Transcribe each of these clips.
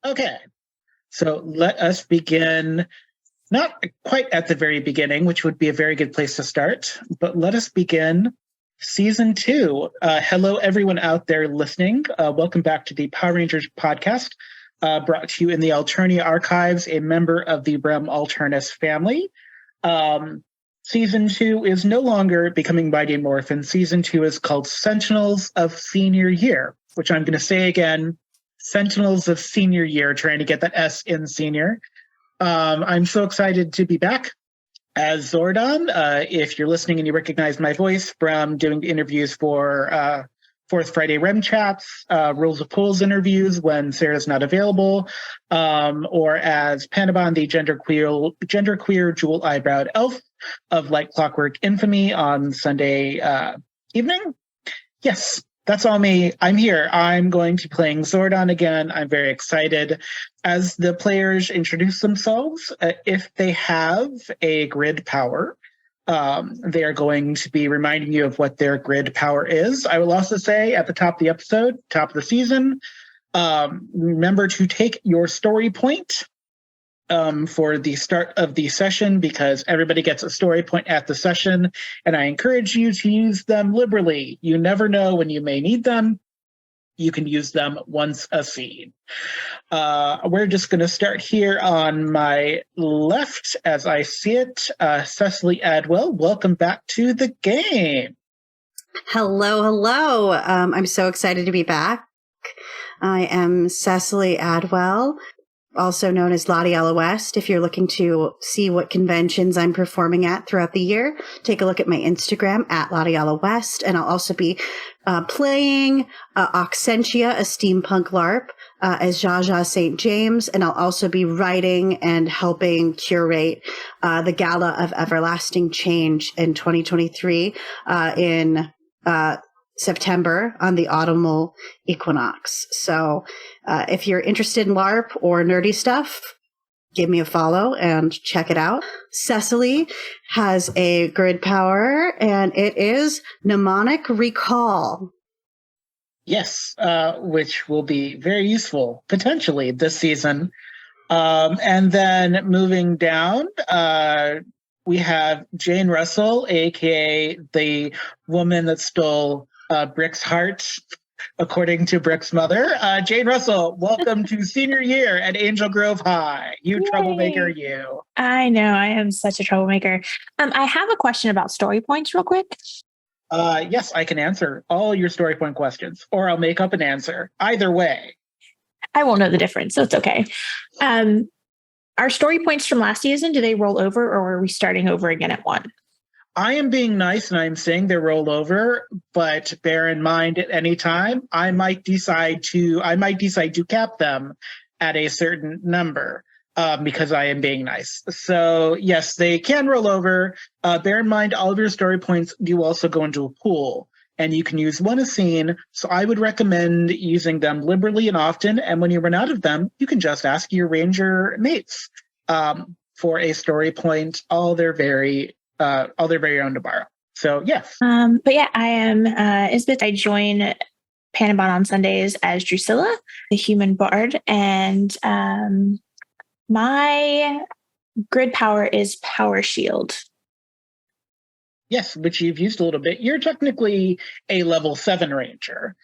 Okay, so let us begin, not quite at the very beginning, which would be a very good place to start, but let us begin Season 2. Hello, everyone out there listening. Welcome back to the Power Rangers podcast, brought to you in the Alternia Archives, a member of the Realm Alternus family. Season 2 is no longer becoming Mighty Morphin. Season 2 is called Sentinels of Senior Year, which I'm going to say again, Sentinels of Senior Year, trying to get that S in senior. I'm so excited to be back as Zordon. If you're listening and you recognize my voice from doing interviews for Fourth Friday Rem Chats, Rules of Pools interviews when Sarah's not available, or as Panabon, the genderqueer jewel-eyebrowed elf of Like Clockwork Infamy on Sunday evening. Yes, that's all me. I'm here. I'm going to be playing Zordon again. I'm very excited. As the players introduce themselves, if they have a grid power, they are going to be reminding you of what their grid power is. I will also say at the top of the episode, top of the season, remember to take your story point for the start of the session, because everybody gets a story point at the session, and I encourage you to use them liberally. You never know when you may need them. You can use them once a scene. We're just going to start here on my left as I see it. Cecily Adwell, welcome back to the game. Hello. I'm so excited to be back. I am Cecily Adwell, also known as Lottie West. If you're looking to see what conventions I'm performing at throughout the year, take a look at my Instagram at Lottie West, and I'll also be playing Oxentia, a steampunk LARP, as Zsa Zsa St. James, and I'll also be writing and helping curate the Gala of Everlasting Change in 2023 in September on the autumnal equinox. So if you're interested in LARP or nerdy stuff, give me a follow and check it out. Cecily has a grid power, and it is mnemonic recall. Yes, which will be very useful, potentially, this season. And then moving down, we have Jane Russell, a.k.a. the woman that stole Brick's heart, according to Brick's mother. Jane Russell, welcome to Senior Year at Angel Grove High. You Yay. Troublemaker, you. I know, I am such a troublemaker. I have a question about story points real quick. Yes, I can answer all your story point questions, or I'll make up an answer. Either way. I won't know the difference, so it's okay. Our story points from last season, do they roll over, or are we starting over again at 1? I am being nice and I'm saying they roll over, but bear in mind at any time, I might decide to cap them at a certain number because I am being nice. So yes, they can roll over. Bear in mind, all of your story points do also go into a pool, and you can use one a scene. So I would recommend using them liberally and often. And when you run out of them, you can just ask your ranger mates for a story point. All their very own to borrow. So yes. But yeah, I am Isbeth. I join Panabon on Sundays as Drusilla, the human bard, and my grid power is Power Shield. Yes, which you've used a little bit. You're technically a level 7 ranger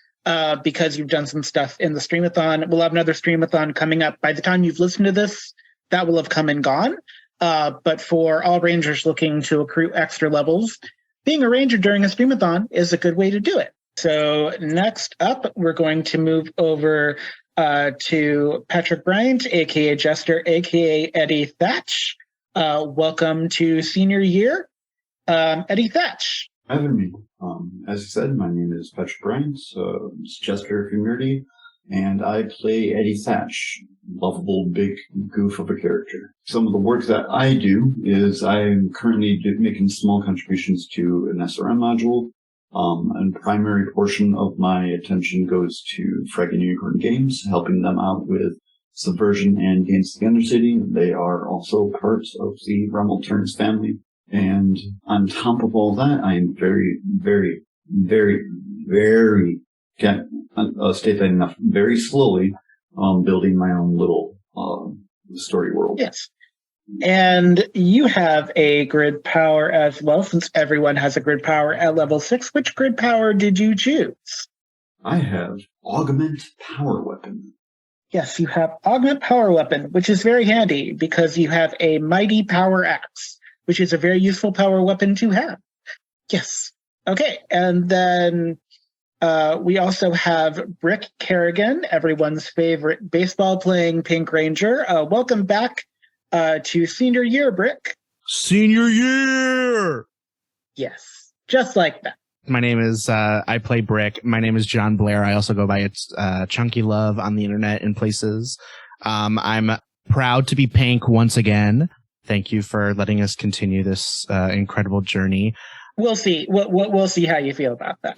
because you've done some stuff in the streamathon. We'll have another streamathon coming up. By the time you've listened to this, that will have come and gone. But for all rangers looking to accrue extra levels, being a ranger during a streamathon is a good way to do it. So next up, we're going to move over to Patrick Bryant, a.k.a. Jester, a.k.a. Eddy Thatch. Welcome to Senior Year, Eddy Thatch. Having me. As I said, my name is Patrick Bryant, Jester if you're nerdy, and I play Eddy Thatch, lovable big goof of a character. Some of the work that I do is I'm currently making small contributions to an SRM module, and primary portion of my attention goes to Frag and Unicorn Games, helping them out with Subversion and Games of the Undercity. They are also part of the Realm Alternus family. And on top of all that, I am very, very, very, very, can't state that enough, very slowly building my own little story world. Yes. And you have a grid power as well, since everyone has a grid power at level 6. Which grid power did you choose? I have Augment Power Weapon. Yes, you have Augment Power Weapon, which is very handy because you have a Mighty Power Axe, which is a very useful power weapon to have. Yes. Okay, and then we also have Brick Kerrigan, everyone's favorite baseball-playing Pink Ranger. Welcome back to Senior Year, Brick. Senior Year! Yes, just like that. My name is, I play Brick. My name is John Blair. I also go by Chunky Love on the internet and places. I'm proud to be Pink once again. Thank you for letting us continue this incredible journey. We'll see. We'll see how you feel about that.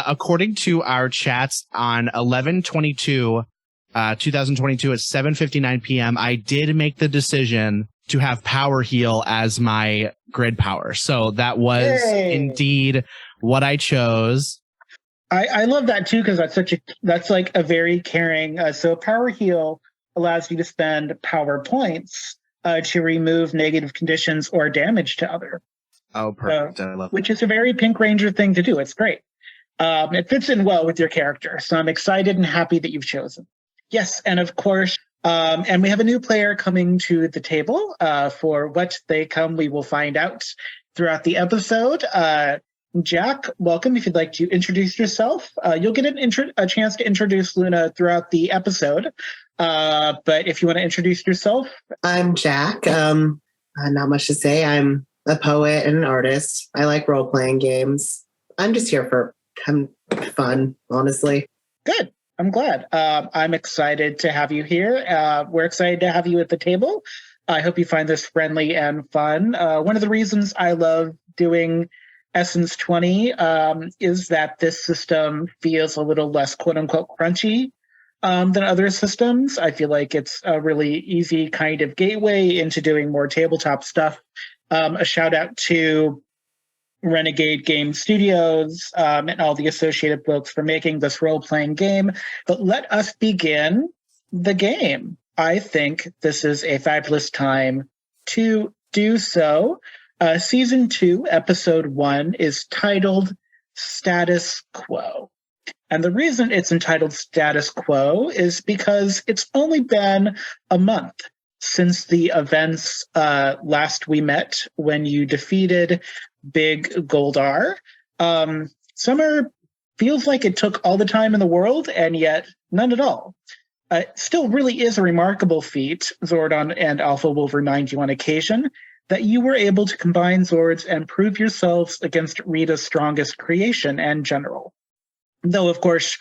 According to our chats on 11/22, 2022 at 7:59 p.m., I did make the decision to have Power Heal as my grid power. So that was indeed what I chose. I love that too, because that's like a very caring. So Power Heal allows you to spend power points to remove negative conditions or damage to other. Oh, perfect. I love which is a very Pink Ranger thing to do. It's great. It fits in well with your character. So I'm excited and happy that you've chosen. Yes, and of course, and we have a new player coming to the table. For what they come, we will find out throughout the episode. Jack, welcome. If you'd like to introduce yourself, you'll get a chance to introduce Luna throughout the episode. But if you want to introduce yourself. I'm Jack. Not much to say. I'm a poet and an artist. I like role-playing games. I'm just here for fun, honestly. Good. I'm glad. I'm excited to have you here. We're excited to have you at the table. I hope you find this friendly and fun. One of the reasons I love doing Essence 20 is that this system feels a little less quote-unquote crunchy than other systems. I feel like it's a really easy kind of gateway into doing more tabletop stuff. A shout out to Renegade Game Studios and all the associated folks for making this role-playing game. But let us begin the game. I think this is a fabulous time to do so. Season 2, Episode 1 is titled Status Quo. And the reason it's entitled Status Quo is because it's only been a month since the events last we met when you defeated Big Goldar. Summer feels like it took all the time in the world, and yet none at all. It still really is a remarkable feat, Zordon and Alpha will remind you on occasion, that you were able to combine Zords and prove yourselves against Rita's strongest creation and general. Though, of course,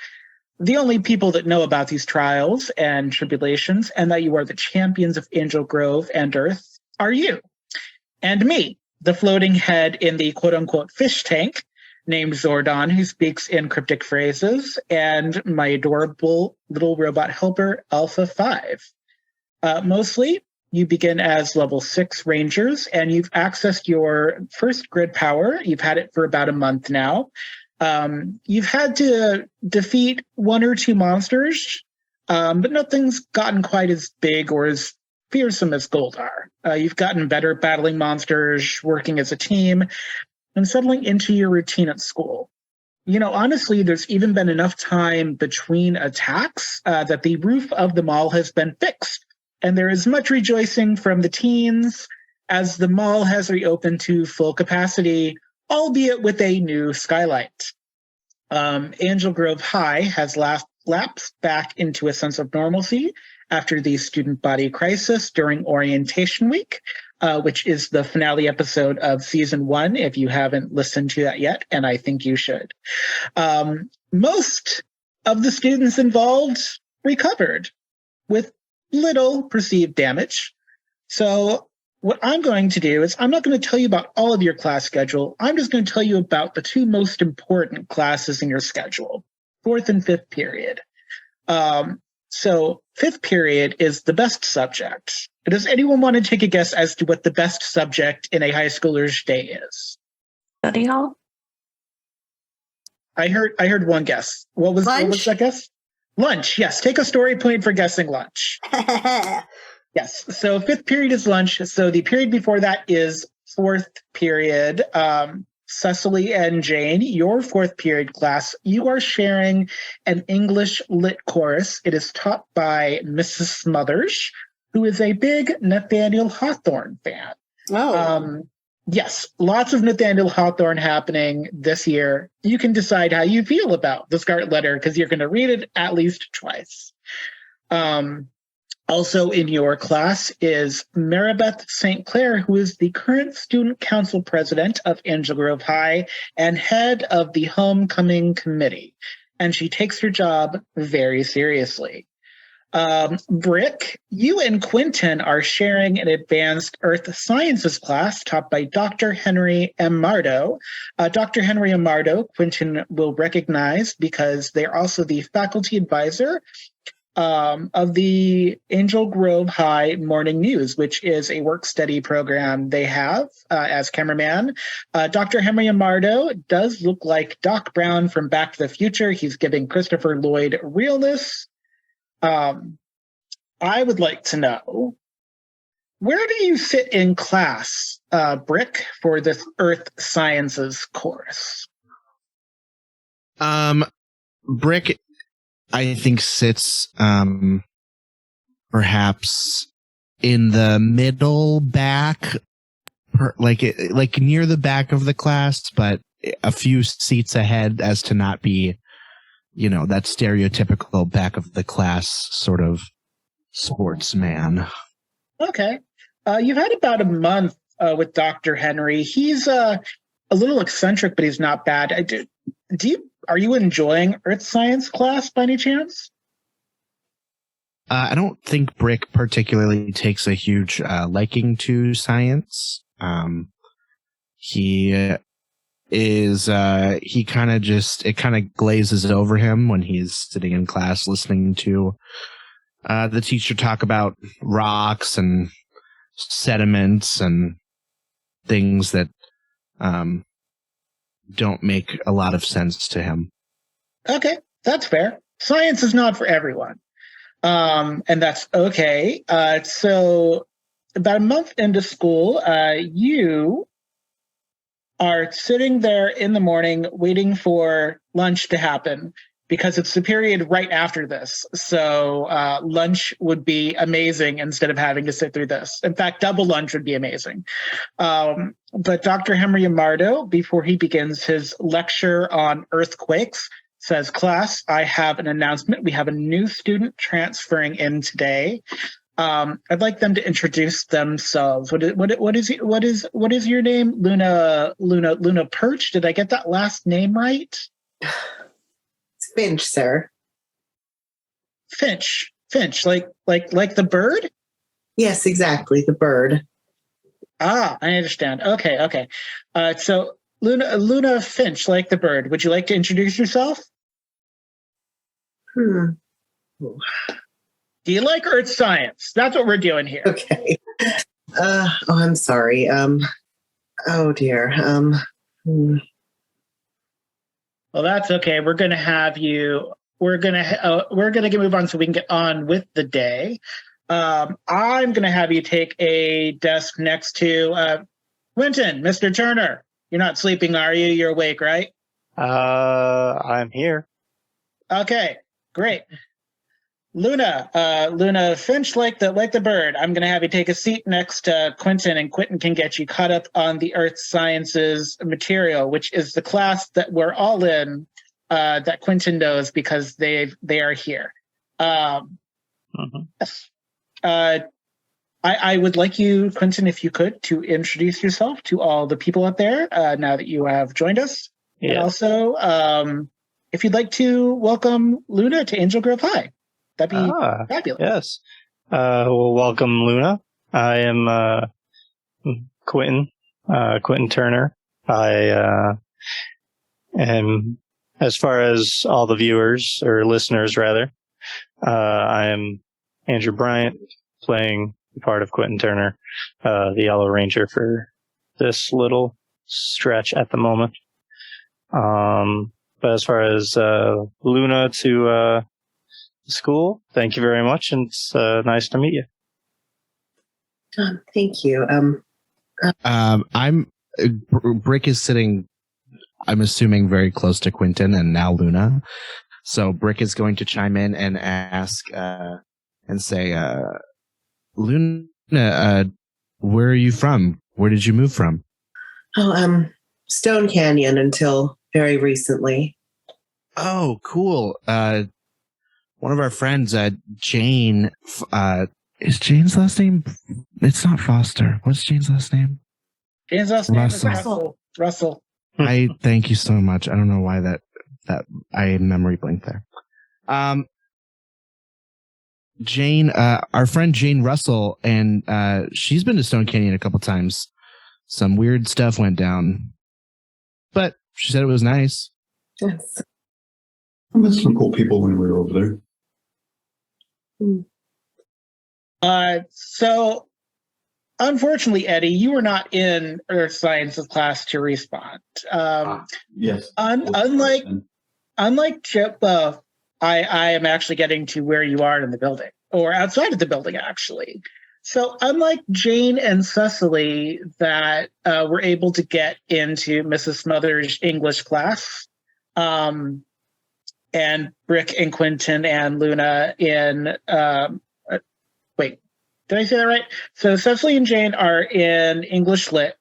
the only people that know about these trials and tribulations and that you are the champions of Angel Grove and Earth are you and me, the floating head in the quote-unquote fish tank named Zordon, who speaks in cryptic phrases, and my adorable little robot helper, Alpha 5. Mostly, you begin as level 6 Rangers, and you've accessed your first grid power. You've had it for about a month now. You've had to defeat 1 or 2 monsters, but nothing's gotten quite as big or as fearsome as Goldar. You've gotten better at battling monsters, working as a team, and settling into your routine at school. You know, honestly, there's even been enough time between attacks that the roof of the mall has been fixed. And there is much rejoicing from the teens as the mall has reopened to full capacity, albeit with a new skylight. Angel Grove High has lapsed back into a sense of normalcy after the student body crisis during orientation week, which is the finale episode of season 1, if you haven't listened to that yet, and I think you should. Most of the students involved recovered with little perceived damage. So what I'm going to do is I'm not going to tell you about all of your class schedule. I'm just going to tell you about the 2 most important classes in your schedule, 4th and 5th period. So 5th period is the best subject. Does anyone want to take a guess as to what the best subject in a high schooler's day is? Study hall? I heard one guess. What was that guess? Lunch, yes. Take a story point for guessing lunch. Yes. So 5th period is lunch. So the period before that is 4th period. Cecily and Jane, your 4th period class, you are sharing an English lit course. It is taught by Mrs. Smothers, who is a big Nathaniel Hawthorne fan. Oh. Yes, lots of Nathaniel Hawthorne happening this year. You can decide how you feel about the Scarlet Letter because you're going to read it at least twice. Also in your class is Maribeth St. Clair, who is the current student council president of Angel Grove High and head of the homecoming committee. And she takes her job very seriously. Brick, you and Quentin are sharing an advanced Earth Sciences class taught by Dr. Henry Amardo. Dr. Henry Amardo, Quentin will recognize because they're also the faculty advisor of the Angel Grove High Morning News, which is a work-study program they have as cameraman. Dr. Henry Amardo does look like Doc Brown from Back to the Future. He's giving Christopher Lloyd realness. I would like to know, where do you sit in class, Brick, for this Earth Sciences course? Brick, I think, sits perhaps in the middle back, like near the back of the class, but a few seats ahead as to not be, that stereotypical back of the class sort of sportsman. Okay. You've had about a month with Dr. Henry. He's a little eccentric, but he's not bad. Are you enjoying Earth Science class by any chance? I don't think Brick particularly takes a huge liking to science. He kind of glazes over him when he's sitting in class listening to the teacher talk about rocks and sediments and things that don't make a lot of sense to him. Okay, that's fair. Science is not for everyone. And that's okay. So about a month into school, you are sitting there in the morning waiting for lunch to happen because it's the period right after this. So lunch would be amazing instead of having to sit through this. In fact, double lunch would be amazing. But Dr. Henry Amardo, before he begins his lecture on earthquakes, says, "Class, I have an announcement. We have a new student transferring in today. I'd like them to introduce themselves. What is your name? Luna Perch? Did I get that last name right?" It's Finch, sir. Finch, like the bird? Yes, exactly, the bird. Ah, I understand. Okay. So Luna Finch, like the bird. Would you like to introduce yourself? Do you like Earth Science? That's what we're doing here. Okay. I'm sorry. Oh dear. Well, that's okay. We're gonna have you. We're gonna move on so we can get on with the day. I'm gonna have you take a desk next to Quentin, Mr. Turner. You're not sleeping, are you? You're awake, right? I'm here. Okay, great. Luna Finch, like the bird. I'm going to have you take a seat next to Quentin, and Quentin can get you caught up on the Earth Sciences material, which is the class that we're all in, that Quentin knows because they are here. I would like you, Quentin, if you could, to introduce yourself to all the people out there now that you have joined us. Yeah. And also, if you'd like to welcome Luna to Angel Grove High. That'd be fabulous. Yes. Well, welcome, Luna. I am Quentin Turner. I am, as far as all the viewers, or listeners rather, I am Andrew Bryant, playing the part of Quentin Turner, the Yellow Ranger for this little stretch at the moment. But as far as Luna to school. Thank you very much, and it's nice to meet you. Thank you. Brick is sitting, I'm assuming, very close to Quentin and now Luna. So Brick is going to chime in and ask and say, Luna, where are you from? Where did you move from? Stone Canyon until very recently. Oh, cool. One of our friends, Jane, is Jane's last name? It's not Foster. What's Jane's last name? Jane's last name is Russell. I thank you so much. I don't know why that I memory blinked there. Jane, our friend Jane Russell, and she's been to Stone Canyon a couple times. Some weird stuff went down, but she said it was nice. Yes. I met some cool people when we were over there. So unfortunately, Eddy, you were not in Earth Sciences class to respond. Yes. Unlike Chip, I am actually getting to where you are in the building, or outside of the building, actually. So unlike Jane and Cecily that were able to get into Mrs. Smothers' English class, and Brick and Quentin and Luna in... wait, did I say that right? So Cecily and Jane are in English Lit.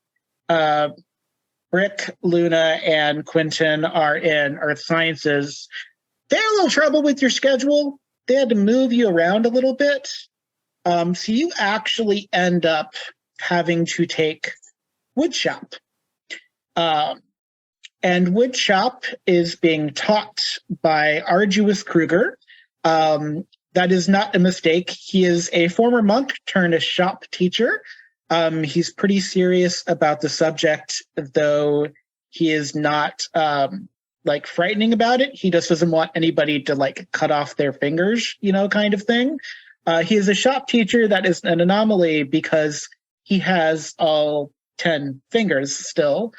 Brick, Luna, and Quentin are in Earth Sciences. They had a little trouble with your schedule. They had to move you around a little bit. So you actually end up having to take woodshop. And woodshop is being taught by Arduous Kruger. That is not a mistake. He is a former monk turned a shop teacher. He's pretty serious about the subject, though he is not frightening about it. He just doesn't want anybody to cut off their fingers, kind of thing. He is a shop teacher that is an anomaly because he has all 10 fingers still.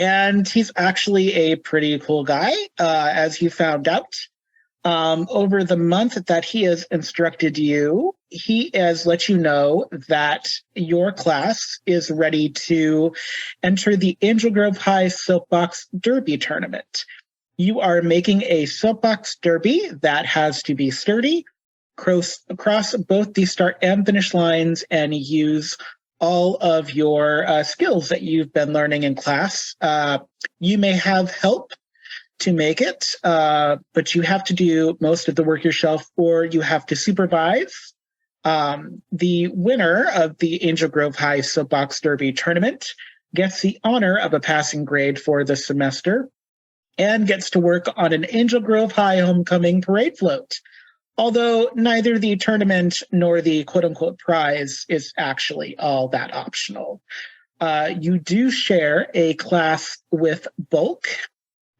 And he's actually a pretty cool guy, as you found out. Over the month that he has instructed you, he has let you know that your class is ready to enter the Angel Grove High Soapbox Derby tournament. You are making a soapbox derby that has to be sturdy, across both the start and finish lines, and use all of your skills that you've been learning in class. You may have help to make it, but you have to do most of the work yourself, or you have to supervise. The winner of the Angel Grove High Soapbox Derby tournament gets the honor of a passing grade for the semester and gets to work on an Angel Grove High homecoming parade float. Although neither the tournament nor the quote-unquote prize is actually all that optional. You do share a class with Bulk,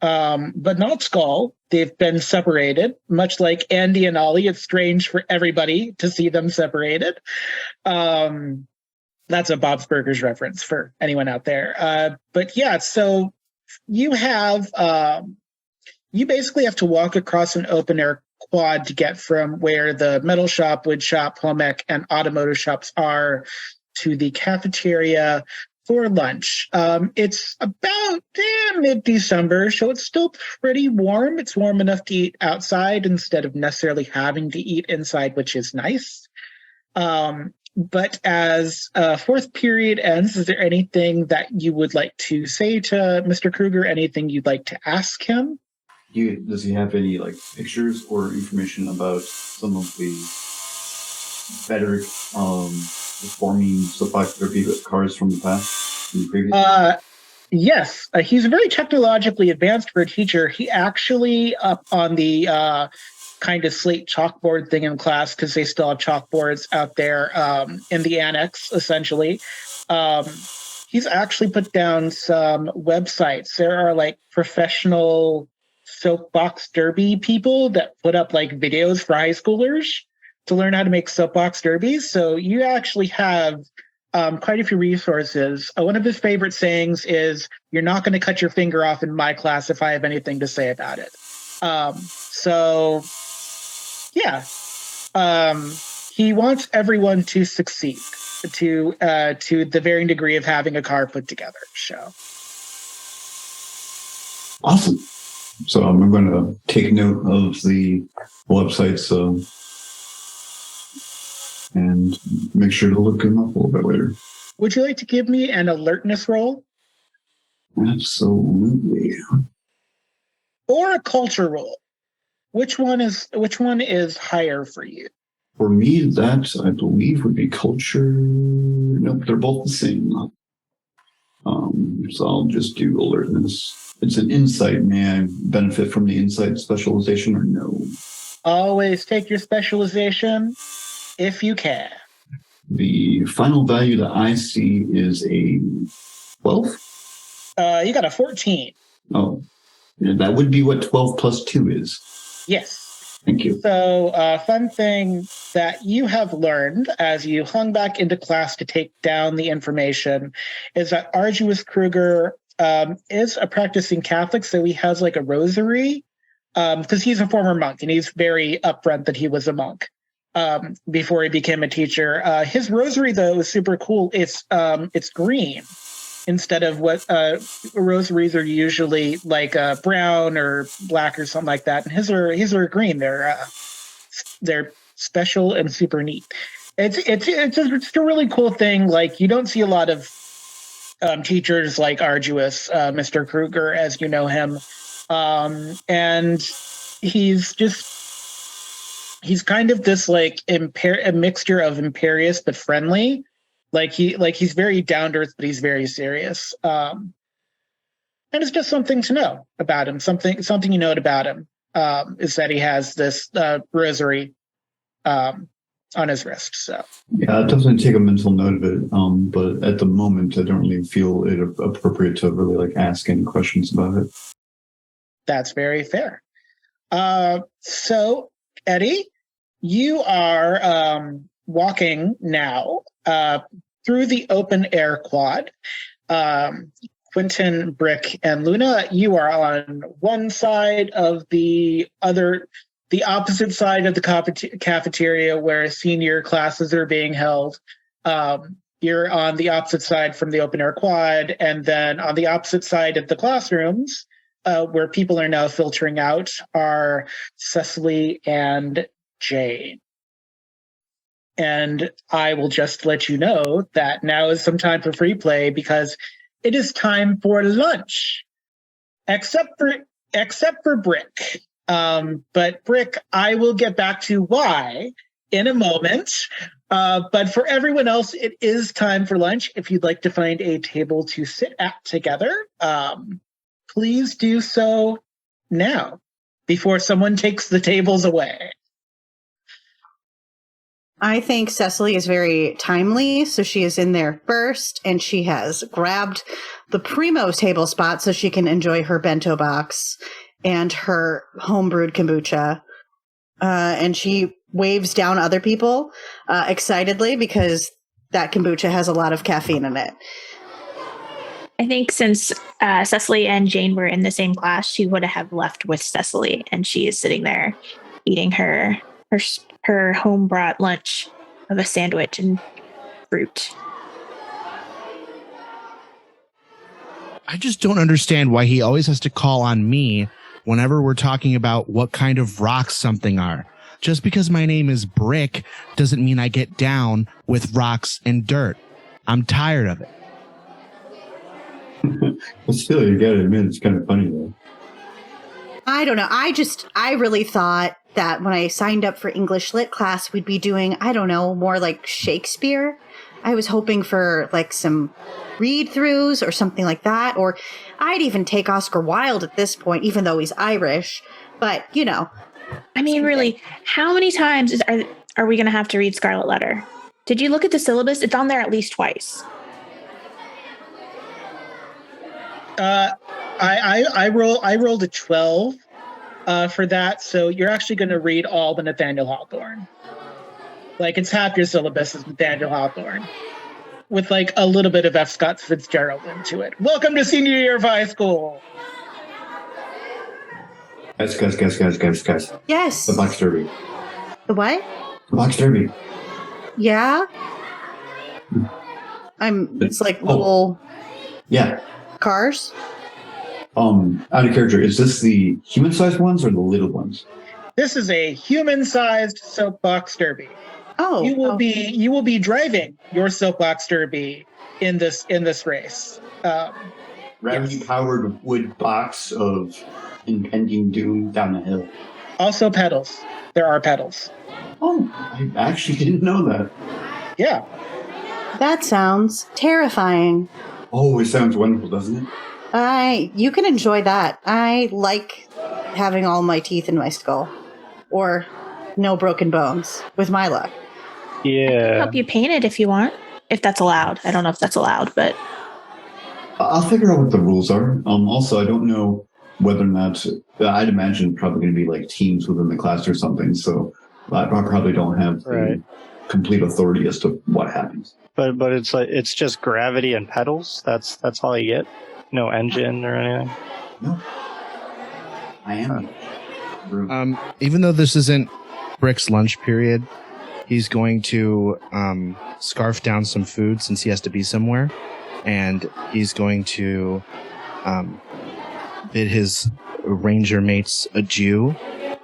but not Skull. They've been separated, much like Andy and Ollie. It's strange for everybody to see them separated. That's a Bob's Burgers reference for anyone out there. But yeah, so you have, you basically have to walk across an open air quad to get from where the metal shop, wood shop, home ec, and automotive shops are to the cafeteria for lunch. It's about mid-December, so it's still pretty warm. It's warm enough to eat outside instead of necessarily having to eat inside, which is nice. But as fourth period ends, is there anything that you would like to say to Mr. Kruger? Anything you'd like to ask him? Does he have any pictures or information about some of the better performing soapbox derby cars from the past, from the previous? Yes, he's very technologically advanced for a teacher. He actually up on the kind of slate chalkboard thing in class, because they still have chalkboards out there in the annex, essentially. He's actually put down some websites. There are professional soapbox derby people that put up videos for high schoolers to learn how to make soapbox derbies. So you actually have quite a few resources. One of his favorite sayings is, "You're not going to cut your finger off in my class if I have anything to say about it." So yeah, he wants everyone to succeed to the varying degree of having a car put together. So awesome. So I'm going to take note of the websites and make sure to look them up a little bit later. Would you like to give me an alertness roll? Absolutely. Or a culture roll? Which one is higher for you? For me, that I believe would be culture. Nope, they're both the same. So I'll just do alertness. It's an insight. May I benefit from the insight specialization or no? Always take your specialization if you can. The final value that I see is a 12. You got a 14. Oh, yeah, that would be what 12 plus 2 is. Yes. Thank you. So, fun thing that you have learned as you hung back into class to take down the information is that Arduous Kruger is a practicing Catholic, so he has like a rosary because he's a former monk and he's very upfront that he was a monk before he became a teacher. His rosary, though, is super cool. It's green instead of what rosaries are usually like brown or black or something like that. And his are green. They're special and super neat. It's a really cool thing. Like, you don't see a lot of teachers like Arduous, Mr. Kruger, as you know him. And he's kind of this like a mixture of imperious but friendly. He's very down to earth, but he's very serious. And it's just something to know about him. Something you know about him is that he has this rosary on his wrist. So yeah, it doesn't take a mental note of it. But at the moment, I don't really feel it appropriate to really like ask any questions about it. That's very fair. So Eddy, you are walking now through the open air quad. Quentin, Brick, and Luna, you are on one side of the opposite side of the cafeteria where senior classes are being held. You're on the opposite side from the open air quad, and then on the opposite side of the classrooms, where people are now filtering out, are Cecily and Jane. And I will just let you know that now is some time for free play because it is time for lunch, except for Brick. But Brick, I will get back to why in a moment. But for everyone else, it is time for lunch. If you'd like to find a table to sit at together, please do so now before someone takes the tables away. I think Cecily is very timely, so she is in there first, and she has grabbed the primo table spot so she can enjoy her bento box and her homebrewed kombucha. And she waves down other people excitedly because that kombucha has a lot of caffeine in it. I think since Cecily and Jane were in the same class, she would have left with Cecily, and she is sitting there eating her home brought lunch of a sandwich and fruit. I just don't understand why he always has to call on me whenever we're talking about what kind of rocks something are. Just because my name is Brick doesn't mean I get down with rocks and dirt. I'm tired of it. Well, still, you gotta admit, it's kind of funny though. I don't know. I really thought that when I signed up for English Lit class, we'd be doing, I don't know, more like Shakespeare. I was hoping for like some read-throughs or something like that. Or I'd even take Oscar Wilde at this point, even though he's Irish. But, you know. I mean, really, how many times are we going to have to read Scarlet Letter? Did you look at the syllabus? It's on there at least twice. I rolled a 12 for that, so you're actually going to read all the Nathaniel Hawthorne. Like, it's half your syllabus is Nathaniel Hawthorne, with like a little bit of F. Scott Fitzgerald into it. Welcome to senior year of high school. Guys. Yes. The Box Derby. The what? The Box Derby. Yeah. It's like little Yeah. cars. Out of character, is this the human-sized ones or the little ones? This is a human-sized soapbox derby. Oh. You will be driving your soapbox derby in this race. Gravity-powered wood box of impending doom down the hill. Also pedals. There are pedals. Oh, I actually didn't know that. Yeah. That sounds terrifying. Oh, it sounds wonderful, doesn't it? You can enjoy that. I like having all my teeth in my skull. Or no broken bones, with my luck. Yeah. Help you paint it if you want. If that's allowed. I don't know if that's allowed, but I'll figure out what the rules are. Also, I don't know whether or not... I'd imagine probably going to be like teams within the class or something, so I probably don't have the complete authority as to what happens. But it's just gravity and pedals. That's all you get. No engine or anything. No, I am. Even though this isn't Brick's lunch period, he's going to scarf down some food since he has to be somewhere, and he's going to bid his ranger mates adieu.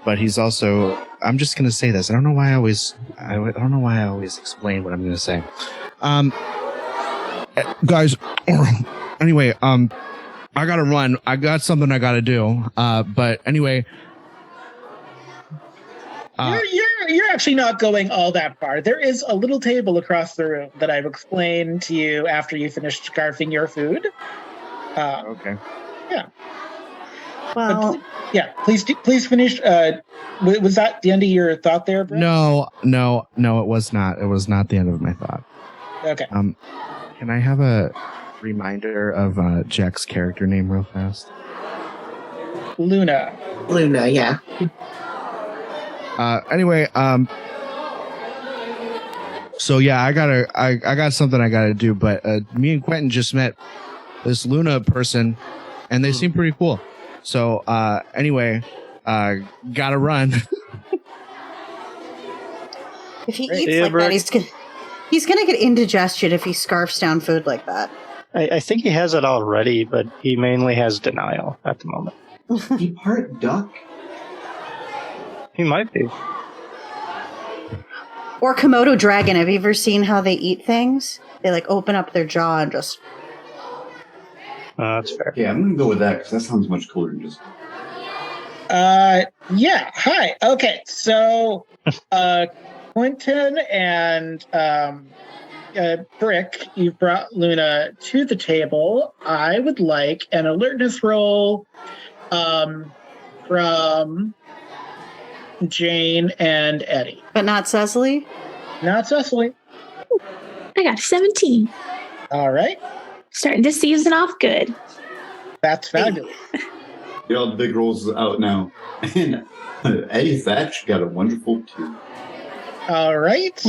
But he's also, I'm just going to say this. I don't know why I always explain what I'm going to say. Guys, anyway, I got to run. I got something I got to do. But anyway, you're actually not going all that far. There is a little table across the room that I've explained to you after you finished scarfing your food. Okay. Yeah. Well, please finish. Was that the end of your thought there, Brett? No, it was not. It was not the end of my thought. Okay. Can I have a reminder of Jack's character name real fast? Luna, yeah. Anyway, so yeah, I got something I gotta do, but me and Quentin just met this Luna person, and they seem pretty cool. So anyway, gotta run. if he eats like that, he's gonna get indigestion if he scarfs down food like that. I think he has it already, but he mainly has denial at the moment. He part duck? He might be. Or Komodo dragon. Have you ever seen how they eat things? They like open up their jaw and just... That's fair. Yeah, I'm going to go with that because that sounds much cooler than just... Yeah, hi. Okay, so Quentin and Brick, you've brought Luna to the table. I would like an alertness roll from Jane and Eddy. But not Cecily? Not Cecily. I got 17. All right. Starting this season off good. That's fabulous. All the big rolls out now. And Eddie Thatch got a wonderful 2. All right.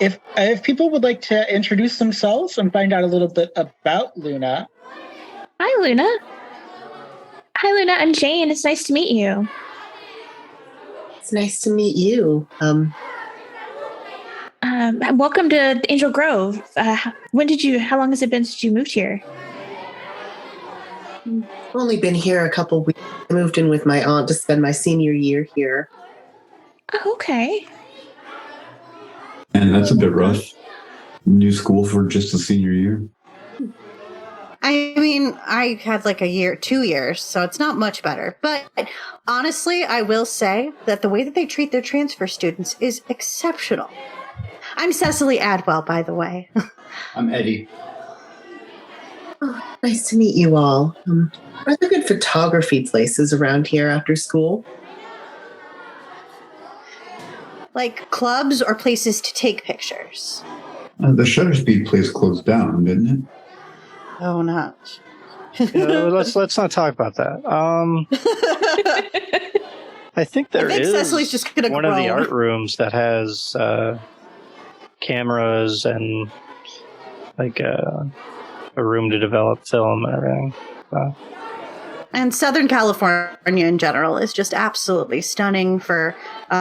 If people would like to introduce themselves and find out a little bit about Luna. Hi, Luna. Hi, Luna. I'm Jane. It's nice to meet you. It's nice to meet you. Welcome to Angel Grove. How long has it been since you moved here? I've only been here a couple weeks. I moved in with my aunt to spend my senior year here. Oh, okay. And that's a bit rough. New school for just the senior year. I mean, I had like 2 years, so it's not much better. But honestly, I will say that the way that they treat their transfer students is exceptional. I'm Cecily Adwell, by the way. I'm Eddy. Oh, nice to meet you all. Are there good photography places around here after school? Like clubs or places to take pictures? The Shutter Speed place closed down, didn't it? Oh, not. Let's not talk about that. I think there is Cecily's just gonna one of the art rooms that has cameras and like a room to develop film and everything. And Southern California in general is just absolutely stunning for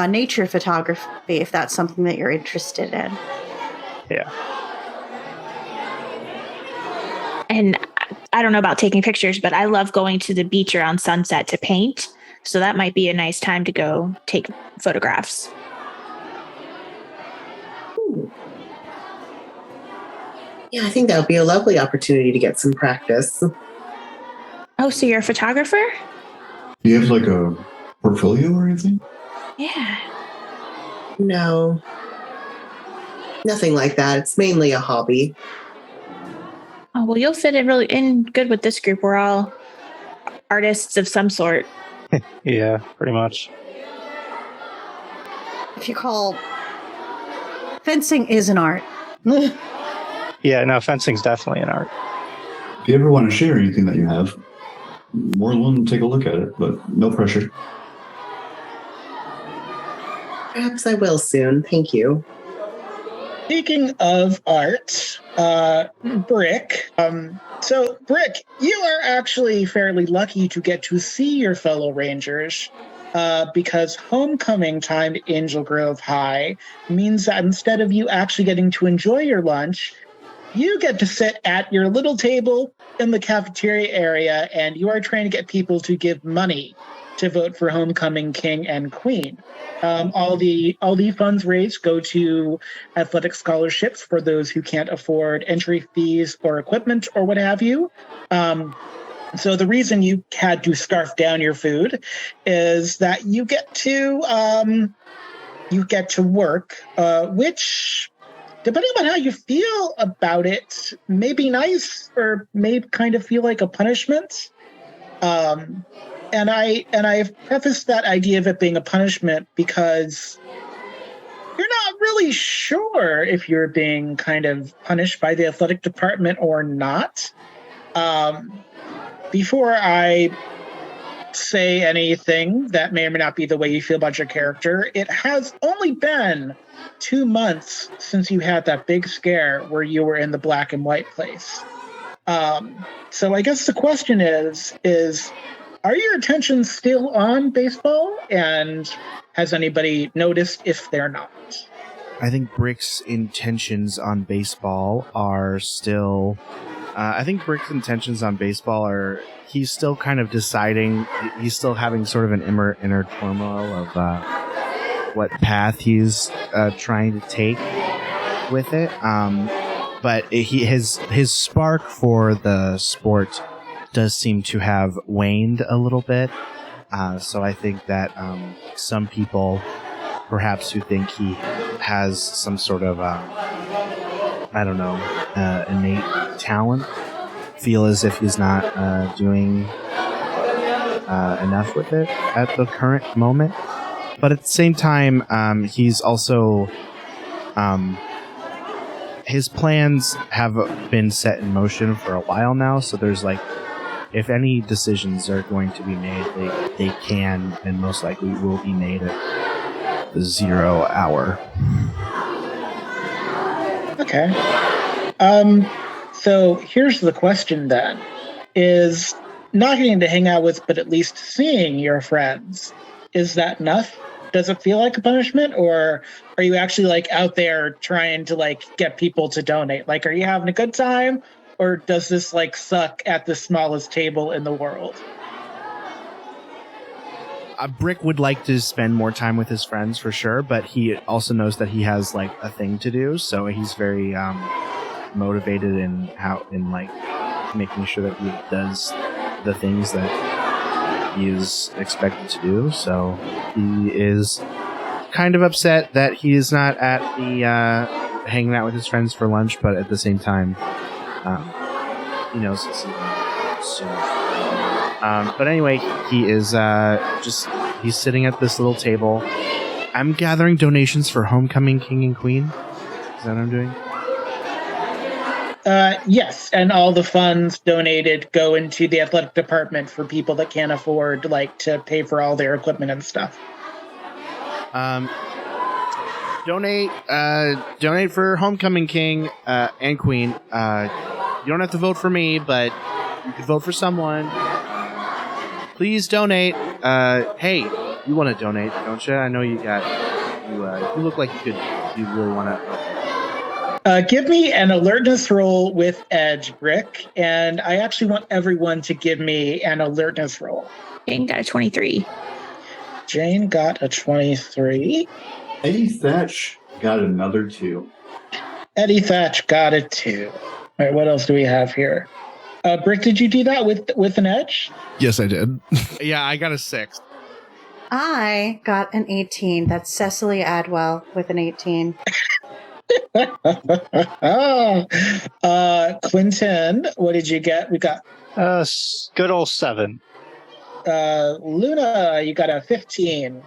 nature photography, if that's something that you're interested in. Yeah. And I don't know about taking pictures, but I love going to the beach around sunset to paint. So that might be a nice time to go take photographs. Ooh. Yeah, I think that would be a lovely opportunity to get some practice. Oh, so you're a photographer? Do you have like a portfolio or anything? Yeah. No. Nothing like that. It's mainly a hobby. Oh, well, you'll fit in good with this group. We're all artists of some sort. Yeah, pretty much. If you call fencing is an art. Yeah, no, fencing's definitely an art. If you ever want to share anything that you have, more than willing to take a look at it, but no pressure. Perhaps I will soon. Thank you. Speaking of art, Brick. So, Brick, you are actually fairly lucky to get to see your fellow Rangers because homecoming time to Angel Grove High means that instead of you actually getting to enjoy your lunch, you get to sit at your little table in the cafeteria area, and you are trying to get people to give money to vote for homecoming king and queen. All the funds raised go to athletic scholarships for those who can't afford entry fees or equipment or what have you. So the reason you had to scarf down your food is that you get to work, which, depending on how you feel about it, may be nice or may kind of feel like a punishment. And I've prefaced that idea of it being a punishment because you're not really sure if you're being kind of punished by the athletic department or not. Before I say anything that may or may not be the way you feel about your character, it has only been 2 months since you had that big scare where you were in the black and white place. So I guess the question is are your attentions still on baseball? And has anybody noticed if they're not? I think Brick's intentions on baseball are still... he's still kind of deciding, he's still having sort of an inner turmoil of what path he's trying to take with it. But his spark for the sport does seem to have waned a little bit. So I think that some people, perhaps who think he has some sort of, innate talent, feel as if he's not doing enough with it at the current moment. But at the same time, he's also... his plans have been set in motion for a while now, so there's like, if any decisions are going to be made, they can and most likely will be made at the 0 hour. Okay. So here's the question then. Is not getting to hang out with, but at least seeing your friends, is that enough? Does it feel like a punishment, or are you actually like out there trying to like get people to donate? Like, are you having a good time, or does this like suck at the smallest table in the world? Brick would like to spend more time with his friends for sure, but he also knows that he has like a thing to do, so he's very motivated in making sure that he does the things that he is expected to do. So he is kind of upset that he is not at the hanging out with his friends for lunch, but at the same time, he knows it's soon. But anyway, he is he's sitting at this little table. I'm gathering donations for Homecoming King and Queen. Is that what I'm doing? Yes, and all the funds donated go into the athletic department for people that can't afford like to pay for all their equipment and stuff. Donate for Homecoming King and Queen. You don't have to vote for me, but you could vote for someone. Please donate. Hey, you want to donate, don't you? I know you got. You look like you could. You really want to. Give me an alertness roll with edge, Brick, and I actually want everyone to give me an alertness roll. Jane got a 23. Jane got a 23. Eddy Thatch got another 2. Eddy Thatch got a 2. All right, what else do we have here? Brick, did you do that with an edge? Yes, I did. Yeah, I got a 6. I got an 18. That's Cecily Adwell with an 18. Quentin, what did you get? We got good old 7. Luna, you got a 15.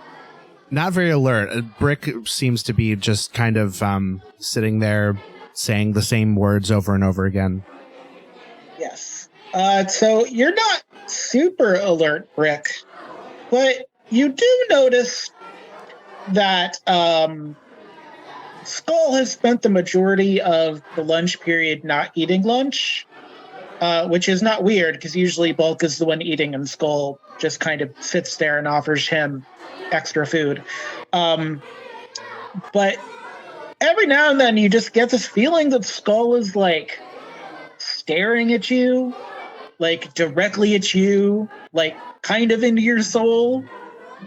Not very alert. Brick seems to be just kind of sitting there saying the same words over and over again. Yes. So you're not super alert, Brick, but you do notice that Skull has spent the majority of the lunch period not eating lunch, which is not weird because usually Bulk is the one eating and Skull just kind of sits there and offers him extra food. But every now and then you just get this feeling that Skull is like staring at you, like directly at you, like kind of into your soul.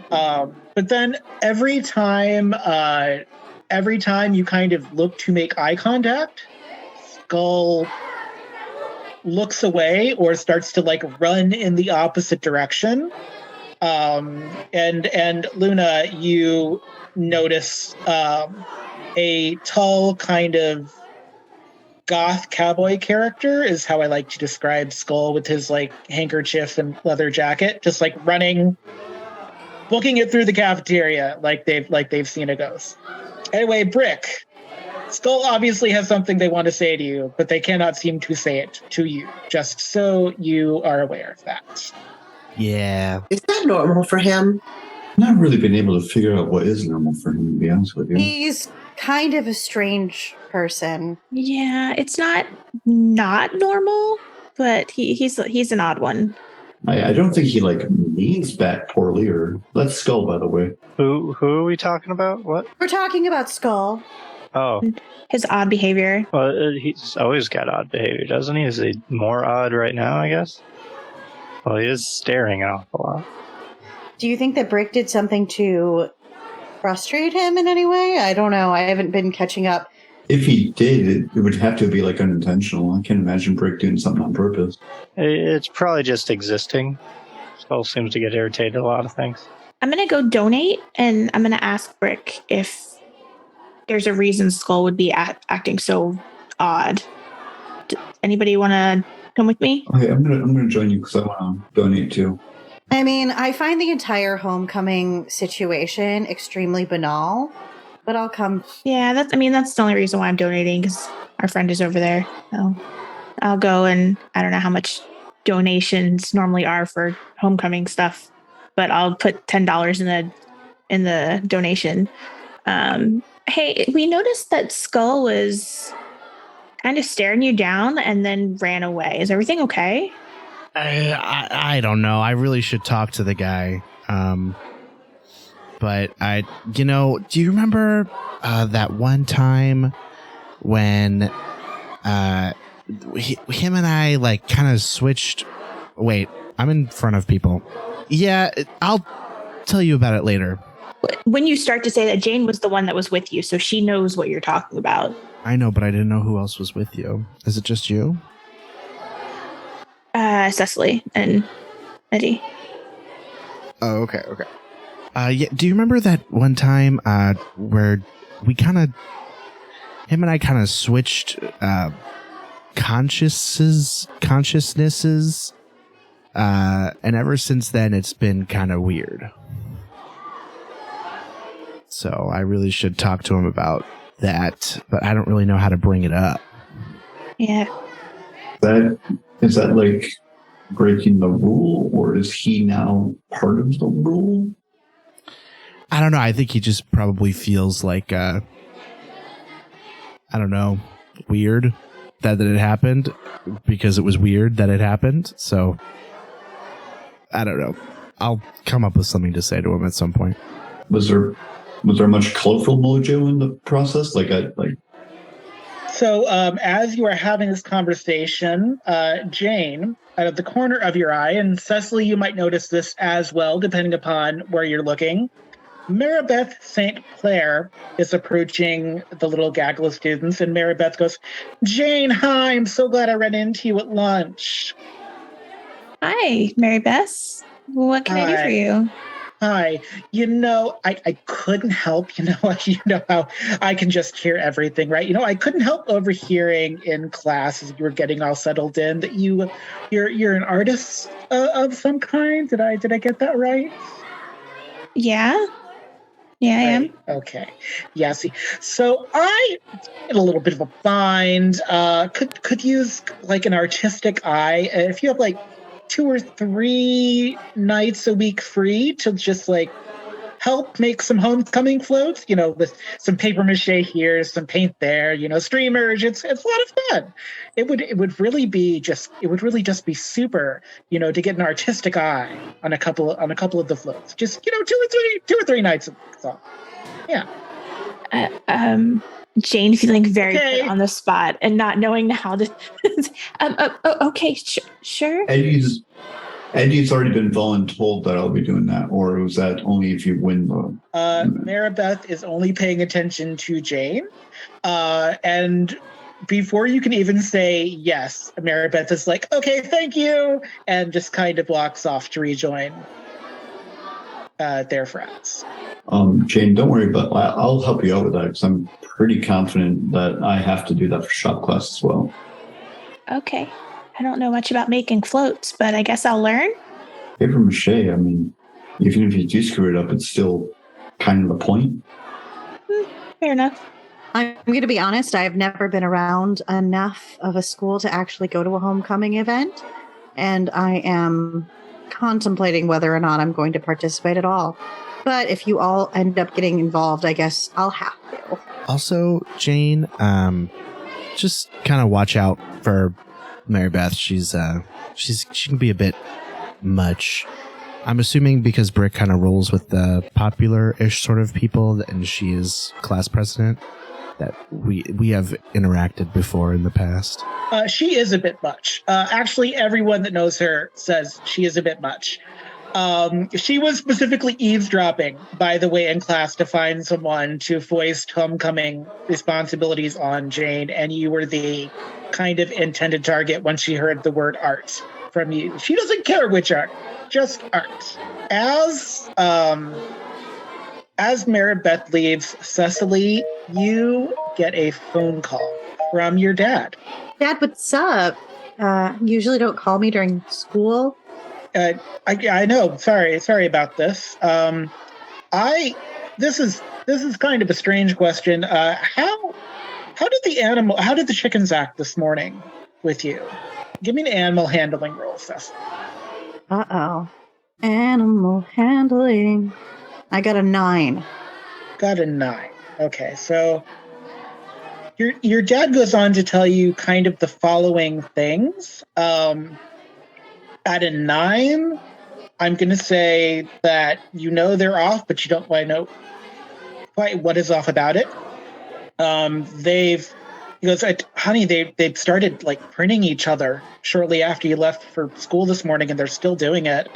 But then every time you kind of look to make eye contact, Skull looks away or starts to like run in the opposite direction. And Luna, you notice a tall kind of goth cowboy character is how I like to describe Skull, with his like handkerchief and leather jacket, just like running, booking it through the cafeteria like they've seen a ghost. Anyway, Brick, Skull obviously has something they want to say to you, but they cannot seem to say it to you, just so you are aware of that. Yeah. Is that normal for him? Not really been able to figure out what is normal for him, to be honest with you. He's kind of a strange person. Yeah, it's not normal, but he's an odd one. I don't think he like leans back poorly, or that's Skull, by the way. Who are we talking about? What? We're talking about Skull. Oh, His odd behavior. well, he's always got odd behavior, doesn't he? Is he more odd right now, I guess? Well, he is staring an awful lot. Do you think that Brick did something to frustrate him in any way? I don't know. I haven't been catching up. If he did, it would have to be like unintentional. I can't imagine Brick doing something on purpose. It's probably just existing. Skull seems to get irritated at a lot of things. I'm going to go donate, and I'm going to ask Brick if there's a reason Skull would be acting so odd. Anybody want to come with me? Okay, I'm gonna join you because I want to donate too. I mean, I find the entire homecoming situation extremely banal, but I'll come. Yeah, that's the only reason why I'm donating, because our friend is over there. So I'll go, and I don't know how much donations normally are for homecoming stuff, but I'll put $10 in the donation. Hey, we noticed that Skull was kind of staring you down and then ran away. Is everything okay? I don't know. I really should talk to the guy. But do you remember that one time when him and I like kind of switched? Wait, I'm in front of people. Yeah, I'll tell you about it later. When you start to say that, Jane was the one that was with you, so she knows what you're talking about. I know, but I didn't know who else was with you. Is it just you? Cecily and Eddy. Oh, okay. Yeah. Do you remember that one time where we him and I kind of switched consciousnesses, and ever since then it's been kind of weird. So I really should talk to him about that, but I don't really know how to bring it up. Yeah. Is that like breaking the rule, or is he now part of the rule? I don't know. I think he just probably feels like, I don't know, weird that it happened, because it was weird that it happened. So I don't know. I'll come up with something to say to him at some point. Was there much colorful mojo in the process? So as you are having this conversation, Jane, out of the corner of your eye, and Cecily, you might notice this as well, depending upon where you're looking, Maribeth St. Clair is approaching the little gaggle of students, and Maribeth goes, Jane, hi, I'm so glad I ran into you at lunch. Hi, Mary Beth. What can I do for you? Hi. I couldn't help, you know how I can just hear everything, right? I couldn't help overhearing in class as you were getting all settled in that you're an artist of some kind. Did I get that right? Yeah. Yeah, I am. Okay. Yeah, see. So I in a little bit of a bind. Could use like an artistic eye. If you have like 2 or 3 nights a week free to just like help make some homecoming floats, with some paper mache here, some paint there, streamers. It's a lot of fun. It would really just be super, to get an artistic eye on a couple of the floats. Just 2 or 3 nights a week. So, yeah. Jane feeling very put on the spot and not knowing how to. Okay, sure. Eddy's already been voluntold that I'll be doing that, or was that only if you win the? Maribeth is only paying attention to Jane, and before you can even say yes, Maribeth is like, "Okay, thank you," and just kind of walks off to rejoin their friends. Jane, don't worry, but I'll help you out with that because I'm pretty confident that I have to do that for shop class as well. Okay. I don't know much about making floats, but I guess I'll learn. Paper mache, I mean, even if you do screw it up, it's still kind of the point. Fair enough. I'm going to be honest, I've never been around enough of a school to actually go to a homecoming event, and I am contemplating whether or not I'm going to participate at all. But if you all end up getting involved, I guess I'll have to. Also, Jane, just kind of watch out for Maribeth. She can be a bit much. I'm assuming because Brick kind of rolls with the popular-ish sort of people, and she is class president, that we have interacted before in the past. She is a bit much. Actually, everyone that knows her says she is a bit much. She was specifically eavesdropping, by the way, in class to find someone to foist homecoming responsibilities on Jane, and you were the kind of intended target when she heard the word art from you. She doesn't care which art, just art. As Maribeth leaves, Cecily, you get a phone call from your dad. Dad, what's up? Usually don't call me during school. I know. Sorry about this. This is kind of a strange question. How did the chickens act this morning with you? Give me an animal handling roll, Cecily. Uh-oh. Animal handling. I got a 9. Got a 9. Okay, so your dad goes on to tell you kind of the following things. At a 9, I'm going to say that they're off, but you don't quite know quite what is off about it. He goes, honey, they've started like printing each other shortly after you left for school this morning, and they're still doing it.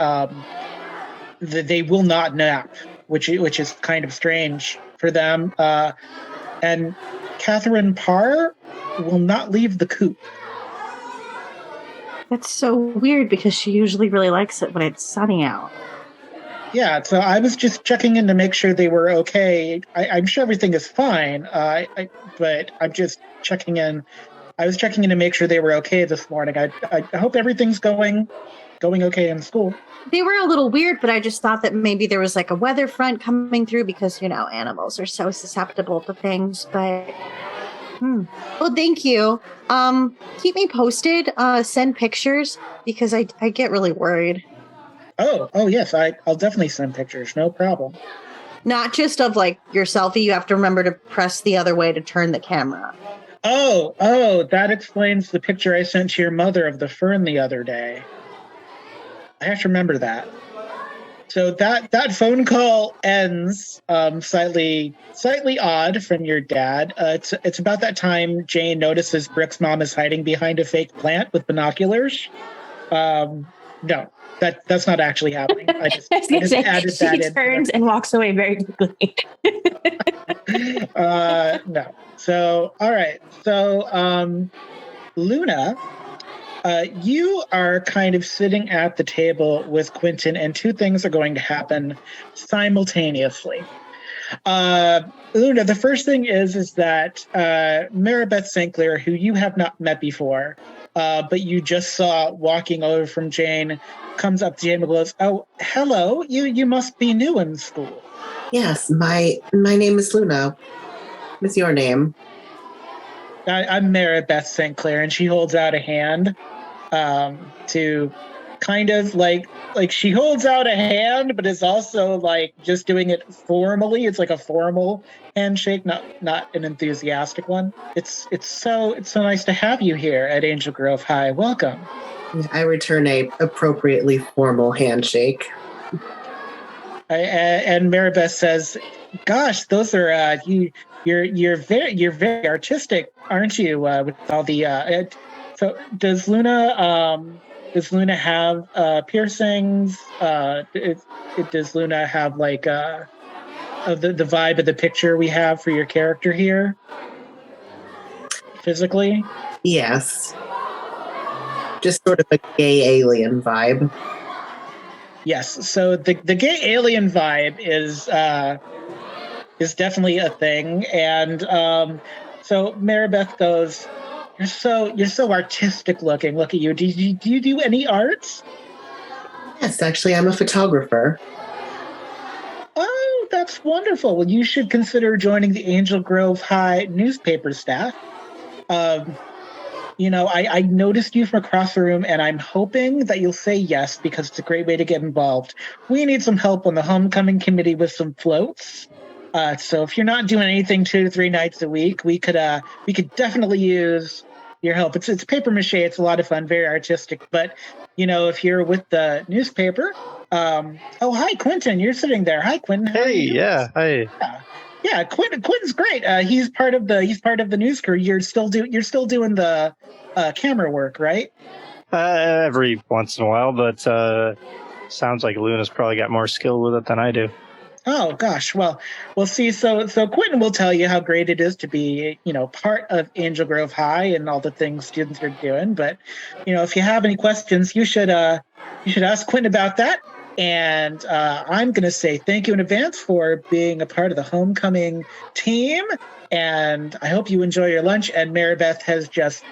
They will not nap, which is kind of strange for them. And Catherine Parr will not leave the coop. That's so weird because she usually really likes it when it's sunny out. Yeah, so I was just checking in to make sure they were okay. I'm sure everything is fine, but I'm just checking in. I was checking in to make sure they were okay this morning. I hope everything's going okay in school. They were a little weird, but I just thought that maybe there was like a weather front coming through because, animals are so susceptible to things, but... Well, thank you. Keep me posted. Send pictures because I get really worried. Oh yes, I'll definitely send pictures. No problem. Not just of like your selfie. You have to remember to press the other way to turn the camera. Oh, that explains the picture I sent to your mother of the fern the other day. I have to remember that. So that phone call ends slightly odd from your dad. It's about that time Jane notices Brick's mom is hiding behind a fake plant with binoculars. No, that's not actually happening. I just added that in. She turns and walks away very quickly. No. So all right. So Luna. You are kind of sitting at the table with Quentin, and two things are going to happen simultaneously. Luna, the first thing is that Maribeth St. Clair, who you have not met before, but you just saw walking over from Jane, comes up to Jane and goes, "Oh, hello, you must be new in school." Yes, my name is Luna. What's your name? I'm Maribeth St. Clair, and she holds out a hand to kind of like she holds out a hand, but it's also like just doing it formally. It's like a formal handshake, not an enthusiastic one. It's so nice to have you here at Angel Grove High. Welcome. I return a appropriately formal handshake. And Maribeth says, "Gosh, those are you're very artistic, aren't you? With all the so does Luna have piercings? Does Luna have like the vibe of the picture we have for your character here? Physically?" Yes. Just sort of a gay alien vibe. Yes. So the gay alien vibe is definitely a thing, and so Maribeth goes, You're so artistic looking. Look at you. Do you do any arts?" Yes, actually, I'm a photographer. "Oh, that's wonderful. Well, you should consider joining the Angel Grove High newspaper staff. I noticed you from across the room, and I'm hoping that you'll say yes because it's a great way to get involved. We need some help on the homecoming committee with some floats. So if you're not doing anything 2 to 3 nights a week, we could definitely use your help. It's paper mache. It's a lot of fun, very artistic. But if you're with the newspaper, oh hi Quentin, you're sitting there. Hi Quentin. Hey, yeah, hi. Yeah, Quentin's great. He's part of the news crew. You're still doing the camera work, right? Every once in a while, but sounds like Luna's probably got more skill with it than I do. Oh gosh, well, we'll see. So Quentin will tell you how great it is to be, part of Angel Grove High and all the things students are doing. But, if you have any questions, you should ask Quentin about that. And I'm going to say thank you in advance for being a part of the homecoming team. And I hope you enjoy your lunch. And Maribeth has just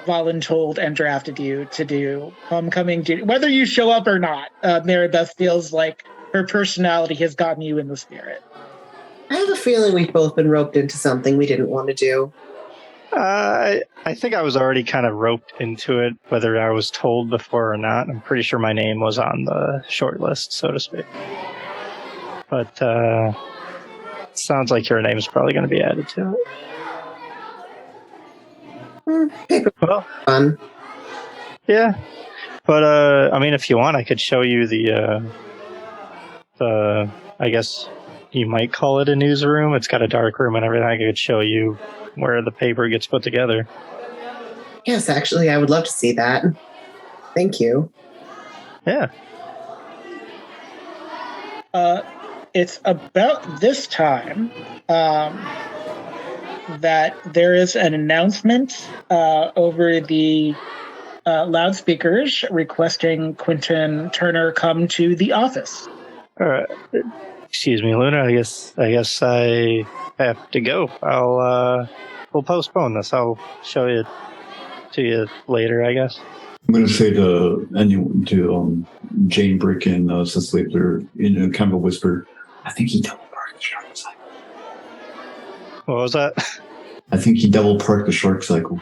voluntold and drafted you to do homecoming duty, whether you show up or not. Maribeth feels like her personality has gotten you in the spirit. I have a feeling we've both been roped into something we didn't want to do. I think I was already kind of roped into it, whether I was told before or not. I'm pretty sure my name was on the short list, so to speak. But it sounds like your name is probably going to be added to it. Paper Well, fun. Yeah. But, if you want, I could show you the I guess you might call it a newsroom. It's got a dark room and everything. I could show you where the paper gets put together. Yes, actually, I would love to see that. Thank you. Yeah. It's about this time that there is an announcement over the loudspeakers requesting Quentin Turner come to the office. All right. Excuse me, Luna. I guess I have to go. We'll postpone this. I'll show it to you later, I guess. I'm going to say to Jane, Brick, and Cecily, they're in a kind of a whisper, I think he double parked the shark cycle. What was that? I think he double parked the shark cycle.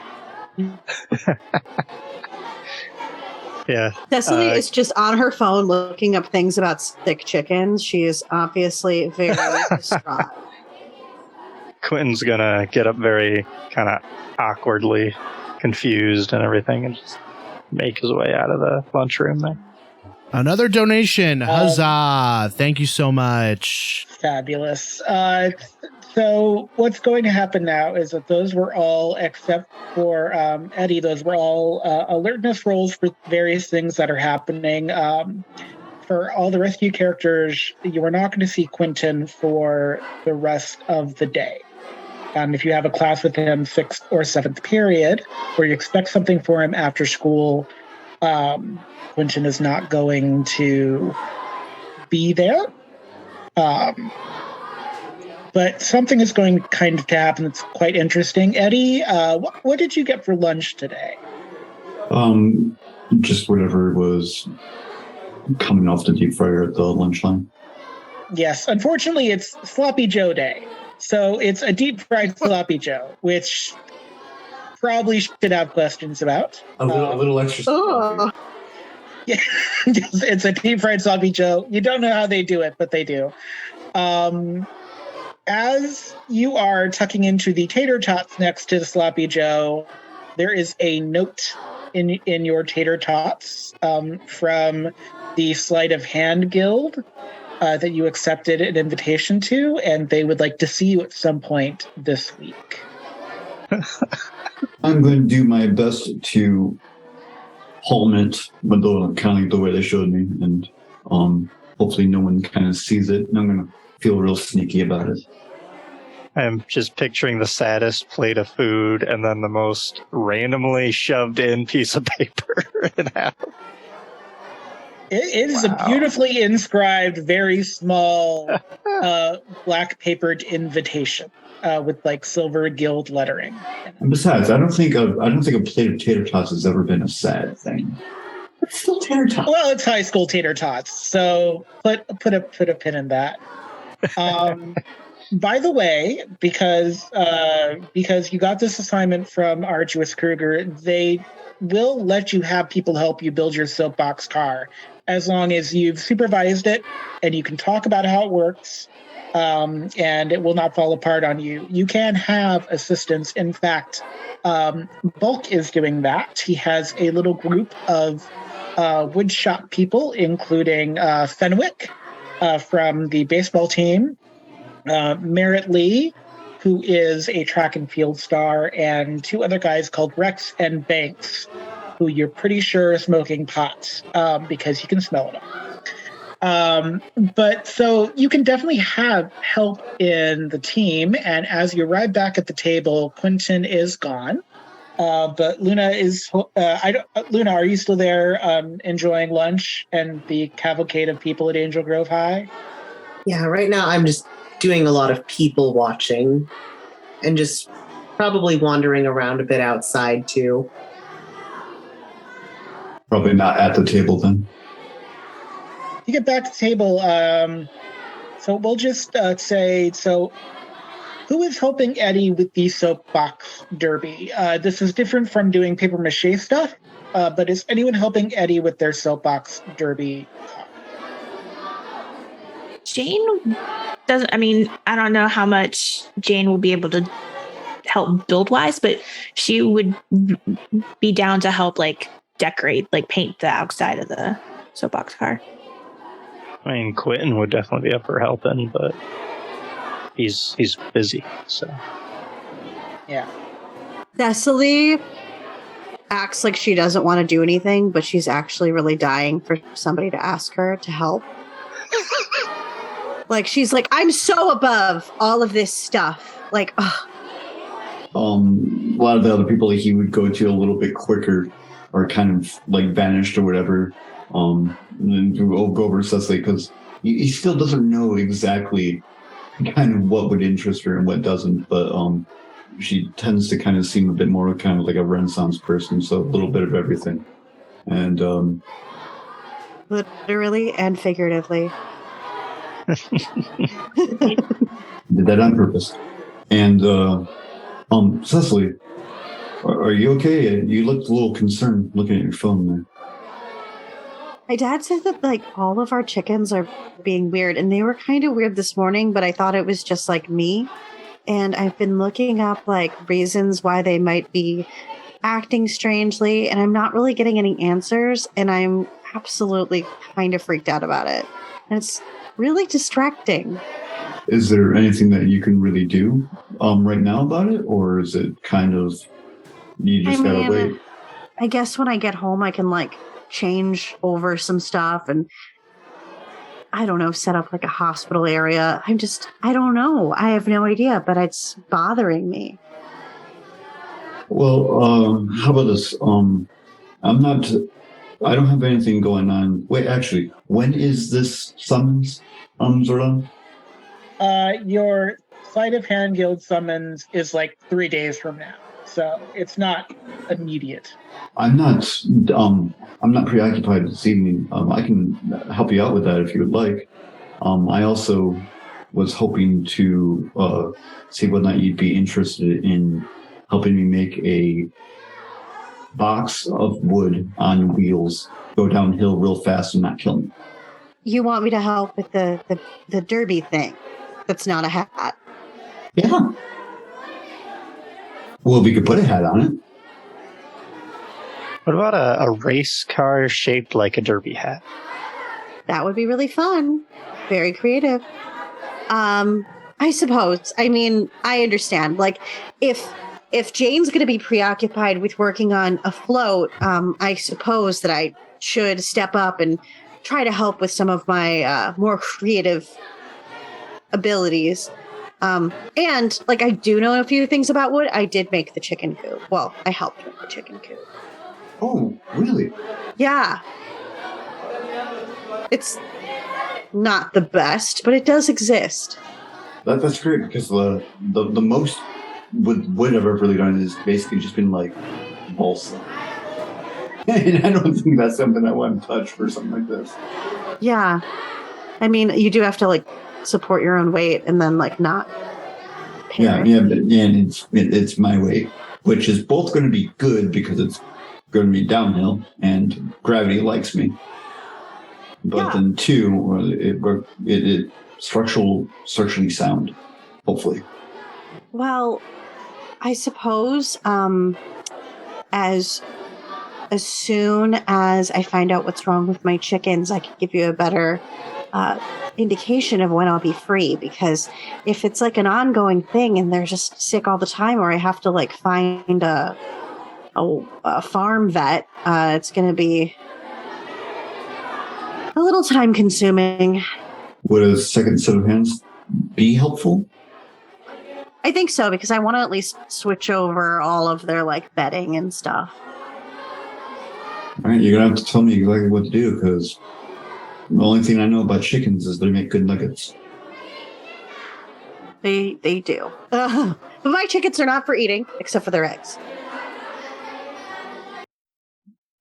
Yeah. Cecily is just on her phone looking up things about sick chickens. She is obviously very distraught. Quentin's gonna get up very kind of awkwardly confused and everything and just make his way out of the lunchroom there. Another donation. Huzzah. Thank you so much. Fabulous. So what's going to happen now is that those were all, except for Eddy, those were all alertness rolls for various things that are happening. For all the rest of you characters, you are not going to see Quentin for the rest of the day. If you have a class with him 6th or 7th period, or you expect something for him after school, Quentin is not going to be there. But something is going kind of to happen that's quite interesting. Eddy, what did you get for lunch today? Just whatever was coming off the deep fryer at the lunchtime. Yes, unfortunately, it's Sloppy Joe Day. So it's a deep fried Sloppy Joe, which probably should have questions about. A little extra sloppy. Yeah, it's a deep fried Sloppy Joe. You don't know how they do it, but they do. As you are tucking into the tater tots next to the Sloppy Joe, there is a note in your tater tots from the Sleight of Hand Guild that you accepted an invitation to, and they would like to see you at some point this week. I'm going to do my best to palm it, but kind of the way they showed me, and hopefully no one kind of sees it. And I'm going to feel real sneaky about it. I'm just picturing the saddest plate of food and then the most randomly shoved in piece of paper in half. It is a beautifully inscribed, very small, black papered invitation with like silver gilt lettering. And besides, I don't think a plate of tater tots has ever been a sad thing. It's still tater tots. Well, it's high school tater tots, so put a pin in that. By the way, because you got this assignment from Arduous Kruger, they will let you have people help you build your soapbox car as long as you've supervised it and you can talk about how it works, and it will not fall apart on you. You can have assistance. In fact, Bulk is doing that. He has a little group of woodshop people, including Fenwick from the baseball team, Merritt Lee, who is a track and field star, and 2 other guys called Rex and Banks, who you're pretty sure are smoking pot because you can smell it. But so you can definitely have help in the team, and as you arrive back at the table, Quentin is gone. But Luna is. Luna, are you still there, enjoying lunch and the cavalcade of people at Angel Grove High? Yeah, right now I'm just doing a lot of people watching and just probably wandering around a bit outside too. Probably not at the table then. You get back to the table. So we'll just say, so who is helping Eddy with the soapbox derby? This is different from doing paper mache stuff, but is anyone helping Eddy with their soapbox derby? Jane doesn't, I don't know how much Jane will be able to help build wise, but she would be down to help decorate, paint the outside of the soapbox car. Quentin would definitely be up for helping, but he's busy, so. Yeah. Cecily acts like she doesn't want to do anything, but she's actually really dying for somebody to ask her to help. She's like, I'm so above all of this stuff. Ugh. A lot of the other people he would go to a little bit quicker or kind of vanished or whatever. And then go over to Cecily because he still doesn't know exactly kind of what would interest her and what doesn't. But she tends to kind of seem a bit more kind of like a Renaissance person. So a little bit of everything. And literally and figuratively. Did that on purpose. And Cecily, are you okay? You looked a little concerned looking at your phone there. My dad said that all of our chickens are being weird, and they were kind of weird this morning, but I thought it was just me. And I've been looking up reasons why they might be acting strangely, and I'm not really getting any answers, and I'm absolutely kind of freaked out about it. And it's really distracting. Is there anything that you can really do right now about it? Or is it kind of, you just gotta wait? I guess when I get home, I can like change over some stuff and I don't know, set up like a hospital area. I don't know. I have no idea, but it's bothering me. Well, how about this? I don't have anything going on. Wait, actually, when is this summons, Zordon? Your Sleight of Hand Guild summons is like 3 days from now, so it's not immediate. I'm not preoccupied this evening. I can help you out with that if you would like. I also was hoping to see whether or not you'd be interested in helping me make a box of wood on wheels go downhill real fast and not kill me. You want me to help with the derby thing? That's not a hat. Yeah. Well, we could put a hat on it. What about a race car shaped like a derby hat? That would be really fun. Very creative. I suppose. I mean, I understand. Like, if Jane's going to be preoccupied with working on a float, I suppose that I should step up and try to help with some of my more creative abilities. And, like, I do know a few things about wood. I did make the chicken coop. Well, I helped make the chicken coop. Oh, really? Yeah. It's not the best, but it does exist. That's great, because the most wood I've ever really done is basically just been like balsa. And I don't think that's something I want to touch for something like this. Yeah. I mean, you do have to like support your own weight and then like not pay it. And it's my weight, which is both going to be good because it's going to be downhill and gravity likes me. But then two, it structurally sound, hopefully. Well, I suppose as soon as I find out what's wrong with my chickens, I can give you a better indication of when I'll be free. Because if it's like an ongoing thing and they're just sick all the time, or I have to like find a farm vet, it's going to be a little time consuming. Would a second set of hands be helpful? I think so, because I want to at least switch over all of their like bedding and stuff. All right, you're gonna have to tell me exactly what to do, because the only thing I know about chickens is they make good nuggets. They do. But my chickens are not for eating, except for their eggs.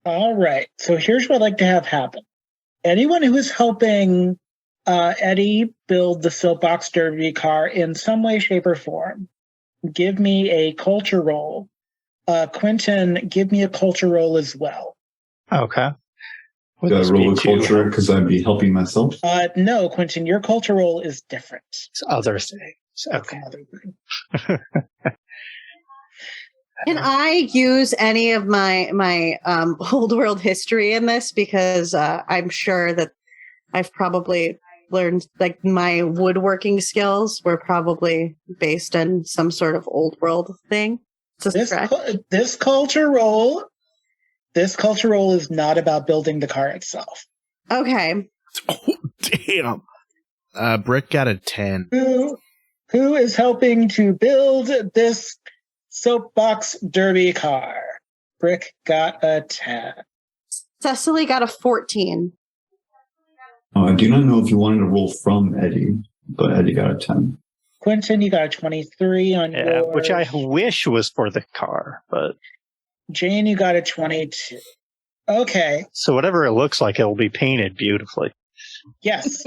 All right. So here's what I'd like to have happen. Anyone who is helping Eddy build the soapbox derby car in some way, shape, or form, give me a culture roll. Quentin, give me a culture roll as well. Okay. Do I roll a culture because I'd be helping myself? No, Quentin, your culture roll is different. It's other things. Okay. Can I use any of my old world history in this? Because I'm sure that I've probably learned, like, my woodworking skills were probably based on some sort of old world thing. This culture roll is not about building the car itself. Okay. Oh, damn. Brick got a 10. Who is helping to build this soapbox derby car? Brick got a 10. Cecily got a 14. I do not know if you wanted to roll from Eddy, but Eddy got a 10. Quentin, you got a 23 on yours. Which I wish was for the car, but... Jane, you got a 22. Okay. So whatever it looks like, it will be painted beautifully. Yes.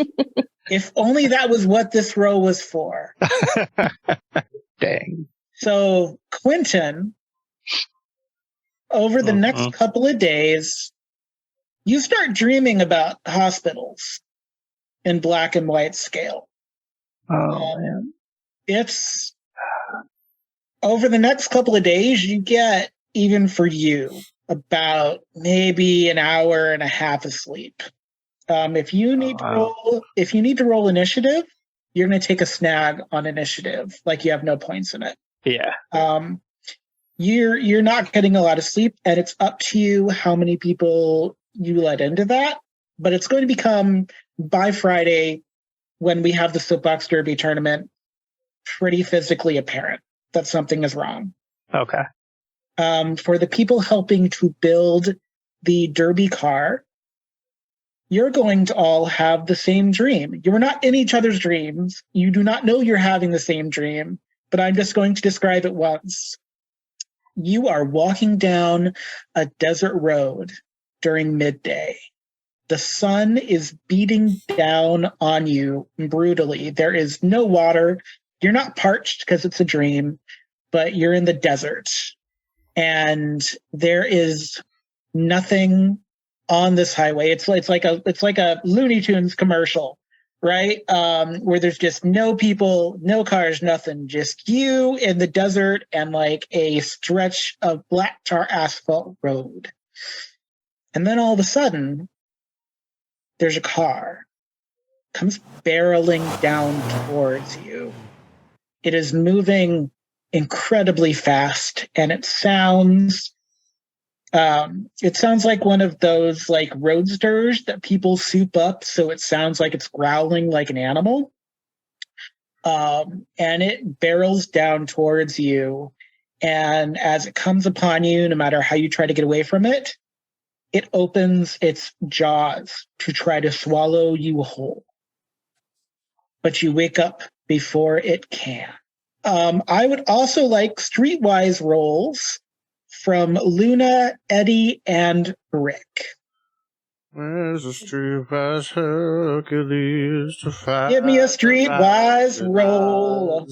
If only that was what this row was for. Dang. So, Quentin, over the next couple of days, you start dreaming about hospitals in black and white scale. Oh, man. It's over the next couple of days, you get, even for you, about maybe an hour and a half of sleep. If you need to roll initiative, you're going to take a snag on initiative, like you have no points in it. Yeah. You're not getting a lot of sleep, and it's up to you how many people you let into that. But it's going to become, by Friday, when we have the Soapbox Derby tournament, pretty physically apparent that something is wrong. Okay. For the people helping to build the Derby car, you're going to all have the same dream. You're not in each other's dreams. You do not know you're having the same dream, but I'm just going to describe it once. You are walking down a desert road during midday. The sun is beating down on you brutally. There is no water. You're not parched because it's a dream, but you're in the desert. And there is nothing on this highway. It's like a Looney Tunes commercial, right? Where there's just no people, no cars, nothing, just you in the desert and like a stretch of black tar asphalt road. And then all of a sudden, there's a car comes barreling down towards you. It is moving incredibly fast, and it sounds like one of those like roadsters that people soup up, so it sounds like it's growling like an animal. And it barrels down towards you, and as it comes upon you, no matter how you try to get away from it, it opens its jaws to try to swallow you whole. But you wake up before it can. I would also like streetwise rolls from Luna, Eddy, and Rick. Where's the streetwise Hercules to fight? Give me a streetwise roll.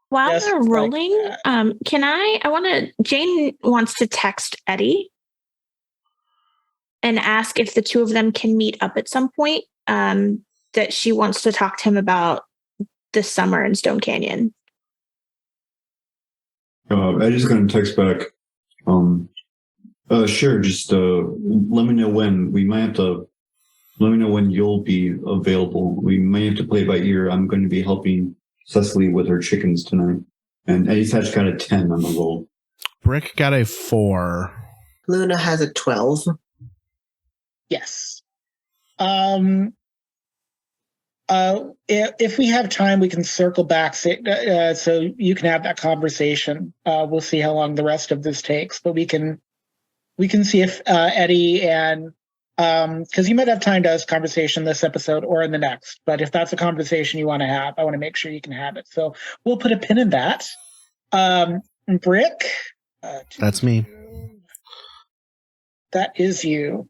While Just they're like rolling, that. Jane wants to text Eddy and ask if the two of them can meet up at some point, that she wants to talk to him about this summer in Stone Canyon. Eddie's going to text back. Sure, just let me know when. Let me know when you'll be available. We may have to play by ear. I'm going to be helping Cecily with her chickens tonight. And Eddie's Thatch got a 10 on the roll. Brick got a 4. Luna has a 12. Yes. If we have time, we can circle back so you can have that conversation. We'll see how long the rest of this takes, but we can see if Eddy and because you might have time to have this conversation this episode or in the next. But if that's a conversation you want to have, I want to make sure you can have it. So we'll put a pin in that. Brick. That's me. That is you.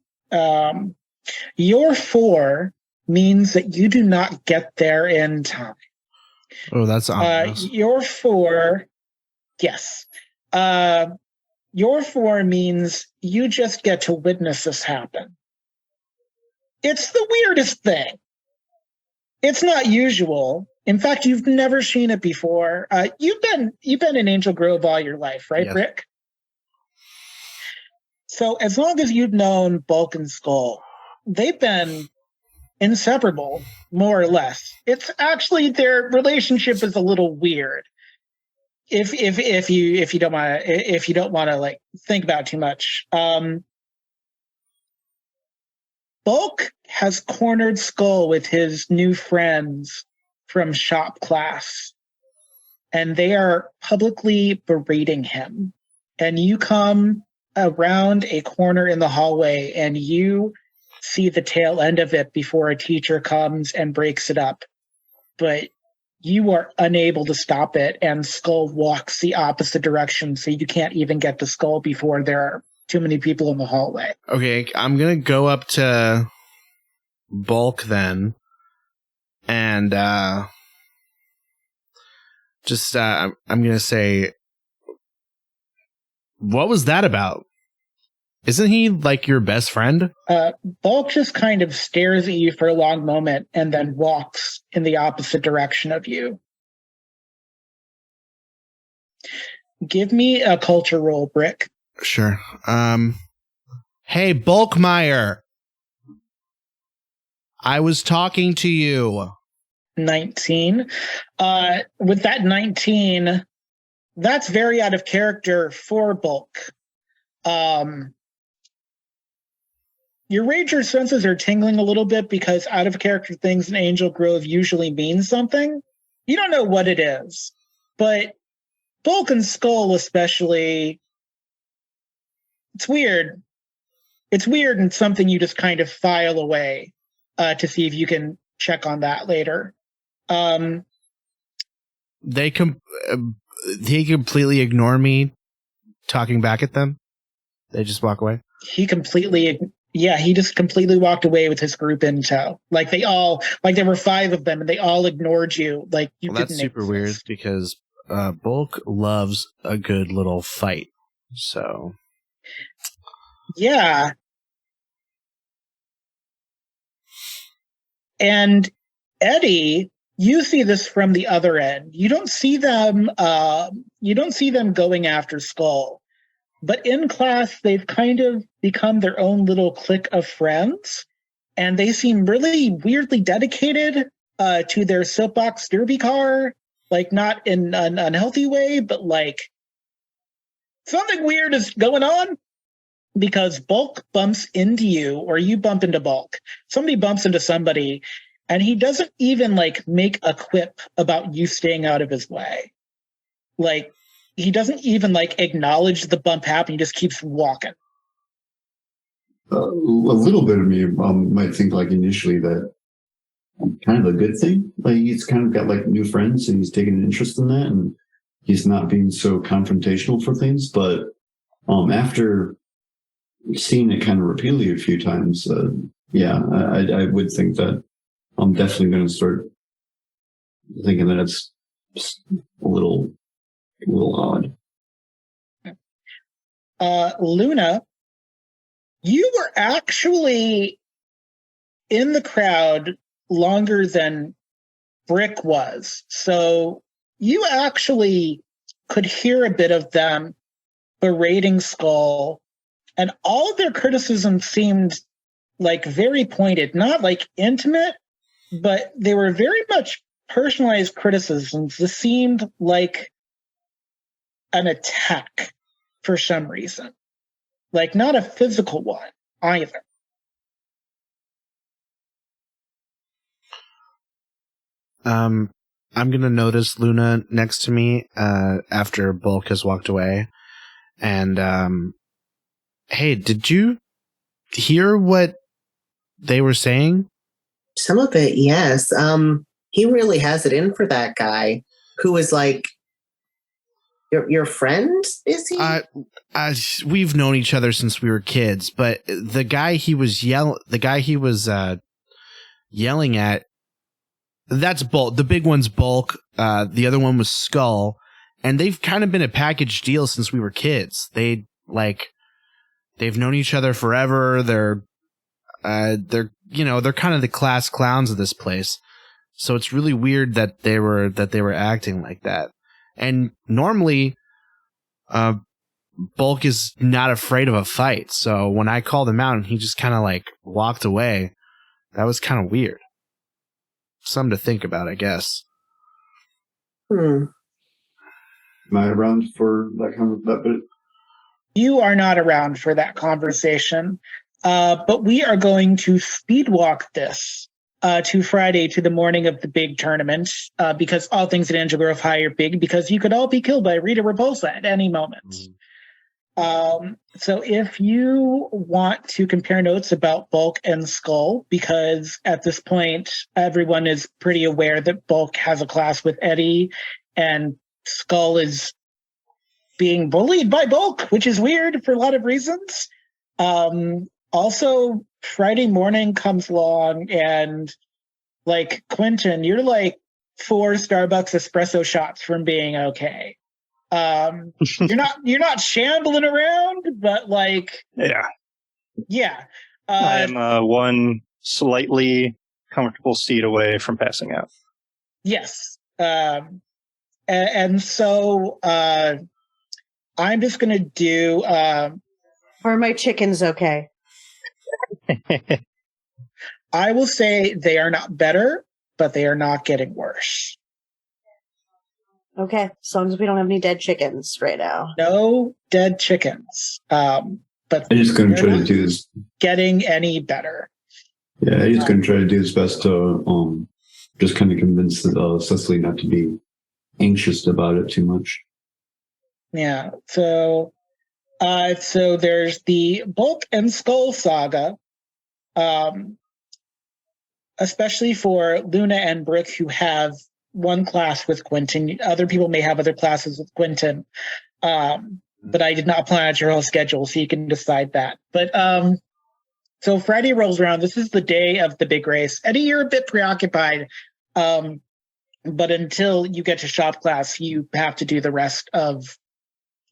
Your 4 means that you do not get there in time. Oh, that's obvious. Your 4, yes. Your 4 means you just get to witness this happen. It's the weirdest thing. It's not usual. In fact, you've never seen it before. You've been in Angel Grove all your life, right, Yes. Rick? So as long as you've known Bulk and Skull, they've been inseparable, more or less. It's actually their relationship is a little weird. If you don't want to like think about it too much. Bulk has cornered Skull with his new friends from shop class, and they are publicly berating him. And you come around a corner in the hallway and you see the tail end of it before a teacher comes and breaks it up. But you are unable to stop it, and Skull walks the opposite direction, so you can't even get to Skull before there are too many people in the hallway. Okay, I'm going to go up to Bulk then, and I'm going to say, what was that about? Isn't he like your best friend? Bulk just kind of stares at you for a long moment and then walks in the opposite direction of you. Give me a culture roll, Brick. Sure. Hey, Bulkmeyer. I was talking to you. 19. With that 19, that's very out of character for Bulk. Your Ranger senses are tingling a little bit because out of character things in Angel Grove usually mean something. You don't know what it is, but Bulk and Skull especially, it's weird. It's weird and something you just kind of file away to see if you can check on that later. They completely ignore me talking back at them. They just walk away. He just completely walked away with his group in tow. Like there were 5 of them and they all ignored you. Like you didn't that's super exist. weird because Bulk loves a good little fight. So yeah. And Eddy, you see this from the other end. You don't see them going after Skull. But in class, they've kind of become their own little clique of friends, and they seem really weirdly dedicated to their soapbox derby car, like not in an unhealthy way, but like something weird is going on because Bulk bumps into you, or you bump into Bulk. Somebody bumps into somebody, and he doesn't even like make a quip about you staying out of his way. Like, he doesn't even like acknowledge the bump happened. He just keeps walking. A little bit of me might think like initially that kind of a good thing. Like he's kind of got like new friends and he's taking an interest in that and he's not being so confrontational for things. But after seeing it kind of repeatedly a few times, I would think that I'm definitely going to start thinking that it's a little odd. Luna, you were actually in the crowd longer than Brick was. So you actually could hear a bit of them berating Skull, and all of their criticism seemed like very pointed, not like intimate, but they were very much personalized criticisms. This seemed like an attack for some reason, like not a physical one either. I'm gonna notice Luna next to me after Bulk has walked away, and hey, did you hear what they were saying? Some of it, yes. He really has it in for that guy who is like your friend, is he? We've known each other since we were kids, but the guy he was yelling at, that's Bulk. The big one's Bulk. The other one was Skull, and they've kind of been a package deal since we were kids. They've known each other forever. They're kind of the class clowns of this place. So it's really weird that they were acting like that. And normally, Bulk is not afraid of a fight. So when I called him out and he just kind of like walked away, that was kind of weird. Something to think about, I guess. Am I around for that bit? You are not around for that conversation, but we are going to speedwalk this to Friday, to the morning of the big tournament, because all things at Angel Grove High are big, because you could all be killed by Rita Repulsa at any moment. So if you want to compare notes about Bulk and Skull, because at this point, everyone is pretty aware that Bulk has a class with Eddy, and Skull is being bullied by Bulk, which is weird for a lot of reasons. Also, Friday morning comes along, and like Quentin, you're like 4 Starbucks espresso shots from being okay. You're not shambling around, but like yeah. I am one slightly comfortable seat away from passing out. Yes, and so I'm just going to do... Are my chickens okay? I will say they are not better, but they are not getting worse. Okay, as long as we don't have any dead chickens right now. No dead chickens. But I'm just going to they're try to not do this. getting any better. Yeah, he's going to try to do his best to just kind of convince Cecily not to be anxious about it too much. Yeah. So there's the Bulk and Skull saga, especially for Luna and Brick, who have one class with Quentin. Other people may have other classes with Quentin, but I did not plan out your whole schedule, so you can decide that. But so Friday rolls around. This is the day of the big race. Eddy, you're a bit preoccupied, but until you get to shop class, you have to do the rest of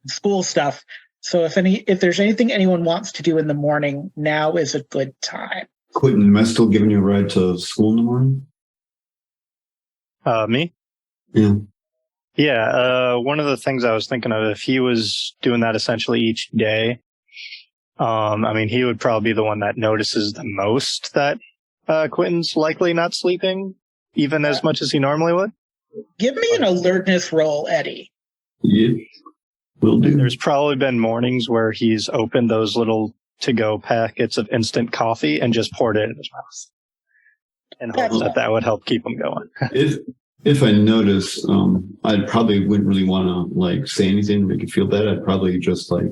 school stuff. So if there's anything anyone wants to do in the morning, now is a good time. Quentin, am I still giving you a ride to school in the morning? Me? Yeah. Yeah, one of the things I was thinking of, if he was doing that essentially each day, I mean, he would probably be the one that notices the most that Quentin's likely not sleeping, even as much as he normally would. Give me an alertness roll, Eddy. Yeah, will do. There's probably been mornings where he's opened those little to-go packets of instant coffee and just poured it in his mouth. And hopes that would help keep him going. If I notice, I probably wouldn't really want to like say anything to make you feel bad. I'd probably just like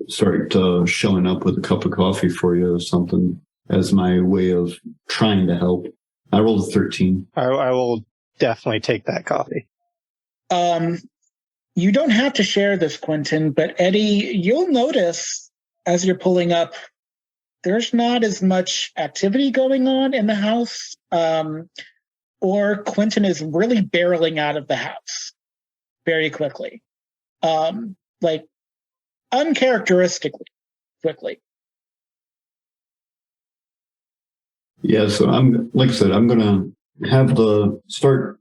start showing up with a cup of coffee for you or something as my way of trying to help. I rolled a 13. I will definitely take that coffee. You don't have to share this, Quentin, but Eddy, you'll notice as you're pulling up, there's not as much activity going on in the house, or Quentin is really barreling out of the house very quickly, like uncharacteristically quickly. Yeah, so I'm gonna have the start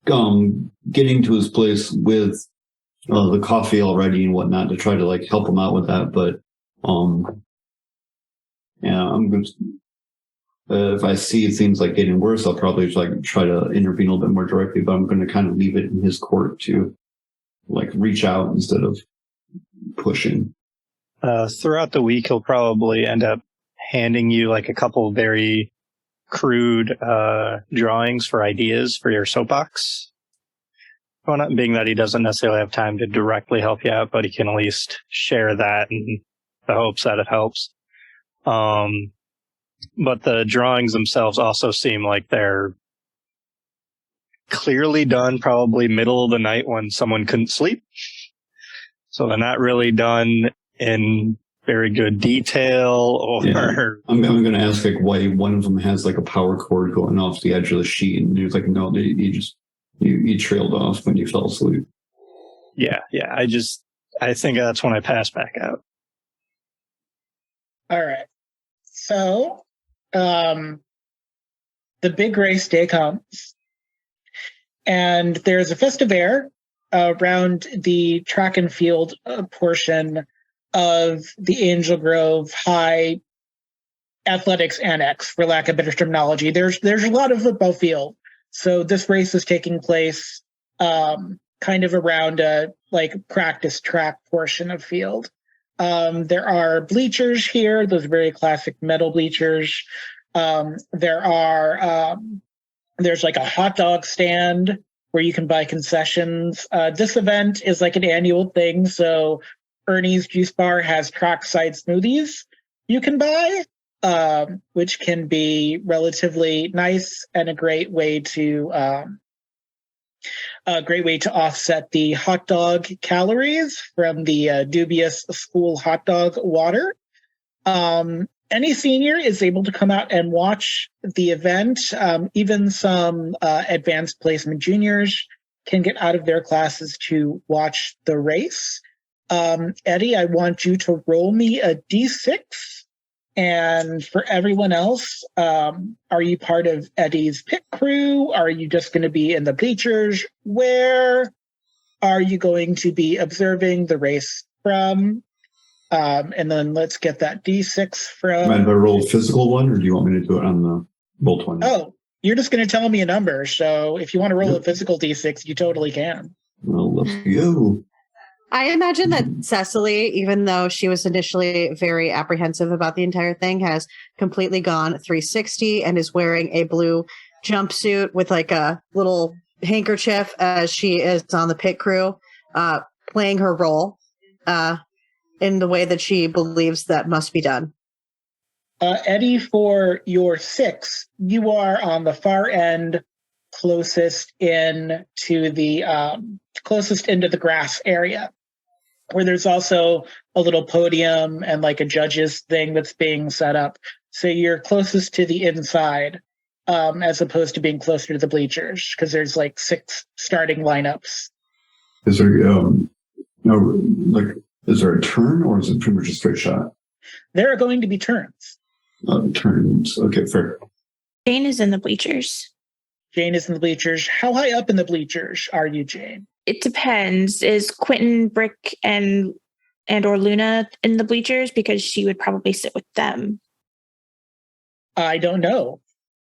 getting to his place with the coffee already and whatnot to try to like help him out with that, but yeah, I'm going to, if I see things like getting worse, I'll probably like try to intervene a little bit more directly, but I'm going to kind of leave it in his court to like reach out instead of pushing. Throughout the week, he'll probably end up handing you like a couple very crude drawings for ideas for your soapbox. Well, not being that he doesn't necessarily have time to directly help you out, but he can at least share that in the hopes that it helps. But the drawings themselves also seem like they're clearly done probably middle of the night when someone couldn't sleep. So they're not really done in very good detail or... Yeah. I'm going to ask like why one of them has like a power cord going off the edge of the sheet, and he was like, no, you trailed off when you fell asleep. Yeah. I think that's when I passed back out. All right. So, the big race day comes, and there's a festive air around the track and field portion of the Angel Grove High Athletics Annex, for lack of better terminology. There's a lot of football field, so this race is taking place kind of around a like practice track portion of field. There are bleachers here, those very classic metal bleachers. There's like a hot dog stand where you can buy concessions. This event is like an annual thing, so Ernie's Juice Bar has trackside smoothies you can buy, which can be relatively nice and a great way to offset the hot dog calories from the dubious school hot dog water. Any senior is able to come out and watch the event. Even some advanced placement juniors can get out of their classes to watch the race. Eddy, I want you to roll me a d6. And for everyone else, are you part of Eddy's pit crew? Are you just going to be in the bleachers? Where are you going to be observing the race from? And then let's get that D6 from... Mind if I roll a physical one, or do you want me to do it on the roll 20? Oh, you're just going to tell me a number. So if you want to roll a physical D6, you totally can. Well, let's go. I imagine that Cecily, even though she was initially very apprehensive about the entire thing, has completely gone 360 and is wearing a blue jumpsuit with like a little handkerchief as she is on the pit crew, playing her role in the way that she believes that must be done. Eddy, for your 6, you are on the far end, closest into the grass area, where there's also a little podium and like a judge's thing that's being set up. So you're closest to the inside, as opposed to being closer to the bleachers, because there's like 6 starting lineups. Is there is there a turn, or is it pretty much a straight shot? There are going to be turns. Turns. Okay, fair. Jane is in the bleachers. Jane is in the bleachers. How high up in the bleachers are you, Jane? It depends. Is Quentin, Brick, and or Luna in the bleachers? Because she would probably sit with them. I don't know.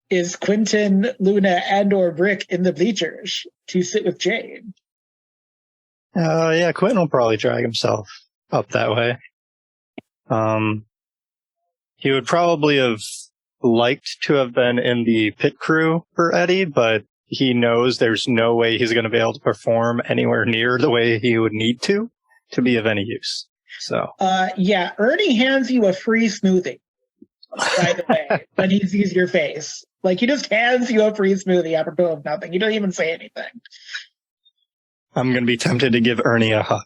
Is Quentin, Luna, and or Brick in the bleachers to sit with Jane? Yeah, Quentin will probably drag himself up that way. He would probably have liked to have been in the pit crew for Eddy, but he knows there's no way he's going to be able to perform anywhere near the way he would need to be of any use. So, yeah, Ernie hands you a free smoothie, by the way, when he sees your face. Like, he just hands you a free smoothie apropos of nothing. You don't even say anything. I'm going to be tempted to give Ernie a hug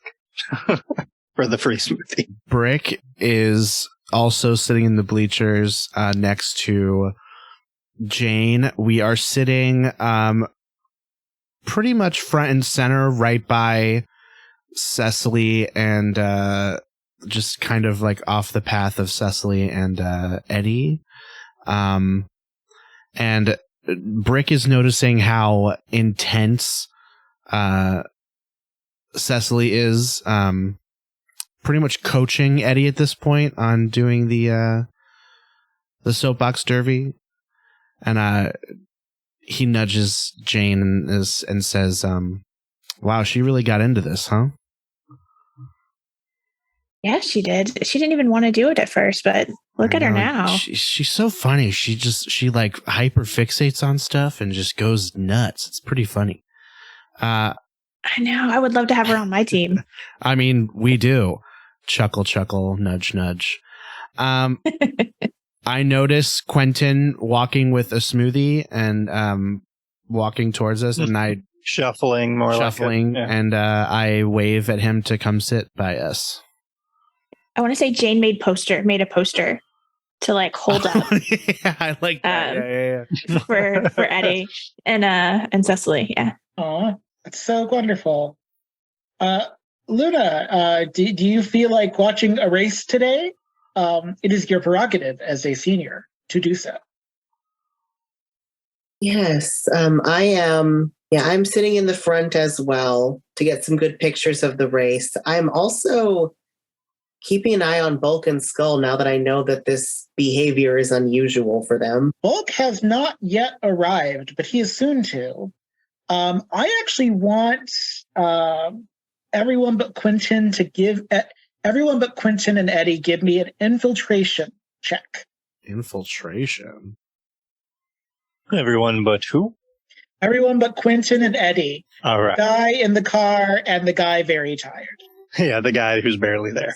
for the free smoothie. Brick is also sitting in the bleachers next to Jane. We are sitting pretty much front and center, right by Cecily, and just kind of like off the path of Cecily and Eddy. And Brick is noticing how intense Cecily is, pretty much coaching Eddy at this point on doing the soapbox derby, and he nudges Jane and says, "Wow, she really got into this, huh?" Yeah, she did. She didn't even want to do it at first, but look at her now. She's so funny. She like hyper fixates on stuff and just goes nuts. It's pretty funny. I know. I would love to have her on my team. I mean, we do. Chuckle, chuckle, nudge, nudge. I notice Quentin walking with a smoothie and walking towards us, and I shuffling, and I wave at him to come sit by us. I want to say Jane made a poster to like hold up. Yeah, I like that. Yeah. for Eddy and Cecily. Yeah. Aw, that's so wonderful. Luna, do you feel like watching a race today? It is your prerogative as a senior to do so. Yes, I am. Yeah, I'm sitting in the front as well to get some good pictures of the race. I'm also keeping an eye on Bulk and Skull now that I know that this behavior is unusual for them. Bulk has not yet arrived, but he is soon to. I actually want everyone but Quentin and Eddy give me an infiltration check. Infiltration? Everyone but who? Everyone but Quentin and Eddy. All right. The guy in the car and the guy very tired. Yeah, the guy who's barely there.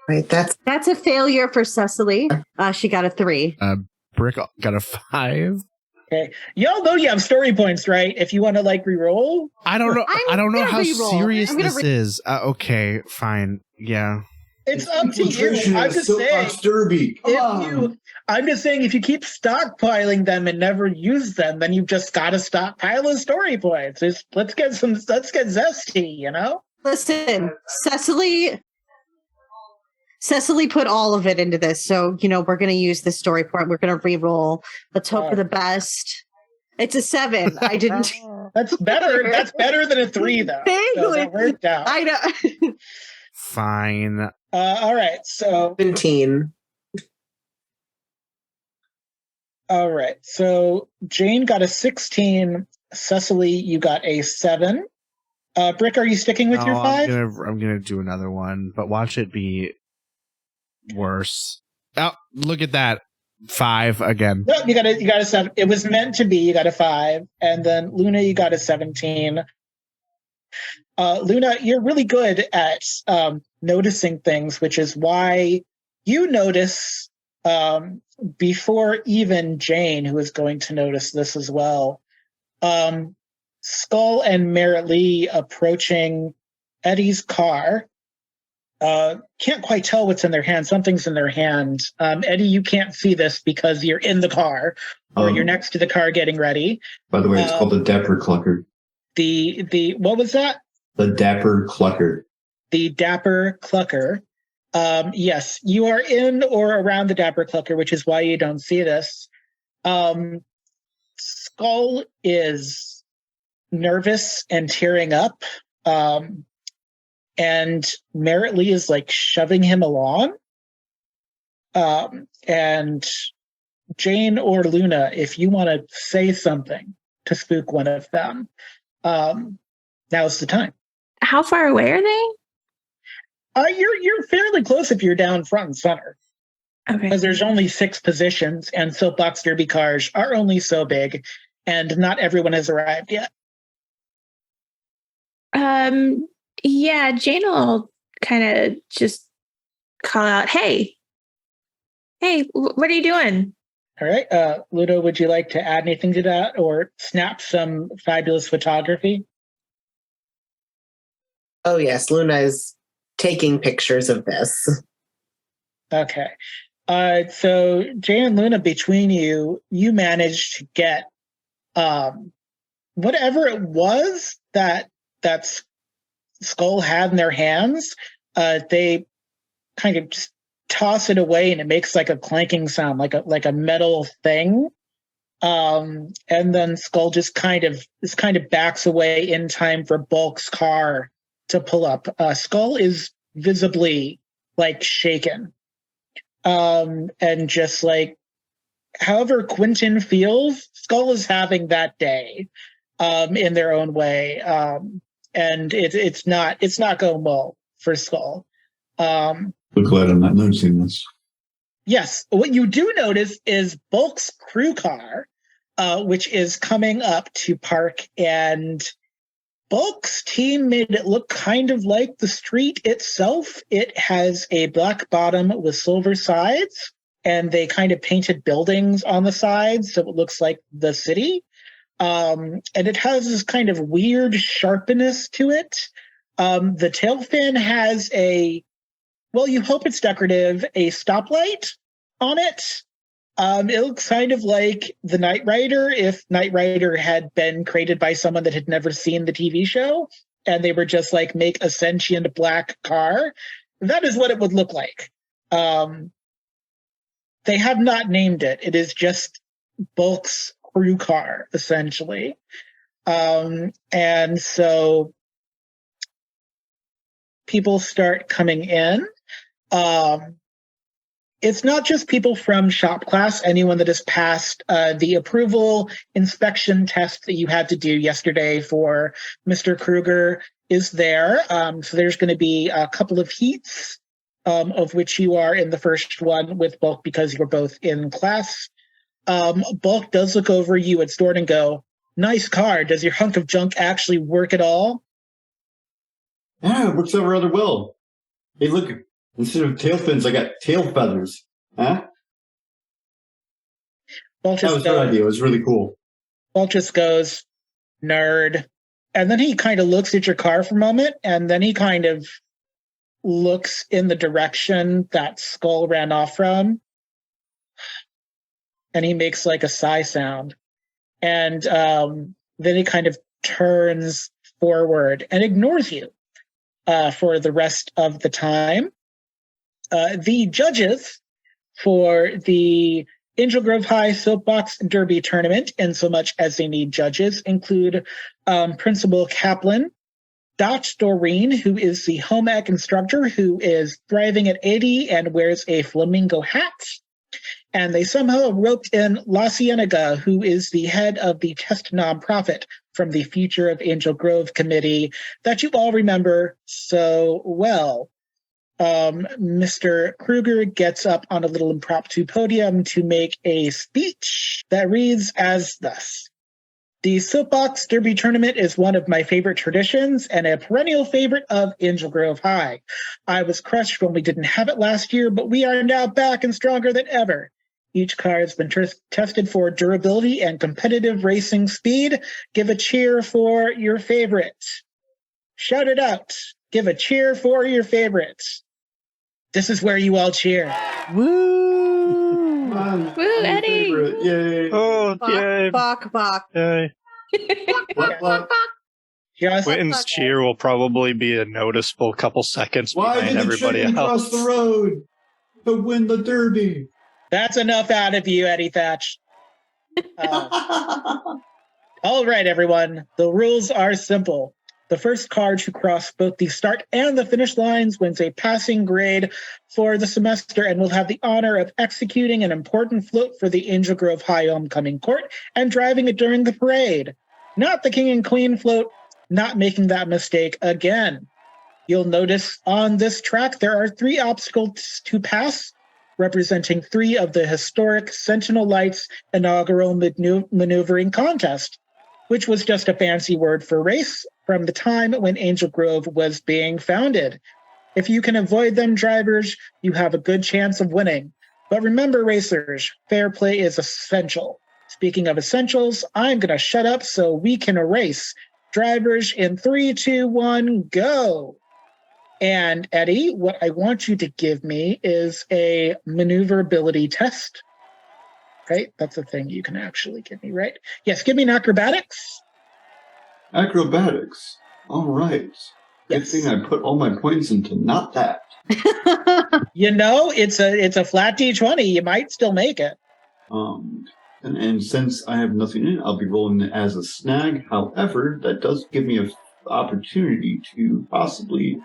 Right, that's a failure for Cecily. She got a 3. Brick got a 5. Okay, y'all know you have story points, right? If you want to like re-roll. I don't know. I don't know how re-roll. serious this is. Okay, fine. Yeah. It's up to you. I'm just saying. Derby. I'm just saying, if you keep stockpiling them and never use them, then you've just got to stockpile of story points. Let's get zesty, you know? Listen, Cecily put all of it into this. So, we're going to use the story point. We're going to re-roll. Let's hope for the best. It's a 7. I didn't. That's better. That's better than a 3, though. So that worked out. I know. Fine. All right. So 17. all right. So Jane got a 16. Cecily, you got a 7. Brick, are you sticking with your 5? I'm gonna do another one, but watch it be worse. Oh, look at that. 5 again. No, you got a 7. It was meant to be. You got a 5, and then Luna, you got a 17. Luna, you're really good at noticing things, which is why you notice before even Jane, who is going to notice this as well. Skull and Merritt Lee approaching Eddy's car. Can't quite tell what's in their hand. Something's in their hand. Eddy, you can't see this because you're in the car or you're next to the car getting ready. By the way, it's called the Dapper Clucker. The what was that? The Dapper Clucker. The Dapper Clucker. Yes, you are in or around the Dapper Clucker, which is why you don't see this. Skull is nervous and tearing up. And Merritt Lee is like shoving him along. And Jane or Luna, if you want to say something to spook one of them, now's the time. How far away are they? You're fairly close if you're down front and center. Okay. Because there's only 6 positions, and soapbox derby cars are only so big, and not everyone has arrived yet. Yeah, Jane will kind of just call out, hey, what are you doing? All right. Ludo, would you like to add anything to that or snap some fabulous photography? Oh, yes. Luna is taking pictures of this. Okay. So Jane and Luna, between you managed to get whatever it was that Skull had in their hands. They kind of just toss it away, and it makes like a clanking sound, like a metal thing. And then Skull just kind of backs away in time for Bulk's car to pull up. Skull is visibly like shaken. And just like however Quentin feels, Skull is having that day in their own way. And it's not going well for Skull. I'm glad I'm not noticing this. Yes. What you do notice is Bulk's crew car, which is coming up to park, and Bulk's team made it look kind of like the street itself. It has a black bottom with silver sides, and they kind of painted buildings on the sides, so it looks like the city. And it has this kind of weird sharpness to it. The tail fin has you hope it's decorative, a stoplight on it. It looks kind of like the Knight Rider if Knight Rider had been created by someone that had never seen the TV show, and they were just like, make a sentient black car. That is what it would look like. They have not named it. It is just Bulk's crew car, essentially. And so people start coming in. It's not just people from shop class, anyone that has passed the approval inspection test that you had to do yesterday for Mr. Kruger is there. So there's going to be a couple of heats, of which you are in the first one with Bulk because you were both in class. Bulk does look over you at Zordon and go, nice car. Does your hunk of junk actually work at all? Yeah, it works out rather well. Hey, look, instead of tail fins, I got tail feathers. Huh? That was her idea. It was really cool. Bulk just goes, nerd. And then he kind of looks at your car for a moment, and then he kind of looks in the direction that Skull ran off from. And he makes like a sigh sound. And then he kind of turns forward and ignores you for the rest of the time. The judges for the Angel Grove High Soapbox Derby Tournament, in so much as they need judges, include Principal Kaplan, Dot Doreen, who is the home ec instructor who is thriving at 80 and wears a flamingo hat. And they somehow roped in La Cienega, who is the head of the test nonprofit from the Future of Angel Grove committee that you all remember so well. Mr. Kruger gets up on a little impromptu podium to make a speech that reads as thus. The Soapbox Derby Tournament is one of my favorite traditions and a perennial favorite of Angel Grove High. I was crushed when we didn't have it last year, but we are now back and stronger than ever. Each car has been tested for durability and competitive racing speed. Give a cheer for your favorite. Shout it out. Give a cheer for your favorite. This is where you all cheer. Woo! Woo, Eddy! Favorite. Yay! Oh, yay! Bok. Yay! Just Quentin's cheer will probably be a noticeable couple seconds Why behind did the everybody chicken else. cross the road to win the derby? That's enough out of you, Eddie Thatch. All right, everyone. The rules are simple. The first car to cross both the start and the finish lines wins a passing grade for the semester and will have the honor of executing an important float for the Angel Grove High Homecoming Court and driving it during the parade. Not the King and Queen float, not making that mistake again. You'll notice on this track there are 3 obstacles to pass, representing 3 of the historic Sentinel Lights inaugural maneuvering contest, which was just a fancy word for race from the time when Angel Grove was being founded. If you can avoid them, drivers, you have a good chance of winning. But remember, racers, fair play is essential. Speaking of essentials, I'm going to shut up so we can race. Drivers, in 3, 2, 1, go. And Eddy, what I want you to give me is a maneuverability test. Right? That's a thing you can actually give me, right? Yes, give me an acrobatics. Acrobatics. All right. Yes. Good thing I put all my points into not that. You know, it's a flat D20. You might still make it. And since I have nothing in it, I'll be rolling it as a snag. However, that does give me an opportunity to possibly.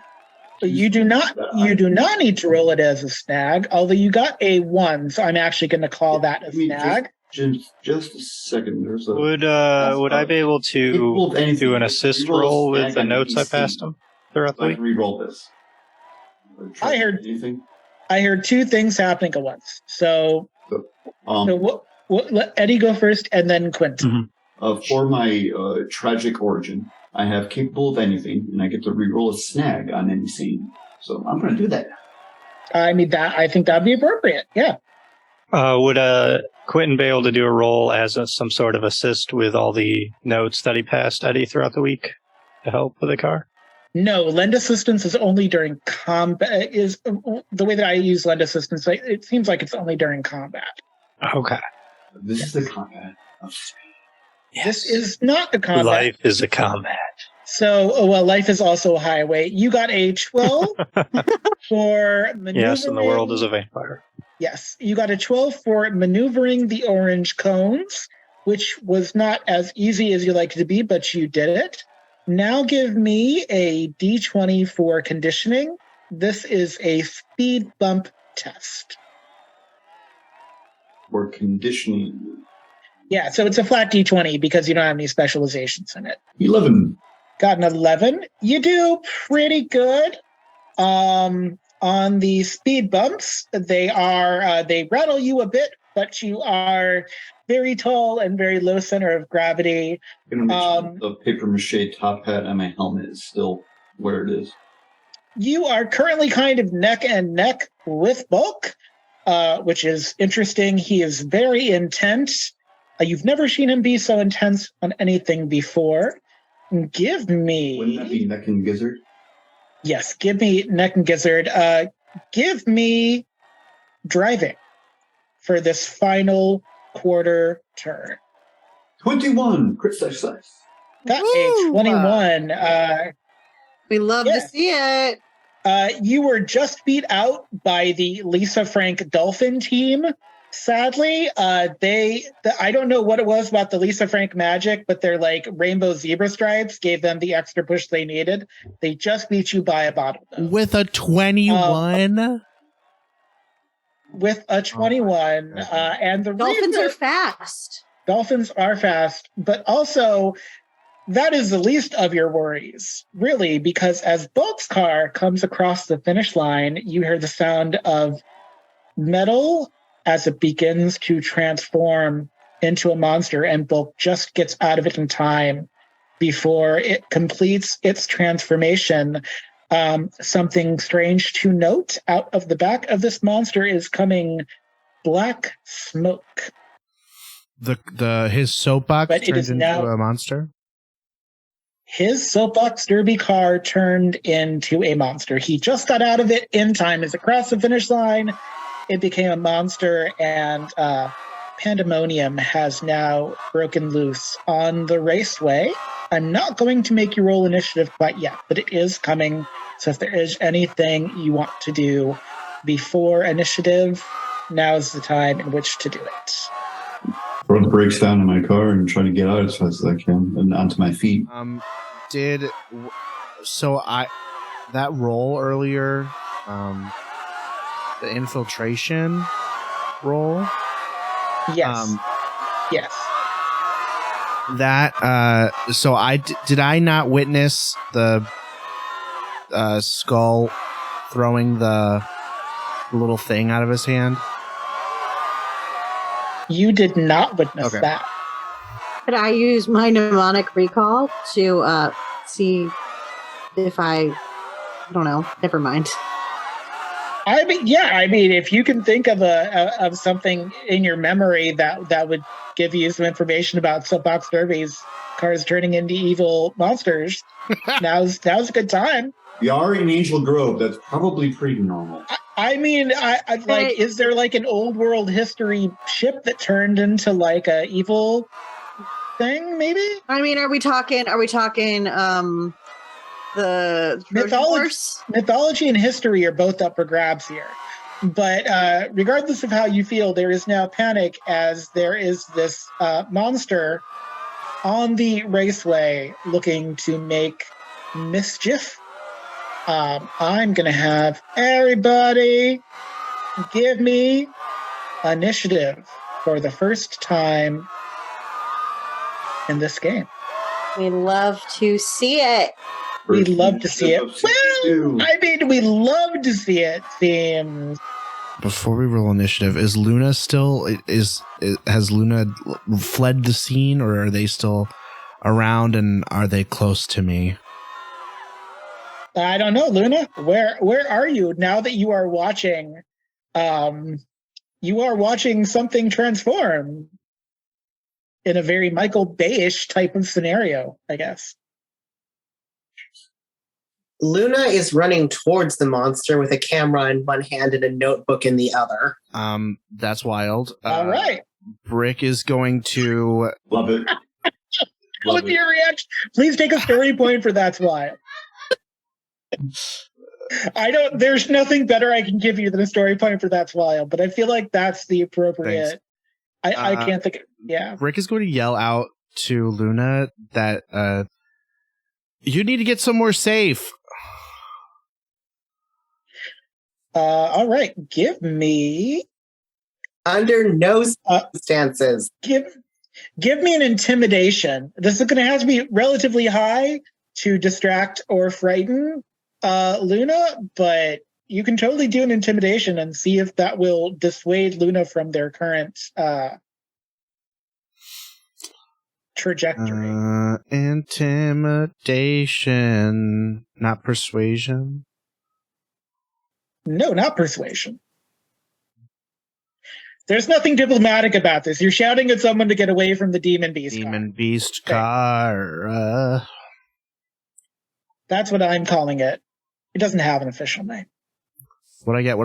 You do not need to roll it as a snag, although you got a 1, so I'm actually going to call that a snag. Just a second. There's a. Would I be able to do an assist roll with the notes I passed him throughout the I week? can re-roll this. I heard anything. I heard 2 things happening at once. So let Eddy go first, and then Quentin. For my tragic origin, I have capable of anything, and I get to re-roll a snag on any scene. So I'm going to do that. I think that'd be appropriate. Yeah. Would Quentin be able to do a roll as some sort of assist with all the notes that he passed Eddy throughout the week to help with the car? No, lend assistance is only during combat. Is the way that I use lend assistance. It seems like it's only during combat. Okay. This is the combat of speed. Yes. This is not the combat. Life is a combat. So, life is also a highway. You got a 12 for maneuvering. Yes, and the world is a vampire. Yes, you got a 12 for maneuvering the orange cones, which was not as easy as you like it to be, but you did it. Now give me a D20 for conditioning. This is a speed bump test. For conditioning. Yeah, so it's a flat D20 because you don't have any specializations in it. 11. Got an 11. You do pretty good. On the speed bumps, they rattle you a bit, but you are very tall and very low center of gravity. I'm going to make sure the paper mache top hat and my helmet is still where it is. You are currently kind of neck and neck with Bulk, which is interesting. He is very intense. You've never seen him be so intense on anything before. Give me... Wouldn't that be neck and gizzard? Yes, give me neck and gizzard. Give me driving for this final quarter turn. 21. Crit success. Got a 21. We love to see it. You were just beat out by the Lisa Frank Dolphin team. Sadly, I don't know what it was about the Lisa Frank magic, but their like rainbow zebra stripes gave them the extra push they needed. They just beat you by a bottle. With a 21? With a 21. And the Dolphins reason, are fast. Dolphins are fast, but also that is the least of your worries, really, because as Bulk's car comes across the finish line, you hear the sound of metal as it begins to transform into a monster, and Bulk just gets out of it in time before it completes its transformation. Something strange to note, out of the back of this monster is coming black smoke. His soapbox But it turned is into now a monster? His soapbox derby car turned into a monster. He just got out of it in time. As it crossed the finish line, it became a monster, and pandemonium has now broken loose on the raceway. I'm not going to make you roll initiative quite yet, but it is coming. So if there is anything you want to do before initiative, now's the time in which to do it. Throw the brakes down in my car and try to get out as fast as I can and onto my feet. That roll earlier, the infiltration roll. Yes. Yes. Did I not witness the Skull throwing the little thing out of his hand? You did not witness that. Could I use my mnemonic recall to see if I don't know. Never mind. I mean, if you can think of of something in your memory that would give you some information about soapbox derbies, cars turning into evil monsters, now's a good time. We are in Angel Grove. That's probably pretty normal. Is there like an old world history ship that turned into like a evil thing? Maybe. I mean, are we talking? The mythology and history are both up for grabs here. But regardless of how you feel, there is now panic as there is this monster on the raceway looking to make mischief. I'm going to have everybody give me initiative for the first time in this game. We love to see it. We love to see it. Well, I mean, we love to see it. Seems. Before we roll initiative, is Luna still has Luna fled the scene, or are they still around, and are they close to me? I don't know, Luna. Where are you now that you are watching? You are watching something transform in a very Michael Bay-ish type of scenario, I guess. Luna is running towards the monster with a camera in one hand and a notebook in the other. That's wild. All right. Brick is going to love it. With your reaction, please take a story point for That's Wild. There's nothing better I can give you than a story point for That's Wild, but I feel like that's the appropriate. I can't think. Yeah. Brick is going to yell out to Luna that you need to get somewhere safe. All right, give me under no circumstances. Give me an intimidation. This is going to have to be relatively high to distract or frighten Luna, but you can totally do an intimidation and see if that will dissuade Luna from their current trajectory. Intimidation, not persuasion. No, not persuasion. There's nothing diplomatic about this. You're shouting at someone to get away from the Demon Beast car. That's what I'm calling it. It doesn't have an official name. What I get?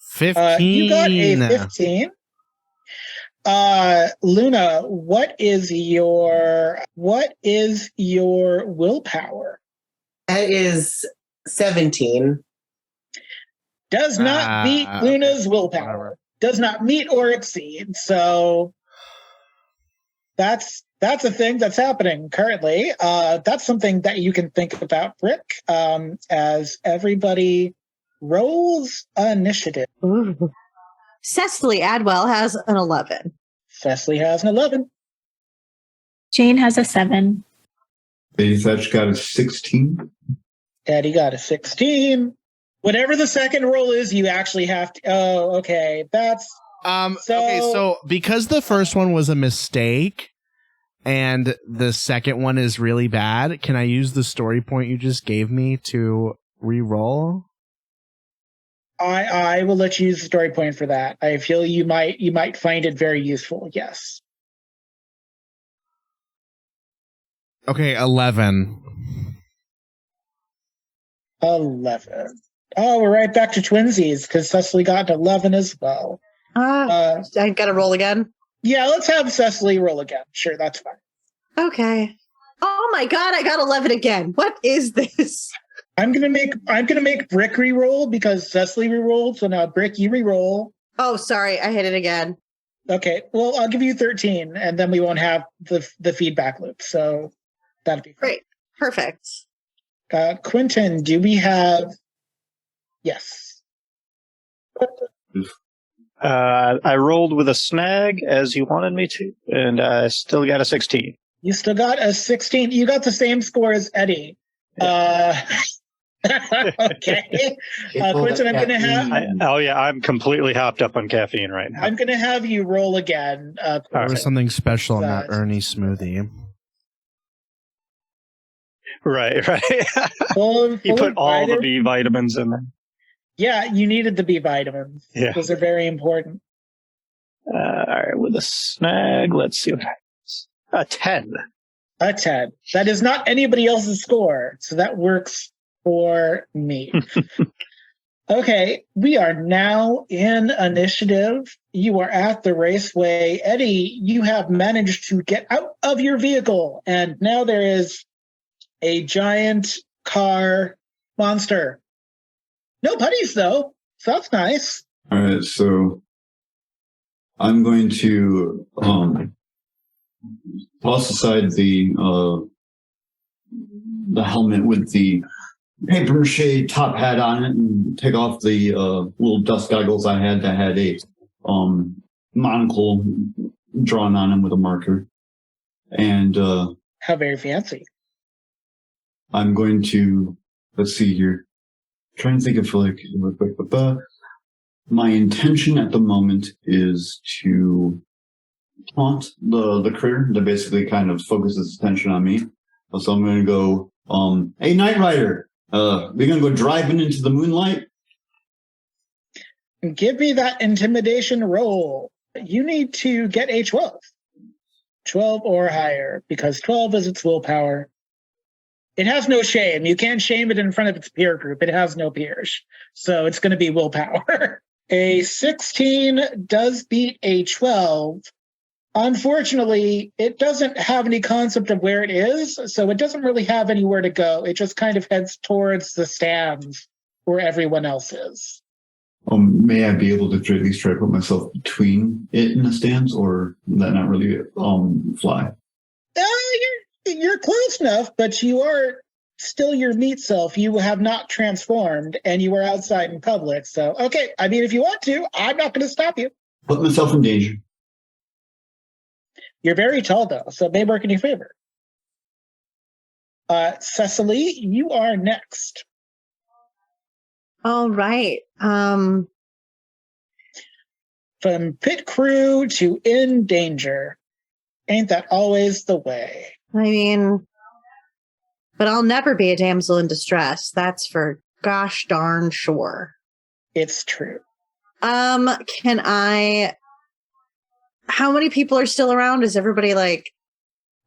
15. You got a 15. Luna, what is your willpower? That is 17. Does not beat Luna's willpower. Whatever. Does not meet or exceed. So that's a thing that's happening currently. That's something that you can think about, Brick, as everybody rolls initiative. Ooh. Cecily Adwell has an 11. Cecily has an 11. Jane has a 7. Thatch got a 16. Eddy got a 16. Whatever the second roll is, you actually have to. Oh, okay. That's so because the first one was a mistake and the second one is really bad, can I use the story point you just gave me to re-roll? I will let you use the story point for that. I feel you might find it very useful. Yes. Okay, 11. 11. Oh, we're right back to twinsies because Cecily got an 11 as well. I got to roll again? Yeah, let's have Cecily roll again. Sure, that's fine. Okay. Oh my god, I got 11 again. What is this? I'm gonna make Brick re-roll because Cecily re-rolled, so now Brick, you re-roll. Oh, sorry, I hit it again. Okay, well, I'll give you 13, and then we won't have the feedback loop, so that'd be great. Perfect. Quentin, do we have... Yes. I rolled with a snag as you wanted me to, and I still got a 16. You still got a 16. You got the same score as Eddy. Okay. Quentin, I'm going to have... I'm completely hopped up on caffeine right now. I'm going to have you roll again. There was something special in that Ernie smoothie. Right. You put all the B vitamins in there. Yeah, you needed the B vitamins. Yeah. Those are very important. All right, with a snag, let's see what happens. A 10. A 10. That is not anybody else's score, so that works for me. Okay, we are now in initiative. You are at the raceway. Eddy, you have managed to get out of your vehicle, and now there is a giant car monster. No putties, though. So that's nice. All right, so I'm going to toss aside the helmet with the paper mache top hat on it and take off the little dust goggles I had that had a monocle drawn on them with a marker. And how very fancy. I'm going to, let's see here. Trying to think of my intention at the moment is to taunt the critter that basically kind of focuses attention on me. So I'm going to go, hey, Knight Rider, we're going to go driving into the moonlight. Give me that intimidation roll. You need to get a 12. 12 or higher, because 12 is its willpower. It has no shame. You can't shame it in front of its peer group. It has no peers. So it's going to be willpower. A 16 does beat a 12. Unfortunately, it doesn't have any concept of where it is, so it doesn't really have anywhere to go. It just kind of heads towards the stands where everyone else is. May I be able to at least try to put myself between it and the stands, or that not really fly? You're close enough, but you are still your meat self. You have not transformed, and you are outside in public. So, okay, I mean, if you want to, I'm not going to stop you. Put myself in danger. You're very tall, though, so it may work in your favor. Cecily, you are next. All right. From pit crew to in danger. Ain't that always the way? I mean, but I'll never be a damsel in distress. That's for gosh darn sure. It's true. Can I... How many people are still around? Is everybody like...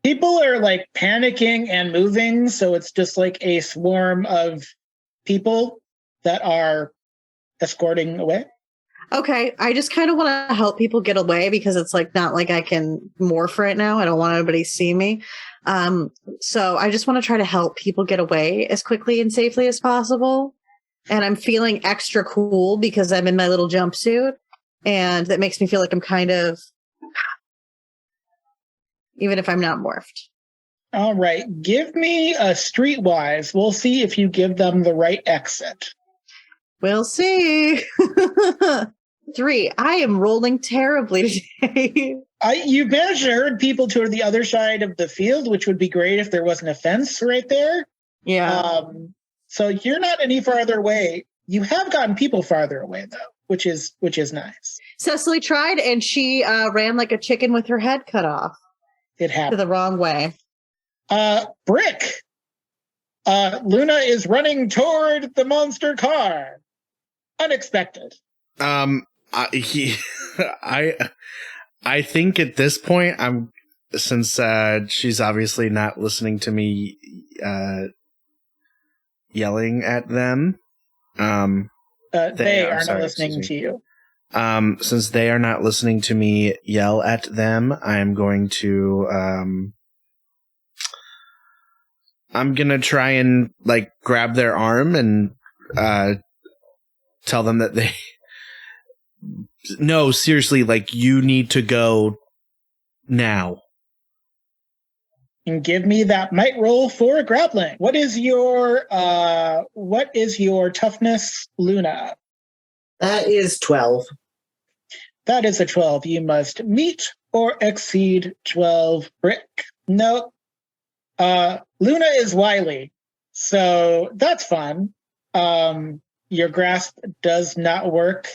People are like panicking and moving, so it's just like a swarm of people that are escorting away. Okay, I just kind of want to help people get away because it's like not like I can morph right now. I don't want anybody to see me. So I just want to try to help people get away as quickly and safely as possible. and I'm feeling extra cool because I'm in my little jumpsuit, and that makes me feel like I'm kind of, even if I'm not morphed. All right. Give me a streetwise. We'll see if you give them the right exit. We'll see. 3. I am rolling terribly today. You managed to herd people to the other side of the field, which would be great if there wasn't a fence right there. Yeah. So you're not any farther away. You have gotten people farther away, though, which is nice. Cecily tried, and she ran like a chicken with her head cut off. It To happened. the wrong way. Brick. Luna is running toward the monster car. Unexpected. I think at this point, since she's obviously not listening to me yelling at them. They are not listening to you. Since they are not listening to me yell at them, I'm going to I'm gonna try and like grab their arm and tell them that no, seriously, like you need to go now. And give me that might roll for grappling. What is your toughness, Luna? That is 12. That is a 12. You must meet or exceed 12 Brick. Nope. Luna is wily, so that's fun. Your grasp does not work.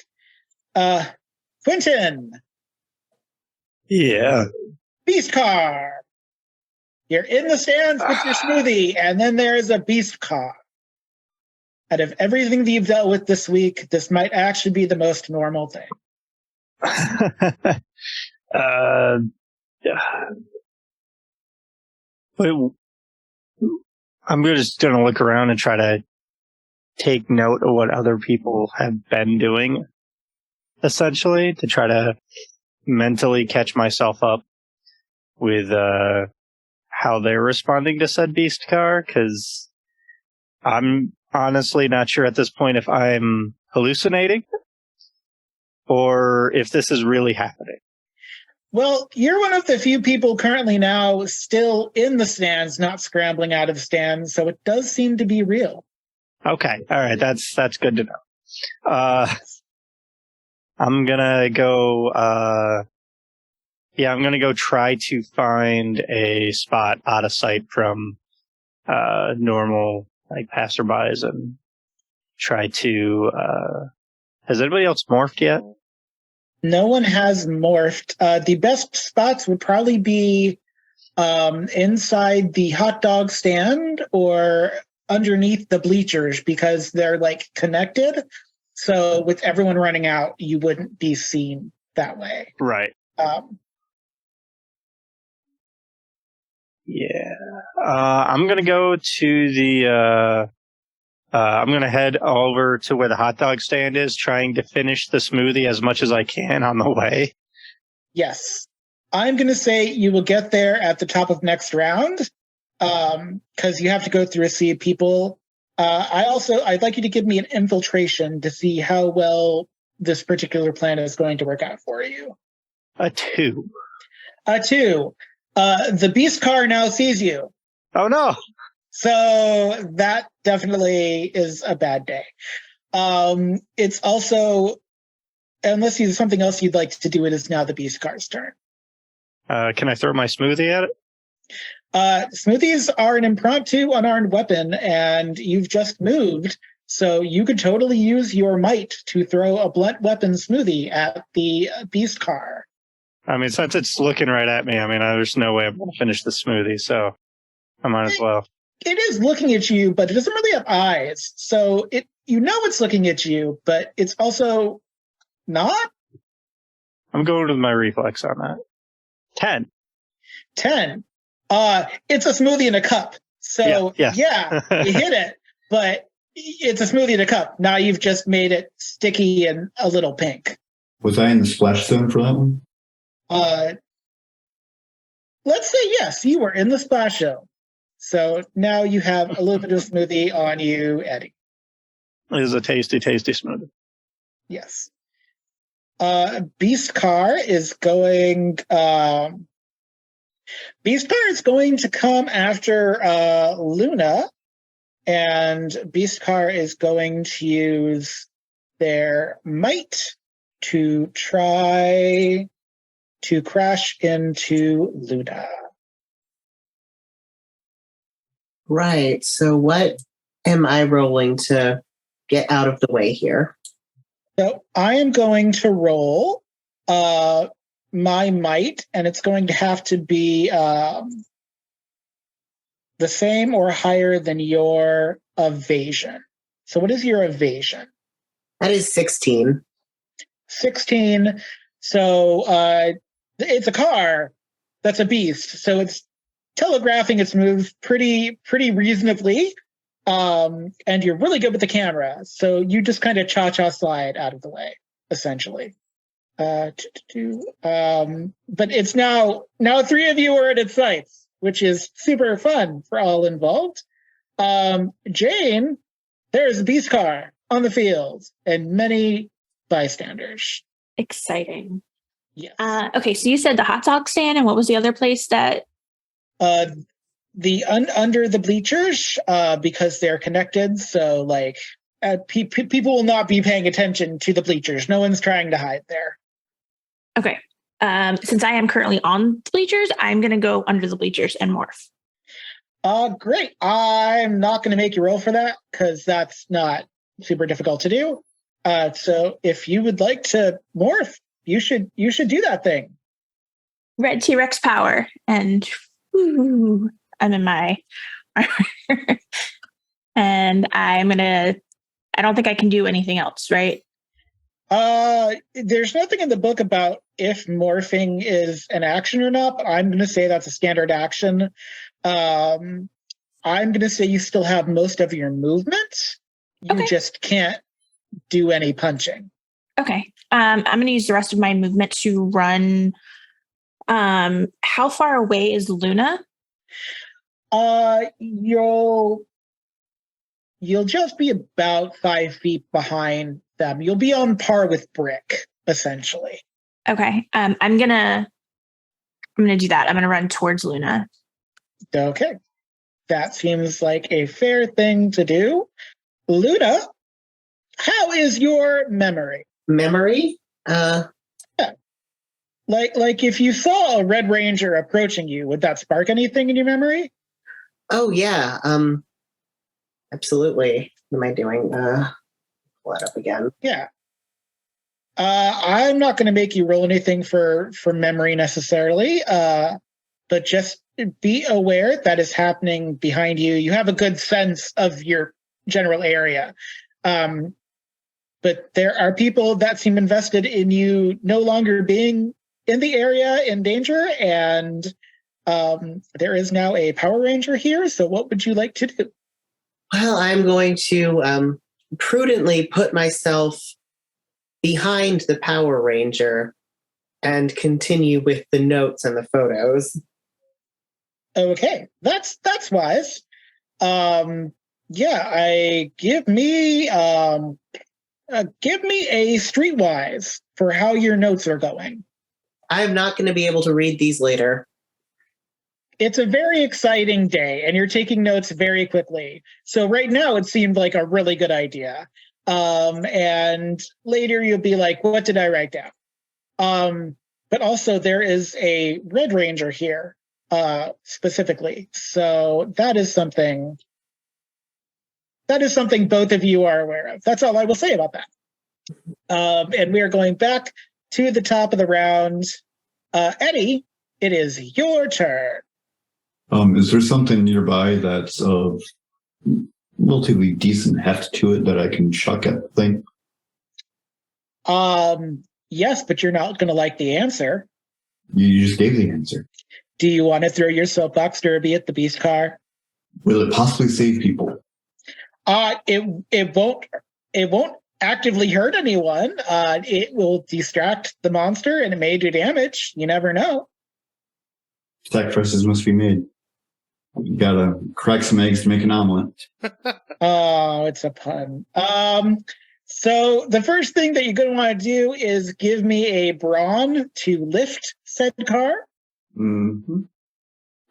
Quentin. Yeah. Beast car. You're in the stands with your smoothie, and then there's a beast car. Out of everything that you've dealt with this week, this might actually be the most normal thing. But I'm just going to look around and try to take note of what other people have been doing, essentially, to try to mentally catch myself up with how they're responding to said beast car, because I'm honestly not sure at this point if I'm hallucinating or if this is really happening. Well, you're one of the few people currently now still in the stands, not scrambling out of the stands, so it does seem to be real. Okay, all right, that's good to know. I'm gonna go. I'm gonna go try to find a spot out of sight from normal like passerbys and try to. Has anybody else morphed yet? No one has morphed. The best spots would probably be inside the hot dog stand or underneath the bleachers because they're like connected. So with everyone running out, you wouldn't be seen that way. Right. Yeah. I'm going to go to the... I'm going to head over to where the hot dog stand is, trying to finish the smoothie as much as I can on the way. Yes. I'm going to say you will get there at the top of next round because you have to go through a sea of people. I'd like you to give me an infiltration to see how well this particular plan is going to work out for you. A 2. A 2. The beast car now sees you. Oh, no. So that definitely is a bad day. It's also, unless there's something else you'd like to do, it is now the beast car's turn. Can I throw my smoothie at it? Smoothies are an impromptu unarmed weapon, and you've just moved, so you could totally use your might to throw a blunt weapon smoothie at the beast car. I mean, since it's looking right at me, there's no way I'm going to finish the smoothie, so I might as well. It is looking at you, but it doesn't really have eyes, so it's looking at you, but it's also not. I'm going with my reflex on that. 10. 10. It's a smoothie in a cup. So yeah, you hit it, but it's a smoothie in a cup. Now you've just made it sticky and a little pink. Was I in the splash zone for that one? Let's say yes, you were in the splash zone. So now you have a little bit of smoothie on you, Eddy. is a tasty, tasty smoothie. Yes. Beast Car is going. Beast Car is going to come after Luna, and Beast Car is going to use their might to try to crash into Luna. Right. So what am I rolling to get out of the way here? So I am going to roll my might, and it's going to have to be the same or higher than your evasion. So what is your evasion? That is 16. 16. So it's a car that's a beast. So it's telegraphing its moves pretty reasonably. And you're really good with the camera. So you just kind of cha-cha slide out of the way, essentially. But it's now 3 of you are at its sights, which is super fun for all involved. Jane, there's a beast car on the field and many bystanders. Exciting. Yes. Okay, so you said the hot dog stand, and what was the other place that? The under the bleachers, because they're connected. So like people will not be paying attention to the bleachers. No one's trying to hide there. Okay. Since I am currently on the bleachers, I'm going to go under the bleachers and morph. Great. I'm not going to make you roll for that because that's not super difficult to do. So if you would like to morph, you should do that thing. Red T-Rex power, and I'm in my armor. And I don't think I can do anything else, right? There's nothing in the book about if morphing is an action or not, but I'm going to say that's a standard action. I'm going to say you still have most of your movement. You just can't do any punching. Okay. I'm going to use the rest of my movement to run. How far away is Luna? You'll just be about 5 feet behind them. You'll be on par with Brick, essentially. Okay. I'm gonna do that. I'm gonna run towards Luna. Okay. That seems like a fair thing to do. Luna, how is your memory? Memory? Yeah. Like if you saw a Red Ranger approaching you, would that spark anything in your memory? Oh yeah. Absolutely. What am I doing? Pull that up again. Yeah. I'm not going to make you roll anything for memory necessarily, but just be aware that is happening behind you. You have a good sense of your general area. But there are people that seem invested in you no longer being in the area in danger, and there is now a Power Ranger here. So what would you like to do? Well, I'm going to prudently put myself behind the Power Ranger and continue with the notes and the photos. Okay, that's wise. Give me a streetwise for how your notes are going. I'm not going to be able to read these later. It's a very exciting day, and you're taking notes very quickly. So right now, it seemed like a really good idea. And later, you'll be like, what did I write down? But also, there is a Red Ranger here, specifically. So that is something both of you are aware of. That's all I will say about that. And we are going back to the top of the round. Eddy, it is your turn. Is there something nearby that's of relatively decent heft to it that I can chuck at the thing? Yes, but you're not going to like the answer. You just gave the answer. Do you want to throw your soapbox derby at the beast car? Will it possibly save people? It won't actively hurt anyone. It will distract the monster, and it may do damage. You never know. Sacrifices must be made. You gotta crack some eggs to make an omelet. Oh, it's a pun. So the first thing that you're going to want to do is give me a brawn to lift said car.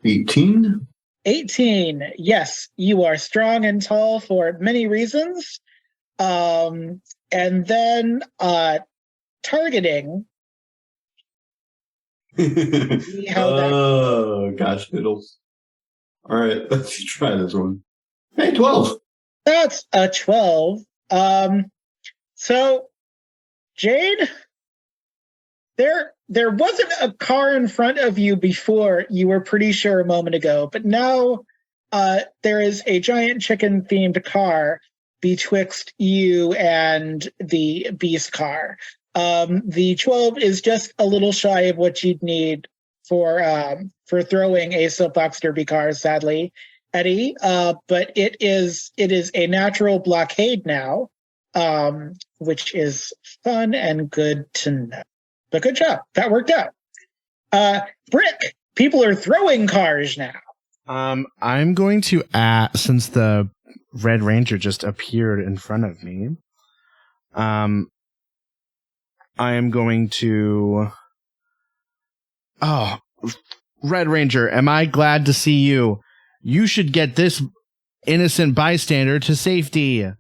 18. 18. Yes, you are strong and tall for many reasons. And then targeting. Oh, gosh, fiddles. All right, let's try this one. Hey, 12. That's a 12. So, Jade, there wasn't a car in front of you before, you were pretty sure a moment ago, but now there is a giant chicken-themed car betwixt you and the beast car. The 12 is just a little shy of what you'd need for throwing a soapbox derby car, sadly, Eddy. But it is a natural blockade now, which is fun and good to know. But good job, that worked out. Brick, people are throwing cars now. I'm going to since the Red Ranger just appeared in front of me. I am going to... Oh, Red Ranger, am I glad to see you? You should get this innocent bystander to safety.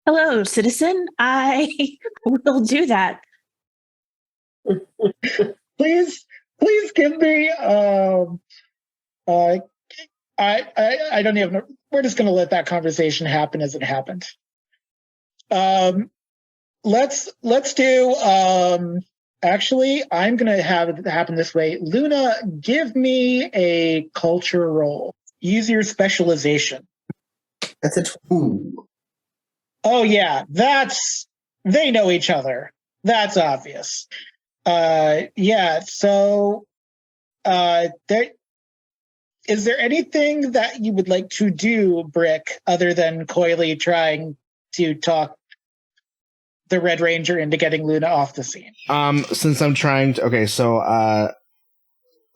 Hello, citizen. I will do that. Please give me... I don't even know. We're just going to let that conversation happen as it happened. Let's do, actually, I'm going to have it happen this way. Luna, give me a culture roll. Use your specialization. That's a 2. Oh, yeah, they know each other. That's obvious. Yeah, so, is there anything that you would like to do, Brick, other than coyly trying to talk the Red Ranger into getting Luna off the scene? Since I'm trying to... Okay, so,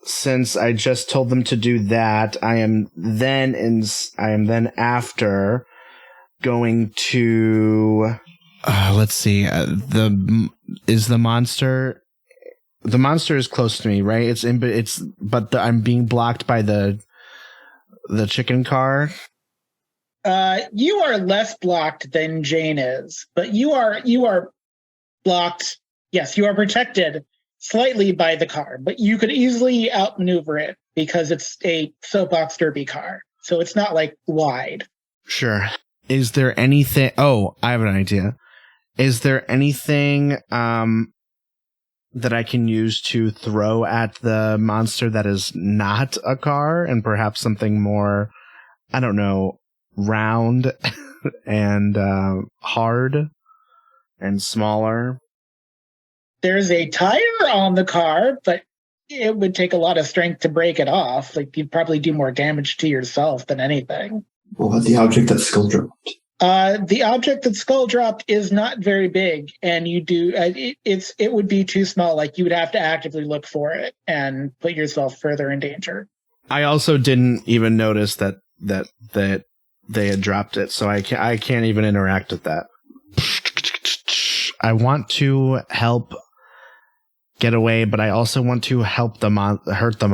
since I just told them to do that, I am then after going to... let's see, the monster... The monster is close to me, right? I'm being blocked by the chicken car. You are less blocked than Jane is, but you are blocked. Yes, you are protected slightly by the car, but you could easily outmaneuver it because it's a soapbox derby car, so it's not like wide. Sure. Is there anything? Oh, I have an idea. Is there anything that I can use to throw at the monster that is not a car, and perhaps something more, I don't know, round and hard and smaller? There's a tire on the car, but it would take a lot of strength to break it off. Like, you'd probably do more damage to yourself than anything. What about the object that Skull dropped? The object that Skull dropped is not very big, and you do it would be too small. Like, you would have to actively look for it and put yourself further in danger. I also didn't even notice that they had dropped it, so I can't even interact with that. I want to help get away, but I also want to help help the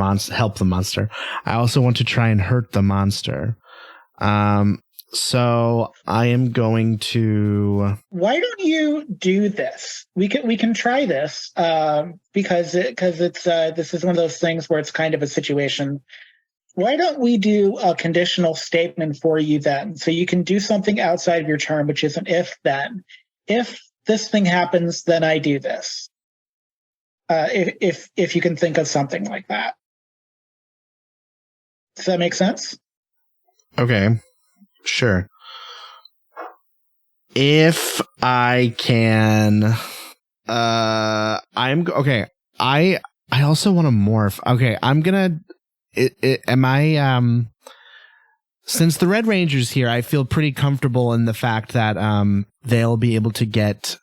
monster. I also want to try and hurt the monster. So I am going to... Why don't you do this? We can try this because it's this is one of those things where it's kind of a situation. Why don't we do a conditional statement for you then? So you can do something outside of your term, which is an if then. If this thing happens, then I do this. If you can think of something like that. Does that make sense? Okay. Sure. If I can, I'm okay. I also want to morph. Okay, I'm gonna. Since the Red Ranger's here, I feel pretty comfortable in the fact that they'll be able to get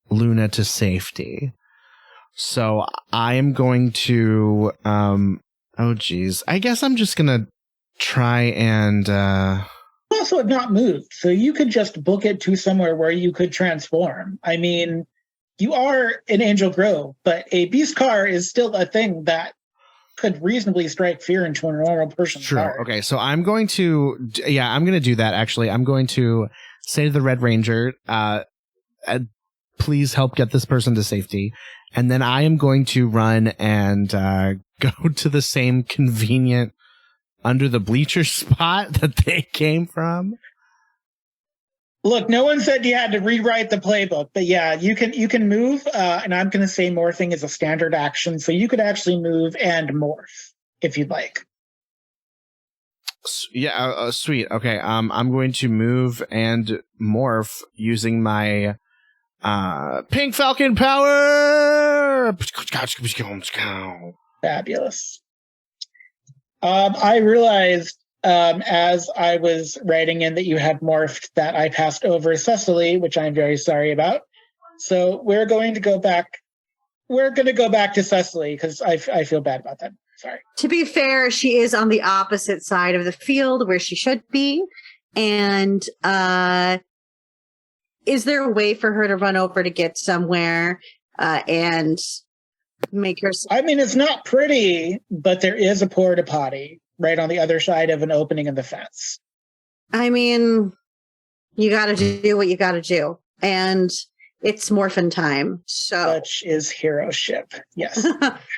Luna to safety. So I am going to Oh, geez. I guess I'm just going to try and... You also have not moved, so you could just book it to somewhere where you could transform. I mean, you are in Angel Grove, but a beast car is still a thing that could reasonably strike fear into a normal person's heart. Okay, so I'm going to... Yeah, I'm going to do that, actually. I'm going to say to the Red Ranger, please help get this person to safety. And then I am going to run and go to the same convenient under the bleacher spot that they came from. Look, no one said you had to rewrite the playbook, but yeah, you can move, and I'm going to say morphing is a standard action, so you could actually move and morph if you'd like. Yeah, sweet. Okay, I'm going to move and morph using my Pink Falcon power. Fabulous. I realized as I was writing in that you had morphed that I passed over Cecily, which I'm very sorry about. So we're going to go back. We're going to go back to Cecily because I feel bad about that. Sorry. To be fair, she is on the opposite side of the field where she should be. And is there a way for her to run over to get somewhere and make her... I mean, it's not pretty, but there is a porta potty right on the other side of an opening in the fence. I mean, you got to do what you got to do. And it's morphin' time. So such is hero-ship. Yes.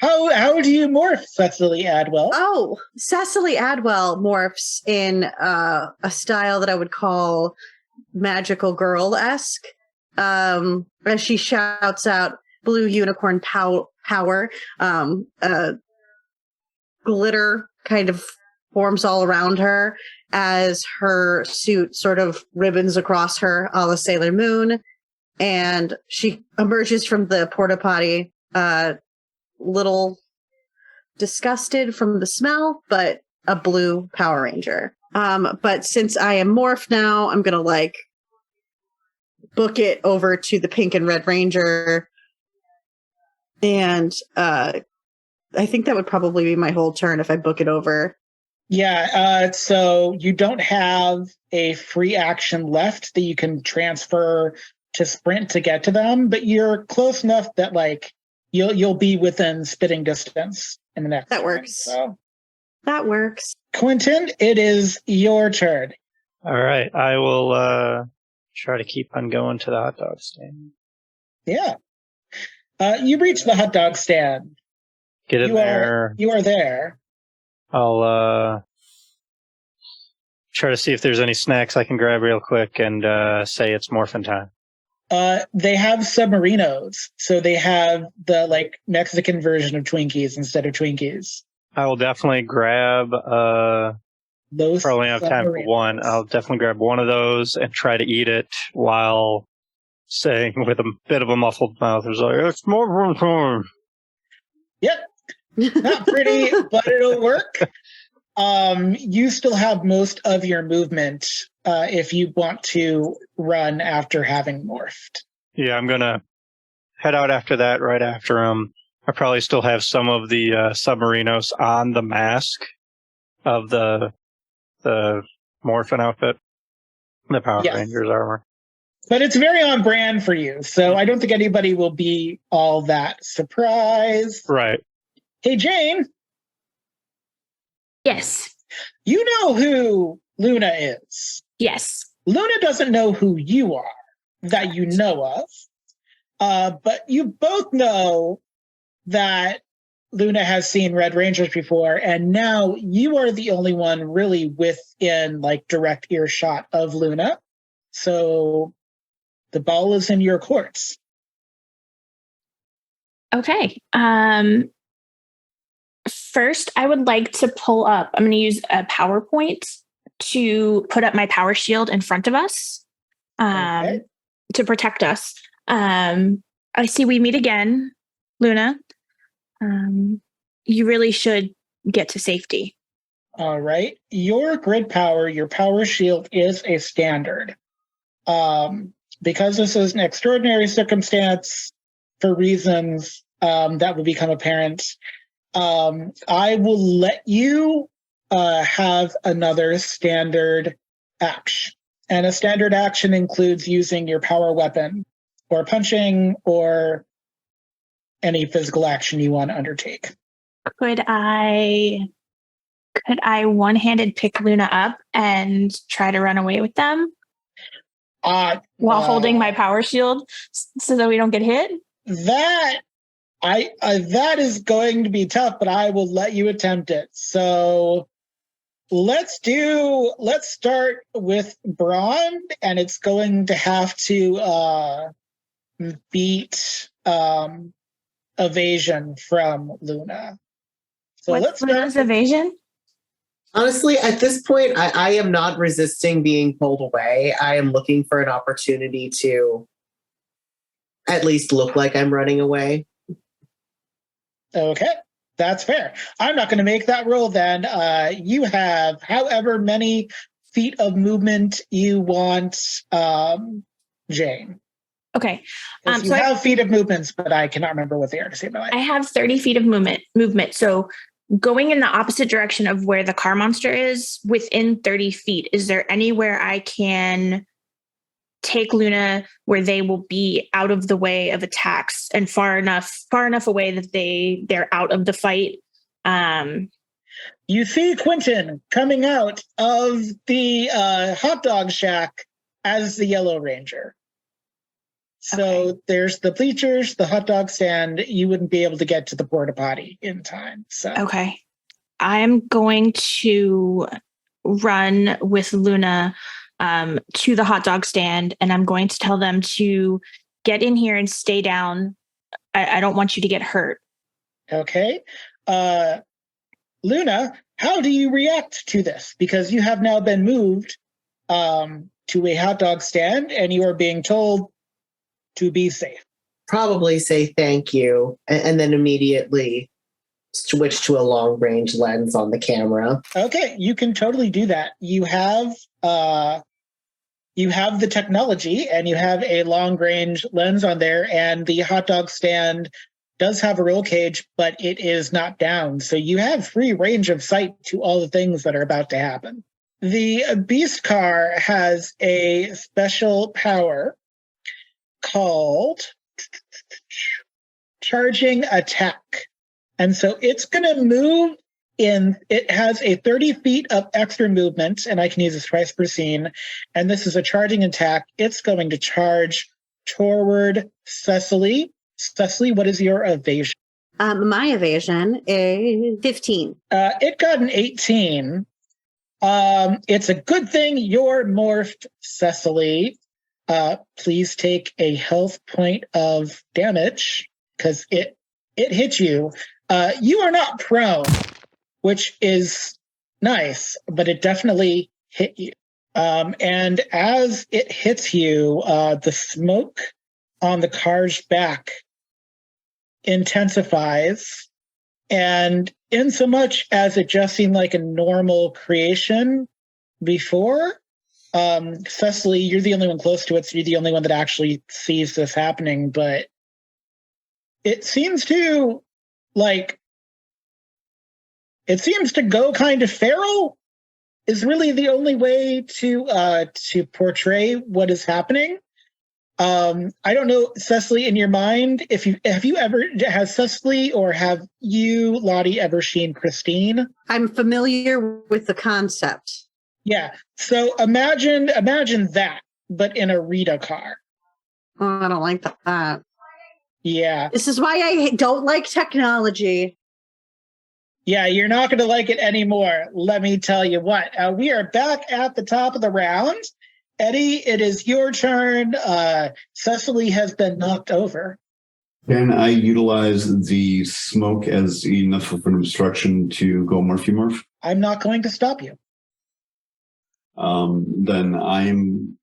How do you morph, Cecily Adwell? Oh, Cecily Adwell morphs in a style that I would call magical girl-esque. As she shouts out blue unicorn power, glitter kind of forms all around her as her suit sort of ribbons across her a la Sailor Moon. And she emerges from the porta potty, little disgusted from the smell, but a blue Power Ranger. But since I am morphed now, I'm going to book it over to the Pink and Red Ranger. And I think that would probably be my whole turn if I book it over. Yeah, so you don't have a free action left that you can transfer to sprint to get to them, but you're close enough that you'll be within spitting distance in the next. That works. Turn, so. That works. Quentin, it is your turn. All right, I will try to keep on going to the hot dog stand. Yeah. You reach the hot dog stand. Get in there. You are there. I'll try to see if there's any snacks I can grab real quick and say it's morphin' time. They have submarinos, so they have the Mexican version of Twinkies instead of Twinkies. I will definitely grab those. Probably have time for one. I'll definitely grab one of those and try to eat it while saying with a bit of a muffled mouth, "It's it's more time." Yep, not pretty, but it'll work. You still have most of your movement if you want to run after having morphed. Yeah, I'm going to head out after that, right after him. I probably still have some of the submarinos on the mask of the Morphin outfit, the Power Rangers armor. But it's very on brand for you, so I don't think anybody will be all that surprised. Right. Hey, Jane. Yes. You know who Luna is. Yes. Luna doesn't know who you are, that you know of. But you both know that Luna has seen Red Rangers before, and now you are the only one really within direct earshot of Luna. So the ball is in your courts. Okay. First, I would like to pull up, I'm going to use a PowerPoint to put up my power shield in front of us to protect us. I see we meet again, Luna. You really should get to safety. All right. Your grid power, your power shield is a standard. Because this is an extraordinary circumstance for reasons that will become apparent, I will let you have another standard action. And a standard action includes using your power weapon or punching or any physical action you want to undertake. Could I one-handed pick Luna up and try to run away with them while holding my power shield so that we don't get hit? That is going to be tough, but I will let you attempt it. So let's start with Braun, and it's going to have to beat evasion from Luna. So What's Luna's evasion? Honestly, at this point, I am not resisting being pulled away. I am looking for an opportunity to at least look like I'm running away. Okay, that's fair. I'm not going to make that roll then. You have however many feet of movement you want, Jane. Okay. You have feet of movements, but I cannot remember what they are to save my life. I have 30 feet of movement. So going in the opposite direction of where the car monster is, within 30 feet, is there anywhere I can take Luna where they will be out of the way of attacks and far enough away that they're out of the fight? You see Quentin coming out of the hot dog shack as the Yellow Ranger. So okay. There's the bleachers, the hot dog stand. You wouldn't be able to get to the porta potty in time. So okay, I'm going to run with Luna to the hot dog stand, and I'm going to tell them to get in here and stay down. I don't want you to get hurt. Okay. Luna, how do you react to this? Because you have now been moved to a hot dog stand, and you are being told to be safe. Probably say thank you, and then immediately switch to a long range lens on the camera. Okay, you can totally do that. You have the technology, and you have a long range lens on there, and the hot dog stand does have a roll cage, but it is not down. So you have free range of sight to all the things that are about to happen. The Beast Car has a special power called Charging Attack. And so it's going to move in, it has a 30 feet of extra movement, and I can use this twice per scene. And this is a charging attack. It's going to charge toward Cecily. Cecily, what is your evasion? My evasion is 15. It got an 18. It's a good thing you're morphed, Cecily. Please take a health point of damage because it hit you. You are not prone, which is nice, but it definitely hit you. And as it hits you, the smoke on the car's back intensifies. And in so much as it just seemed like a normal creation before, Cecily, you're the only one close to it, so you're the only one that actually sees this happening, but it seems to go kind of feral is really the only way to portray what is happening. I don't know, Cecily, in your mind, has Cecily or have you, Lottie, ever seen Christine? I'm familiar with the concept. Yeah. So imagine that, but in a Rita car. Oh, I don't like that. Yeah. This is why I don't like technology. Yeah, you're not going to like it anymore. Let me tell you what. We are back at the top of the round. Eddy, it is your turn. Cecily has been knocked over. Can I utilize the smoke as enough of an obstruction to go morph? I'm not going to stop you. Then I'm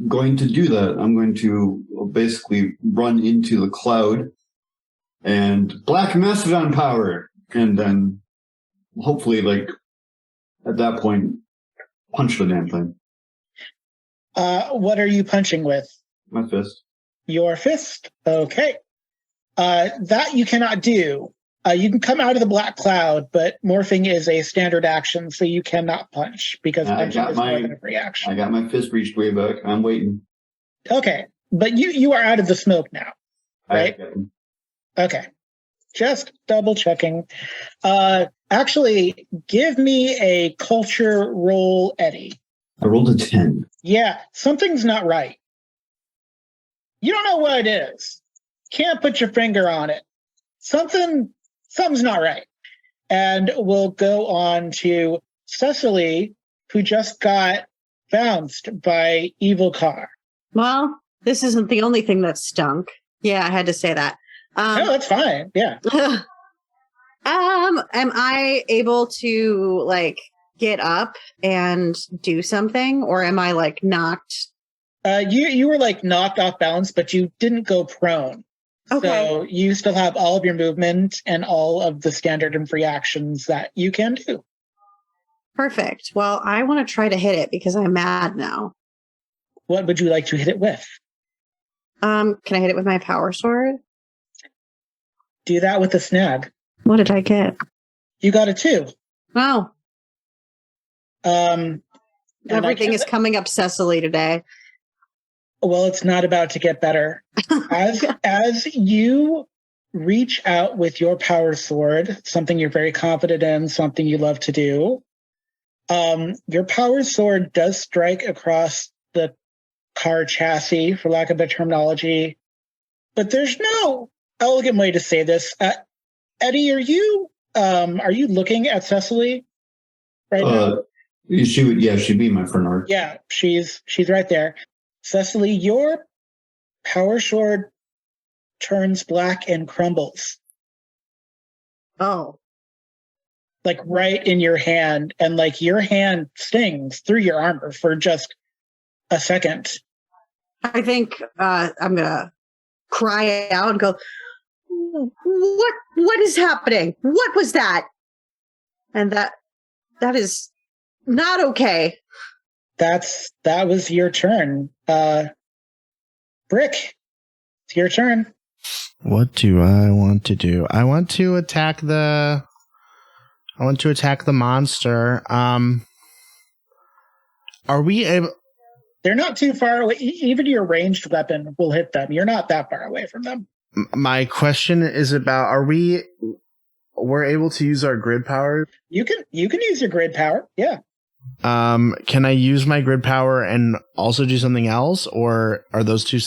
going to do that. I'm going to basically run into the cloud and black Mastodon power. And then hopefully, at that point, punch the damn thing. What are you punching with? My fist. Your fist? Okay. That you cannot do. You can come out of the black cloud, but morphing is a standard action, so you cannot punch because punching is more than a reaction. I got my fist reached way back. I'm waiting. Okay, but you are out of the smoke now, right? Okay, just double checking. Actually, give me a culture roll, Eddy. I rolled a 10. Yeah, something's not right. You don't know what it is. Can't put your finger on it. Something's not right. And we'll go on to Cecily, who just got bounced by Evil Car. Well, this isn't the only thing that stunk. Yeah, I had to say that. No, that's fine. Yeah. Am I able to like get up and do something, or am I like knocked? You were like knocked off balance, but you didn't go prone. Okay. So you still have all of your movement and all of the standard and free actions that you can do. Perfect. Well, I want to try to hit it because I'm mad now. What would you like to hit it with? Can I hit it with my power sword? Do that with a snag. What did I get? You got a 2. Oh. And Everything is coming up Cecily today. Well, it's not about to get better. As you reach out with your power sword, something you're very confident in, something you love to do, your power sword does strike across the car chassis, for lack of better terminology. But there's no elegant way to say this. Eddy, are you looking at Cecily right now? She'd be my front arc. Yeah, she's right there. Cecily, your power sword turns black and crumbles. Oh. Like right in your hand, and like your hand stings through your armor for just a second. I think I'm gonna cry out and go, What is happening? What was that? And that is not okay. That was your turn. Brick, it's your turn. What do I want to do? I want to attack the monster. Are we able? They're not too far away. Even your ranged weapon will hit them. You're not that far away from them. My question is about: we're able to use our grid power? You can use your grid power. Yeah. Can I use my grid power and also do something else, or are those two?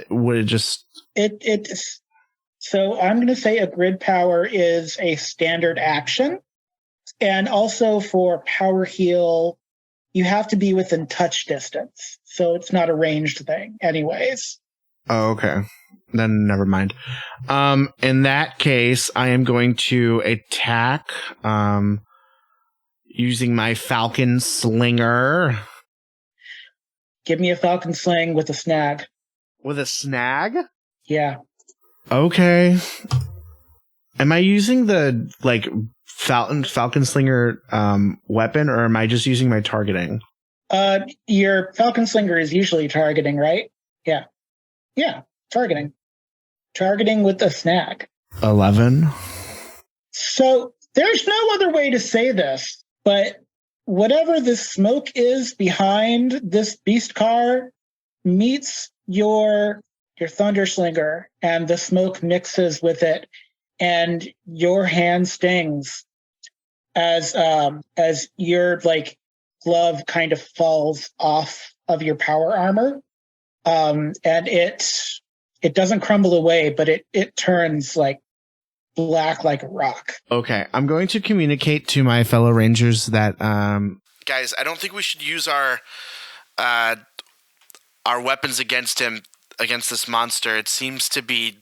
Would it just? It's so I'm going to say a grid power is a standard action, and also for power heal, you have to be within touch distance, so it's not a ranged thing, anyways. Oh, okay. Then never mind. In that case, I am going to attack. Using my Falcon Slinger. Give me a Falcon Sling with a snag. With a snag? Yeah. Okay. Am I using the Falcon Slinger weapon, or am I just using my targeting? Your Falcon Slinger is usually targeting, right? Yeah. Yeah, targeting. Targeting with a snag. 11. So there's no other way to say this. But whatever this smoke is behind this beast car meets your Thunderslinger, and the smoke mixes with it, and your hand stings as your glove kind of falls off of your power armor, and it doesn't crumble away, but it turns like black like a rock. Okay, I'm going to communicate to my fellow rangers that guys, I don't think we should use our weapons against this monster. It seems to be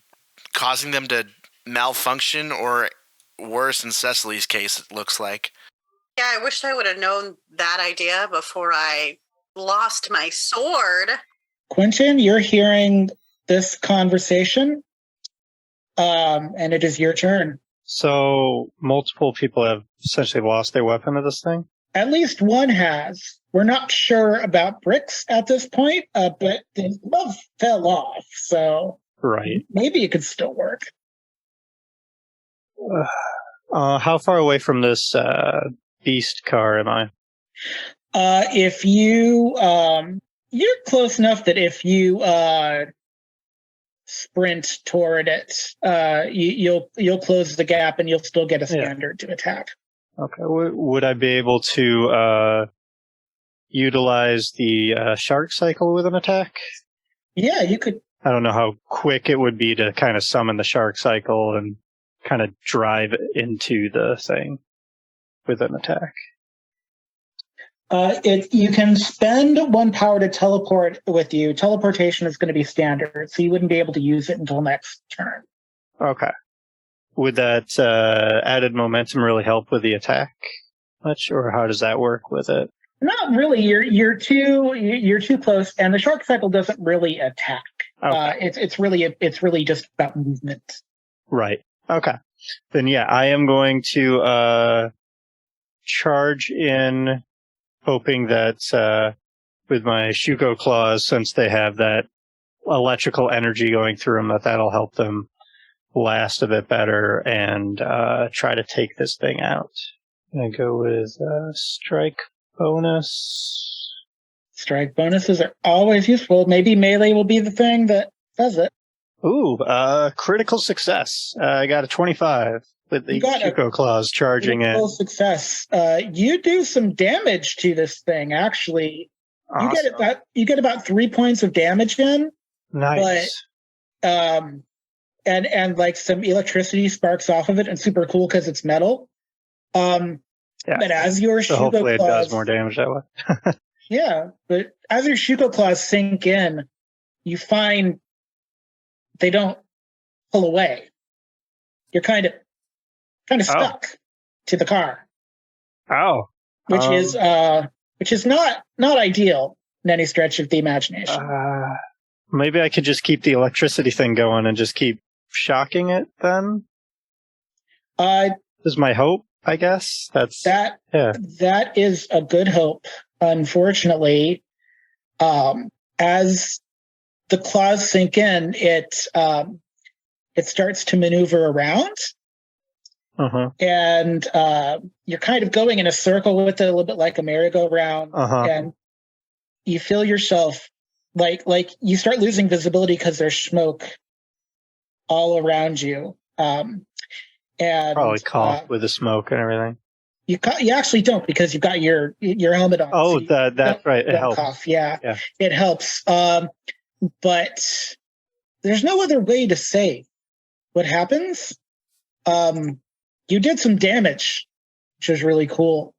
causing them to malfunction, or worse in Cecily's case, it looks like. Yeah, I wish I would have known that idea before I lost my sword. Quentin, you're hearing this conversation. And it is your turn. So multiple people have essentially lost their weapon to this thing? At least one has. We're not sure about Bricks at this point, but the glove fell off, so Right. maybe it could still work. How far away from this beast car am I? If you, you're close enough that if you sprint toward it, you'll close the gap and you'll still get a standard to attack. Okay. Would I be able to utilize the shark cycle with an attack? Yeah, you could. I don't know how quick it would be to kind of summon the shark cycle and kind of drive into the thing with an attack. You can spend 1 power to teleport with you. Teleportation is going to be standard, so you wouldn't be able to use it until next turn. Okay. Would that added momentum really help with the attack much, or how does that work with it? Not really. You're too close, and the shark cycle doesn't really attack. Okay. It's really just about movement. Right. Okay. Then yeah, I am going to charge in, hoping that with my Shuko claws, since they have that electrical energy going through them, that'll help them last a bit better and try to take this thing out. I go with strike bonus. Strike bonuses are always useful. Maybe melee will be the thing that does it. Ooh, critical success. I got a 25 with the Shuko claws charging in. Critical success. You do some damage to this thing, actually. Awesome. You get about 3 points of damage in. Nice. But, and like some electricity sparks off of it, and super cool because it's metal. But as your so Shuko hopefully claws, it does more damage that way. yeah, but as your Shuko claws sink in, you find they don't pull away. You're kind of stuck to the car. Oh. Which is not ideal in any stretch of the imagination. Maybe I could just keep the electricity thing going and just keep shocking it then? Is my hope, I guess. That is a good hope. Unfortunately, as the claws sink in, it starts to maneuver around. And you're kind of going in a circle with it, a little bit like a merry-go-round. And you feel yourself like you start losing visibility because there's smoke all around you. And probably cough with the smoke and everything. You actually don't, because you've got your helmet on. Oh, so that's right. It helps. Cough. Yeah, it helps. But there's no other way to say what happens. You did some damage, which was really cool.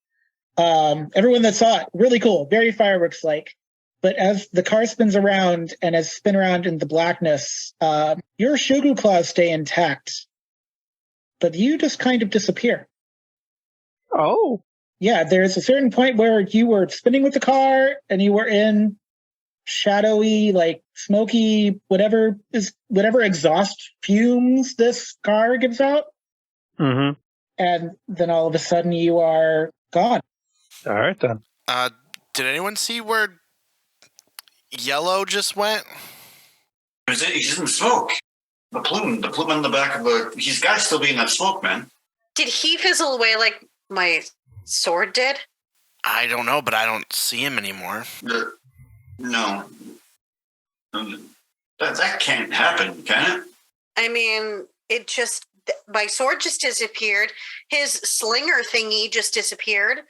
Everyone that saw it, really cool, very fireworks-like. But as the car spins around and as spin around in the blackness, your Shugo claws stay intact, but you just kind of disappear. Oh. Yeah, there's a certain point where you were spinning with the car and you were in shadowy, like smoky, whatever exhaust fumes this car gives out. Mm-hmm. And then all of a sudden you are gone. All right, then. Did anyone see where Yellow just went? He's in the smoke. The plume in the back of the... He's got to still be in that smoke, man. Did he fizzle away like my sword did? I don't know, but I don't see him anymore. No. That can't happen, can it? I mean, my sword just disappeared. His slinger thingy just disappeared.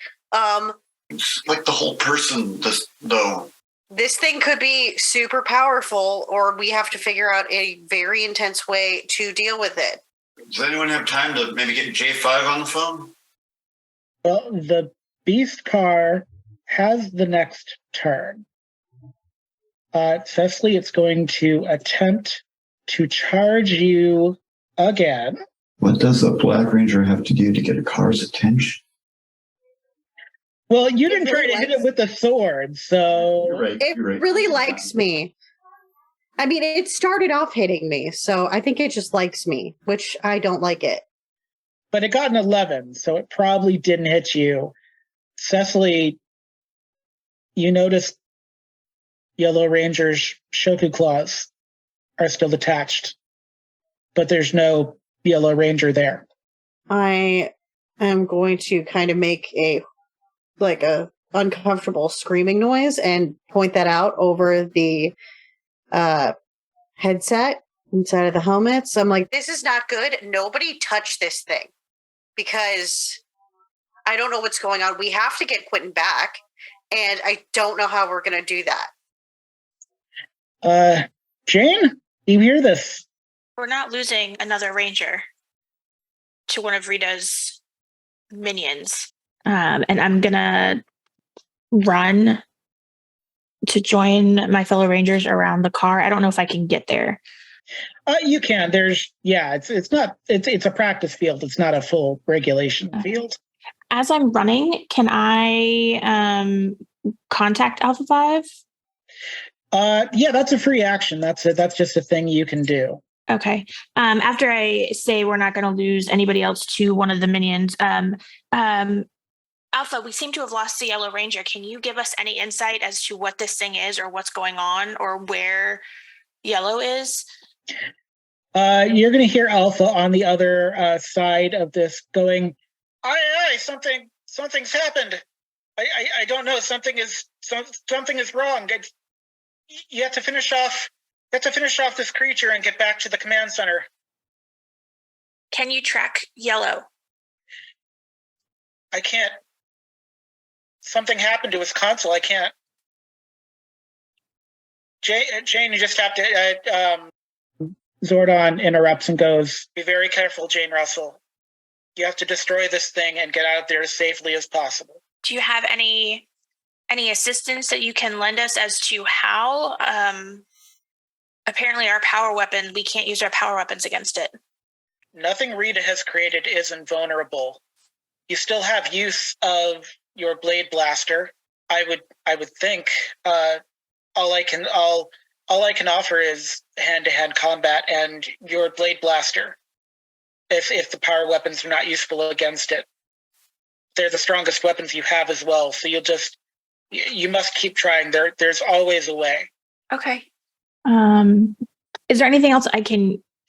It's like the whole person, though. This thing could be super powerful, or we have to figure out a very intense way to deal with it. Does anyone have time to maybe get J5 on the phone? Well, the beast car has the next turn. Cecily, it's going to attempt to charge you again. What does a Black Ranger have to do to get a car's attention? Well, you didn't try to hit it with a sword, so... You're right. It really likes me. I mean, it started off hitting me, so I think it just likes me, which I don't like it. But it got an 11, so it probably didn't hit you. Cecily, you noticed Yellow Ranger's Shoku claws are still attached, but there's no Yellow Ranger there. I am going to kind of make a uncomfortable screaming noise and point that out over the headset inside of the helmet. So I'm like, This is not good. Nobody touch this thing because I don't know what's going on. We have to get Quentin back, and I don't know how we're going to do that. Jane, you hear this? We're not losing another ranger to one of Rita's minions. And I'm going to run to join my fellow rangers around the car. I don't know if I can get there. You can. It's a practice field. It's not a full regulation field. As I'm running, can I contact Alpha 5? Yeah, that's a free action. That's just a thing you can do. Okay. After I say we're not going to lose anybody else to one of the minions, Alpha, we seem to have lost the Yellow Ranger. Can you give us any insight as to what this thing is or what's going on or where Yellow is? You're going to hear Alpha on the other side of this going, aye, something's happened. I don't know. Something is wrong. You have to finish off this creature and get back to the command center. Can you track Yellow? I can't. Something happened to his console. I can't. Jane, you just have to. Zordon interrupts and goes, "Be very careful, Jane Russell. You have to destroy this thing and get out of there as safely as possible." Do you have any assistance that you can lend us as to how? Apparently, our power weapon, we can't use our power weapons against it. Nothing Rita has created is invulnerable. You still have use of your blade blaster. I would think. All I can offer is hand-to-hand combat and your blade blaster. If the power weapons are not useful against it, they're the strongest weapons you have as well. So you must keep trying. There's always a way. Okay. Is there anything else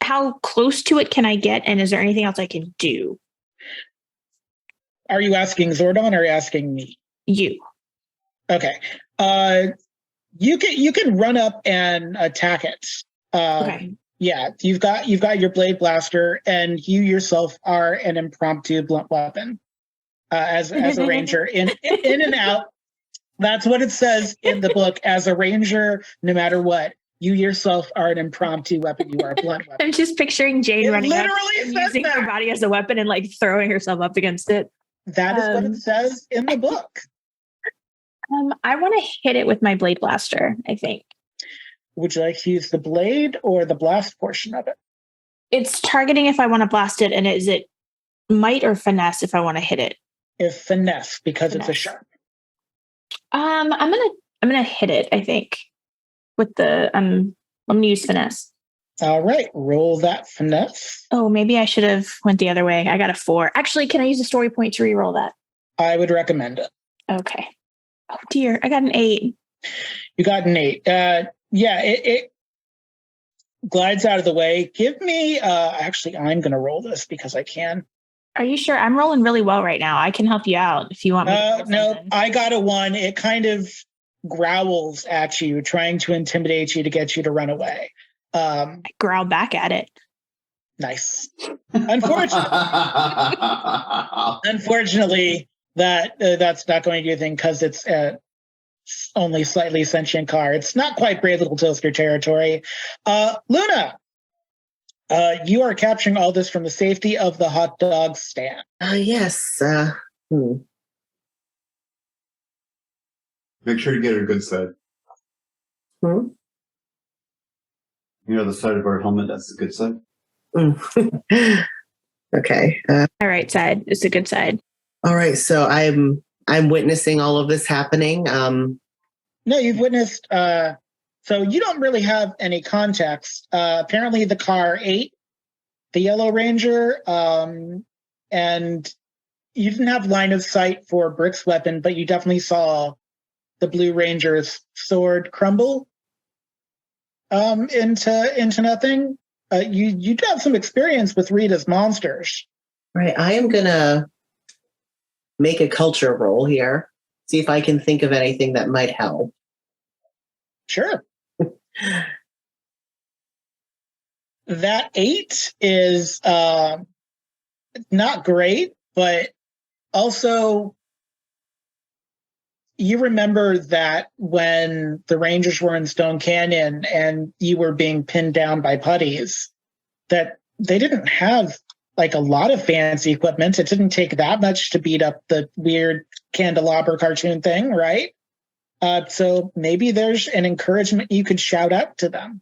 how close to it can I get? And is there anything else I can do? Are you asking Zordon or are you asking me? You. Okay. You can run up and attack it. Okay. Yeah, you've got your blade blaster, and you yourself are an impromptu blunt weapon as a ranger in and out. That's what it says in the book. As a ranger, no matter what, you yourself are an impromptu weapon. You are a blunt weapon. I'm just picturing Jane running up and using that. her body as a weapon and like throwing herself up against it. That is what it says in the book. I want to hit it with my blade blaster, I think. Would you like to use the blade or the blast portion of it? It's targeting if I want to blast it, and is it might or finesse if I want to hit it? If finesse, because it's a sharp. I'm gonna hit it, I think. With the I'm gonna use finesse. All right, roll that finesse. Oh, maybe I should have went the other way. I got a 4. Actually, can I use a story point to reroll that? I would recommend it. Okay. Oh dear, I got an 8. You got an 8. Yeah, it glides out of the way. Give me. Actually, I'm going to roll this because I can. Are you sure? I'm rolling really well right now. I can help you out if you want me to. No, I got a 1. It kind of growls at you, trying to intimidate you to get you to run away. I growl back at it. Nice. Unfortunately, that's not going to do anything because it's only slightly sentient car. It's not quite Brave Little Toaster territory. Luna, you are capturing all this from the safety of the hot dog stand. Yes. Make sure to get her good side. Hmm? You know, the side of our helmet, that's the good side. Okay. All right, side. It's a good side. All right. So I'm witnessing all of this happening. No, you've witnessed. So you don't really have any context. Apparently, the car ate the Yellow Ranger, and you didn't have line of sight for Brick's weapon, but you definitely saw the Blue Ranger's sword crumble into nothing. You do have some experience with Rita's monsters. right, I am going to make a culture roll here. See if I can think of anything that might help. Sure. That 8 is not great, but also you remember that when the Rangers were in Stone Canyon and you were being pinned down by putties, that they didn't have like a lot of fancy equipment. It didn't take that much to beat up the weird candelabra cartoon thing, right? So maybe there's an encouragement you could shout out to them.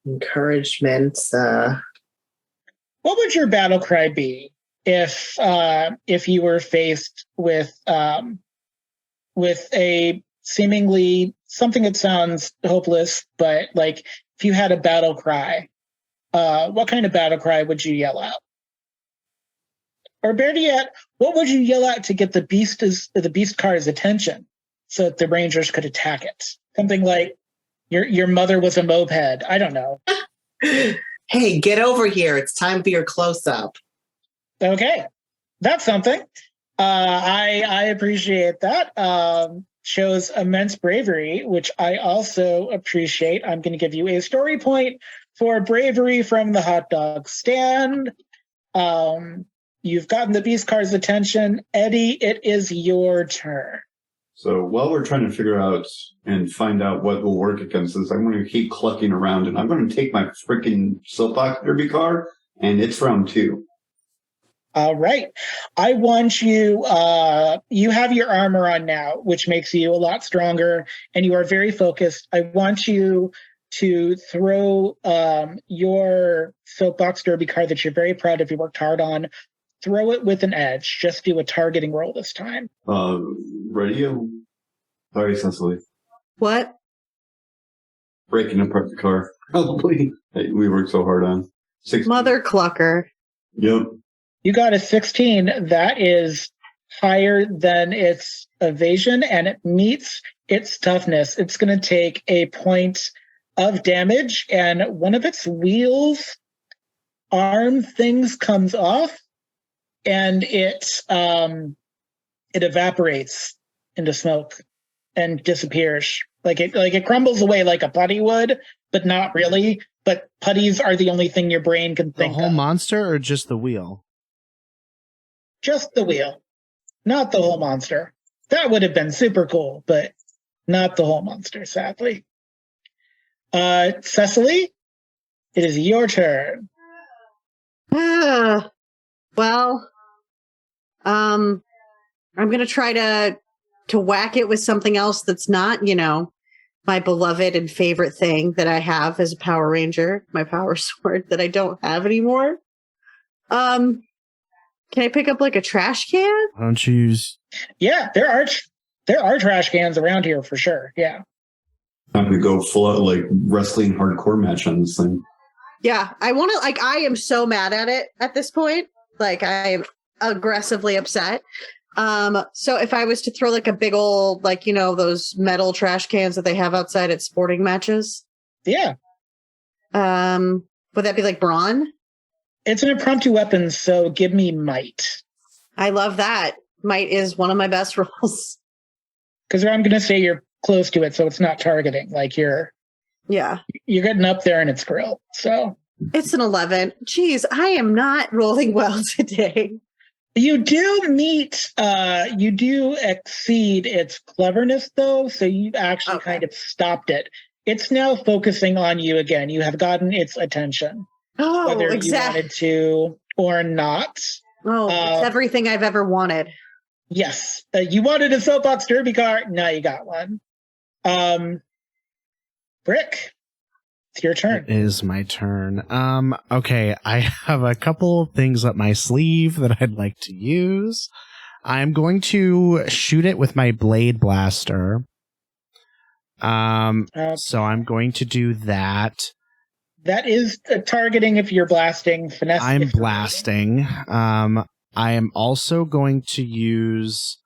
Encouragement. What would your battle cry be if you were faced with a seemingly something that sounds hopeless, but like if you had a battle cry, what kind of battle cry would you yell out? Or better yet, what would you yell out to get the beast car's attention so that the Rangers could attack it? Something like your mother was a moped. I don't know. Hey, get over here. It's time for your close-up. Okay. That's something. I appreciate that. Shows immense bravery, which I also appreciate. I'm going to give you a story point for bravery from the hot dog stand. You've gotten the beast car's attention. Eddy, it is your turn. So while we're trying to figure out and find out what will work against this, I'm going to keep clucking around, and I'm going to take my freaking soapbox derby car, and it's round 2. All right. I want you, you have your armor on now, which makes you a lot stronger, and you are very focused. I want you to throw your soapbox derby card that you're very proud of, you worked hard on. Throw it with an edge. Just do a targeting roll this time. Radio? Sorry, Cecily. What? Breaking apart the car. Probably. We worked so hard on. 16. Mother clucker. Yep. You got a 16. That is higher than its evasion, and it meets its toughness. It's going to take a point of damage, and one of its wheels arm things comes off, and it evaporates into smoke and disappears. Like it crumbles away like a putty would, but not really. But putties are the only thing your brain can think The whole of. monster or just the wheel? Just the wheel, not the whole monster. That would have been super cool, but not the whole monster, sadly. Cecily, it is your turn. Well, I'm gonna try to whack it with something else that's not, my beloved and favorite thing that I have as a Power Ranger, my power sword that I don't have anymore. Can I pick up like a trash can? Why don't you use? Yeah, there are trash cans around here for sure. Yeah. I'm going to go full out like wrestling hardcore match on this thing. Yeah, I want to, I am so mad at it at this point. Like, I am aggressively upset. So if I was to throw like a big old, like, those metal trash cans that they have outside at sporting matches. Yeah. Would that be like brawn? It's an impromptu weapon, so give me might. I love that. Might is one of my best rolls. Because I'm going to say you're close to it, so it's not targeting. Like you're getting up there in its grill. So it's an 11. Jeez, I am not rolling well today. You do exceed its cleverness, though, so you've actually kind of stopped it. It's now focusing on you again. You have gotten its attention. Oh, whether exactly. You wanted to or not. Oh, it's everything I've ever wanted. Yes. You wanted a soapbox derby car. Now you got one. Brick, it's your turn. It is my turn. Okay, I have a couple of things up my sleeve that I'd like to use. I'm going to shoot it with my blade blaster. So I'm going to do that. That is targeting if you're blasting. Finesse. I'm blasting. I am also going to use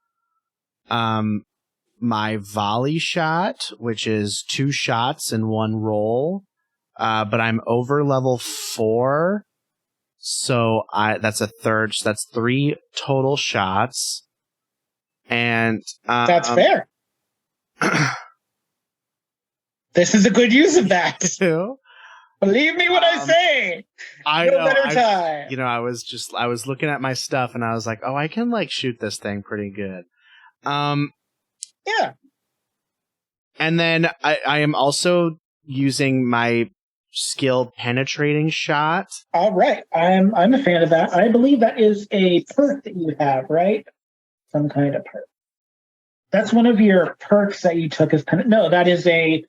my volley shot, which is 2 shots in 1 roll. But I'm over level 4. So that's a third. So that's 3 total shots. And That's fair. This is a good use of that. Believe me when I say. I no know. better time. I was looking at my stuff and I was like, oh, I can like shoot this thing pretty good. Yeah. And then I am also using my skill penetrating shot. All right. I'm a fan of that. I believe that is a perk that you have, right? Some kind of perk. That's one of your perks that you took as no, that is a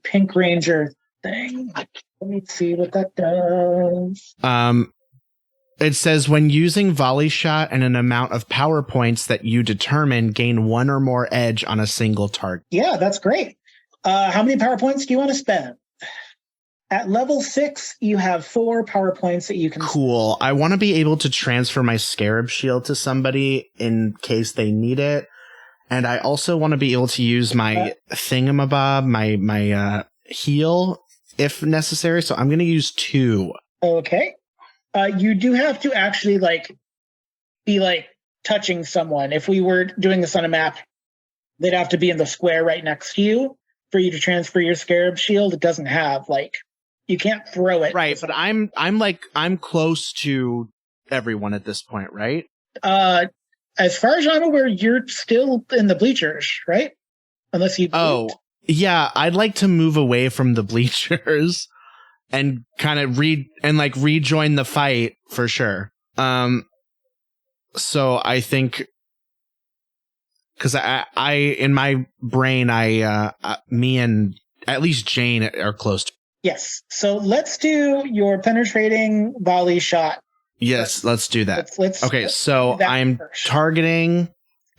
Pink Ranger thing. Let me see what that does. It says when using volley shot and an amount of power points that you determine, gain 1 or more edge on a single target. Yeah, that's great. How many power points do you want to spend? At level 6, you have 4 power points that you can. Cool. I want to be able to transfer my scarab shield to somebody in case they need it. And I also want to be able to use my thingamabob, my heal if necessary. So I'm going to use 2. Okay. You do have to actually be touching someone. If we were doing this on a map, they'd have to be in the square right next to you for you to transfer your scarab shield. It doesn't have you can't throw it. Right, but I'm close to everyone at this point, right? As far as I'm aware, you're still in the bleachers, right? Unless you. Oh, yeah. I'd like to move away from the bleachers and kind of rejoin the fight for sure. So I think because I in my brain, me and at least Jane are close to. Yes. So let's do your penetrating volley shot. Yes, let's do that. Let's so I'm targeting.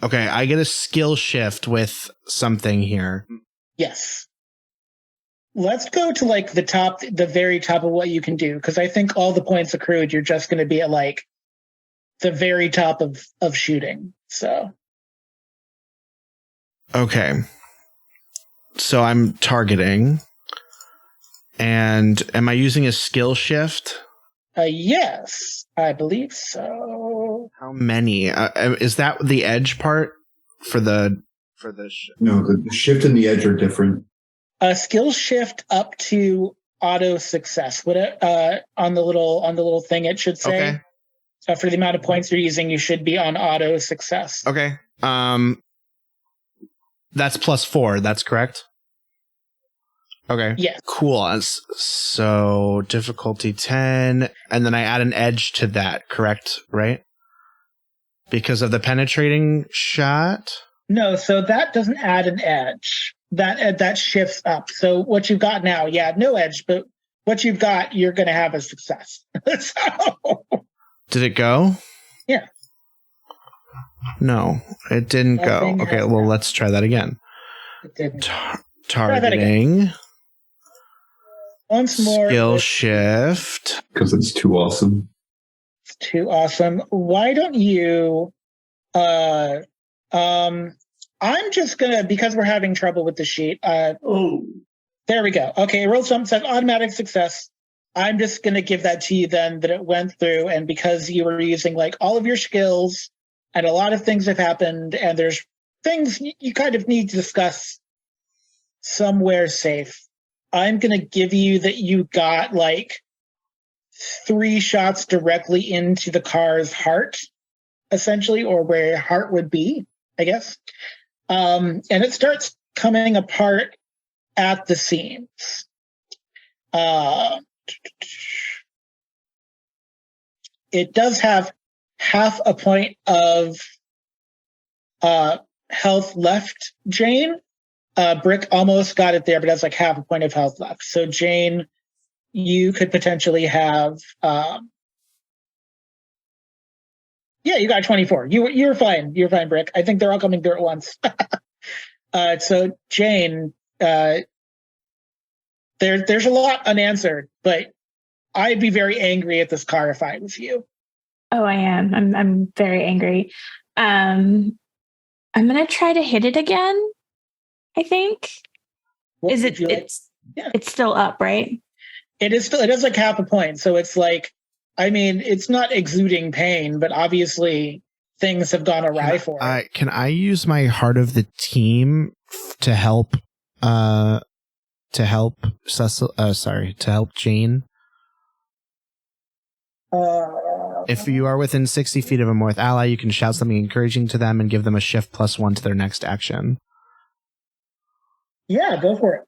Okay, I get a skill shift with something here. Yes. Let's go to the very top of what you can do, because I think all the points accrued, you're just going to be at the very top of shooting. So. Okay. So I'm targeting. And am I using a skill shift? Yes, I believe so. How many? Is that the edge part for the? No, the shift and the edge are different. A skill shift up to auto success. What on the little thing it should say. Okay. For the amount of points you're using, you should be on auto success. Okay. That's +4. That's correct. Okay. Yes. Cool. So difficulty 10, and then I add an edge to that, correct? Right? Because of the penetrating shot? No, so that doesn't add an edge. That shifts up. So what you've got now, no edge, but what you've got, you're going to have a success. Did it go? Yeah. No, it didn't go. Okay, well, let's try that again. It didn't. Targeting. Once more. Skill shift. Because it's too awesome. It's too awesome. Why don't you... I'm just going to... Because we're having trouble with the sheet... there we go. Okay, roll something, says automatic success. I'm just going to give that to you then, that it went through, and because you were using all of your skills, and a lot of things have happened, and there's things you kind of need to discuss somewhere safe. I'm going to give you that you got 3 shots directly into the car's heart, essentially, or where your heart would be, I guess. And it starts coming apart at the seams. It does have half a point of health left, Jane. Brick almost got it there, but that's half a point of health left. So Jane, you could potentially have, you got 24. You were fine. You're fine, Brick. I think they're all coming through at once. So Jane, there's a lot unanswered, but I'd be very angry at this car if I was you. Oh, I am. I'm very angry. I'm gonna try to hit it again. I think. It's still up, right? It is still. It is half a point, so it's I mean, it's not exuding pain, but obviously things have gone awry for it. Can I use my heart of the team to help Jane? If you are within 60 feet of a Morth ally, you can shout something encouraging to them and give them a shift +1 to their next action. Yeah, go for it.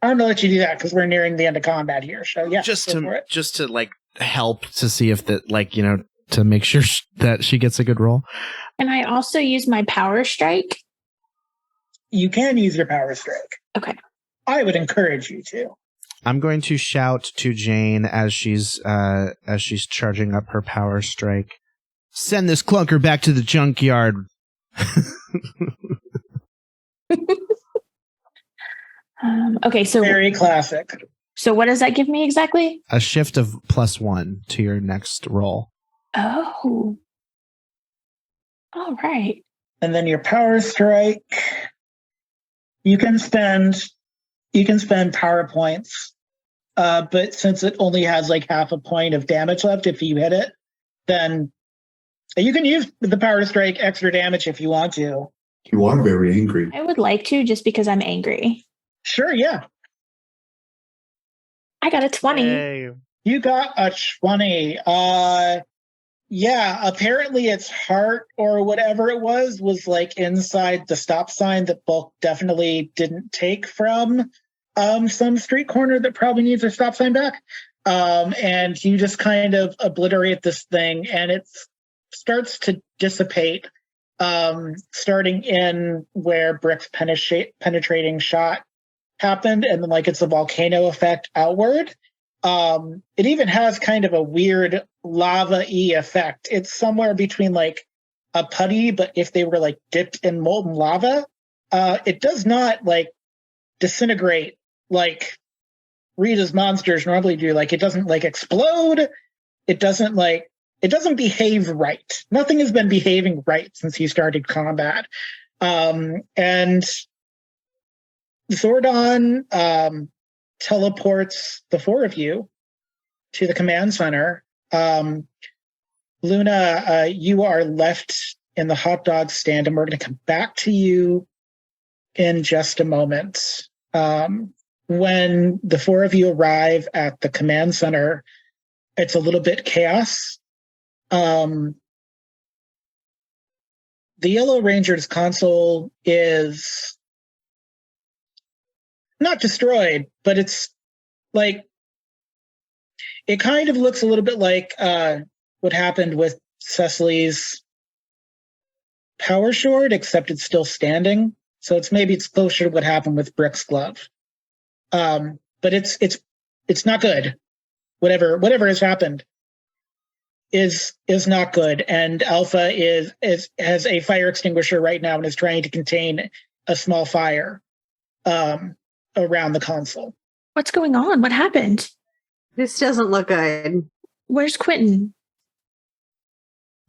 I'm gonna let you do that because we're nearing the end of combat here. So yeah, just to like help to see if that, like, you know, to make sure that she gets a good roll. Can I also use my power strike? You can use your power strike. Okay. I would encourage you to. I'm going to shout to Jane as she's charging up her power strike. Send this clunker back to the junkyard. Okay, so very classic. So what does that give me exactly? A shift of +1 to your next roll. Oh. All right. And then your power strike. You can spend power points, but since it only has like half a point of damage left if you hit it, then you can use the power strike extra damage if you want to. You are very angry. I would like to, just because I'm angry. Sure, yeah. I got a 20. Hey. You got a 20. Yeah, apparently its heart or whatever it was like inside the stop sign that Bulk definitely didn't take from some street corner that probably needs a stop sign back. And you just kind of obliterate this thing and it starts to dissipate, starting in where Brick's penetrating shot happened, and then like it's a volcano effect outward. It even has kind of a weird lava-y effect. It's somewhere between like a putty, but if they were like dipped in molten lava, it does not like disintegrate like Rita's monsters normally do. Like it doesn't like explode. It doesn't behave right. Nothing has been behaving right since you started combat. And Zordon teleports the four of you to the command center. Luna, you are left in the hot dog stand, and we're going to come back to you in just a moment. When the four of you arrive at the command center, it's a little bit chaos. The Yellow Ranger's console is not destroyed, but it's like, it kind of looks a little bit like what happened with Cecily's power short, except it's still standing. So it's closer to what happened with Brick's glove. But it's not good. Whatever has happened is not good. And Alpha has a fire extinguisher right now and is trying to contain a small fire around the console. What's going on? What happened? This doesn't look good. Where's Quentin?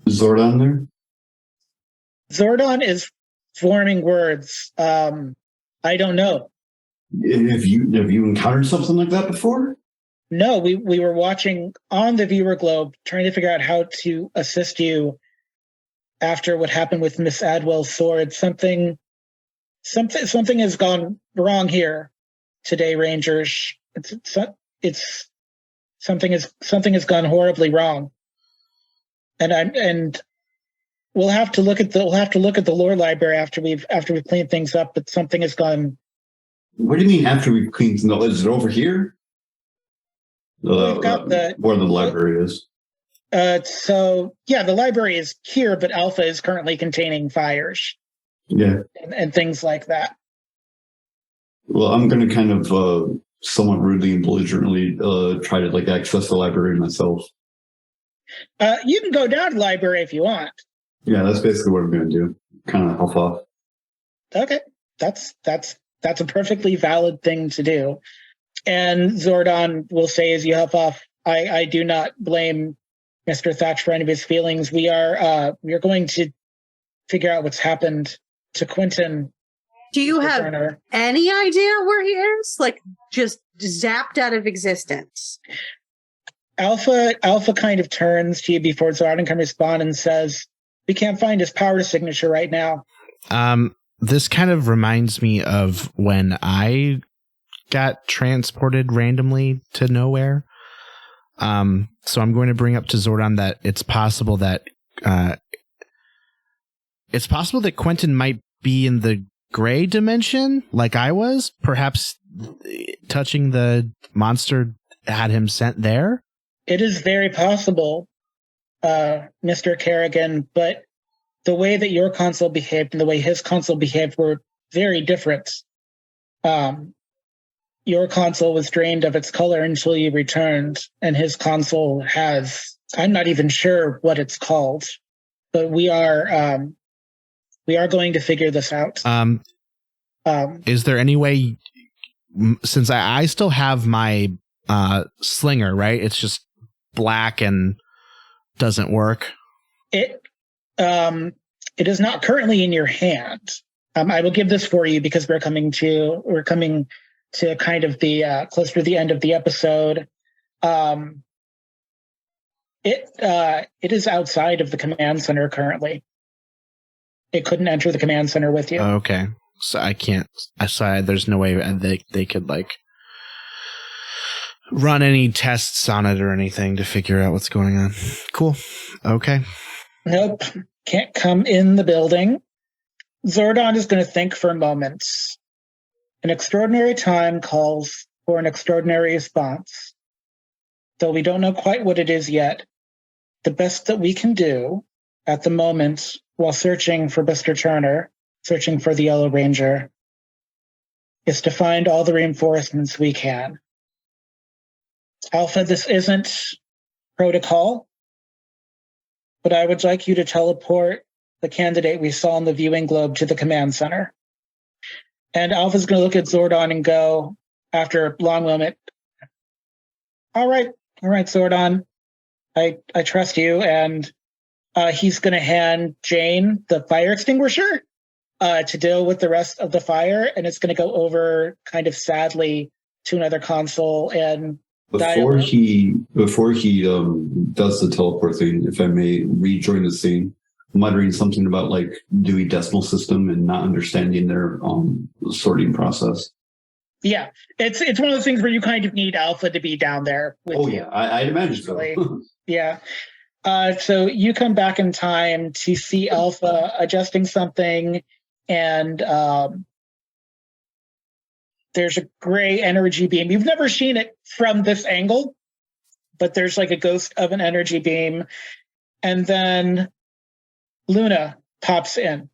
Zordon there? Zordon is forming words. I don't know. Have you encountered something like that before? No, we were watching on the viewer globe, trying to figure out how to assist you after what happened with Miss Adwell's sword. Something has gone wrong here today, Rangers. Something has gone horribly wrong, and we'll have to look at the lore library after we've cleaned things up. But something has gone. What do you mean after we've cleaned? No, is it over here? We've got where the library is. So yeah, the library is here, but Alpha is currently containing fires. Yeah, and things like that. Well, I'm going to kind of somewhat rudely and belligerently try to like access the library myself. You can go down to the library if you want. Yeah, that's basically what I'm going to do. Kind of huff off. Okay, that's a perfectly valid thing to do. And Zordon will say as you huff off, I do not blame Mr. Thatch for any of his feelings. We are going to figure out what's happened to Quentin. Do you have Turner. any idea where he is? Like, just zapped out of existence. Alpha kind of turns to you before Zordon can respond and says, "We can't find his power signature right now." This kind of reminds me of when I got transported randomly to nowhere. So I'm going to bring up to Zordon that it's possible that Quentin might be in the gray dimension like I was. Perhaps touching the monster had him sent there. It is very possible, Mr. Kerrigan, but the way that your console behaved and the way his console behaved were very different. Your console was drained of its color until you returned, and his console has, I'm not even sure what it's called, but we are going to figure this out. Is there any way, since I still have my slinger, right? It's just black and doesn't work. It is not currently in your hand. I will give this for you because we're coming to kind of the closer to the end of the episode. It is outside of the command center currently. It couldn't enter the command center with you. Okay, so I can't. There's no way they could like run any tests on it or anything to figure out what's going on. Cool. Okay. Nope. Can't come in the building. Zordon is going to think for a moment. An extraordinary time calls for an extraordinary response. Though we don't know quite what it is yet, the best that we can do at the moment while searching for Mr. Turner, searching for the Yellow Ranger, is to find all the reinforcements we can. Alpha, this isn't protocol, but I would like you to teleport the candidate we saw in the viewing globe to the command center. And Alpha's going to look at Zordon and go, after a long moment, all right, Zordon, I trust you. And he's going to hand Jane the fire extinguisher to deal with the rest of the fire. And it's going to go over kind of sadly to another console and Before he does the teleport thing, if I may rejoin the scene, muttering something about like Dewey Decimal System and not understanding their sorting process. Yeah, it's one of those things where you kind of need Alpha to be down there. With you. I'd imagine so. Yeah. So you come back in time to see Alpha adjusting something, and there's a gray energy beam. You've never seen it from this angle, but there's like a ghost of an energy beam. And then Luna pops in.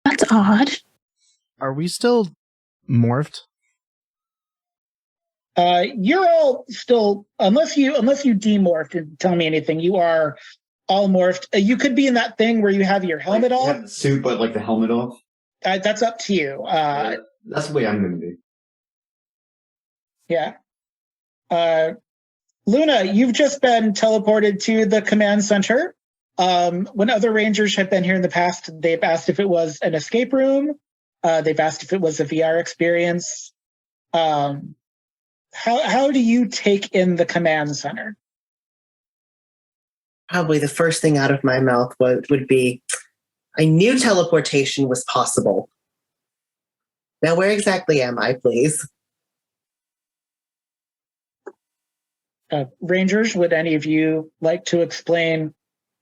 That's odd. Are we still morphed? You're all still, unless you demorphed and tell me anything, you are all morphed. You could be in that thing where you have your helmet off. You have the suit, but like the helmet off. That's up to you. That's the way I'm going to be. Yeah. Luna, you've just been teleported to the command center. When other Rangers have been here in the past, they've asked if it was an escape room. They've asked if it was a VR experience. How do you take in the command center? Probably the first thing out of my mouth would be, I knew teleportation was possible. Now, where exactly am I, please? Rangers, would any of you like to explain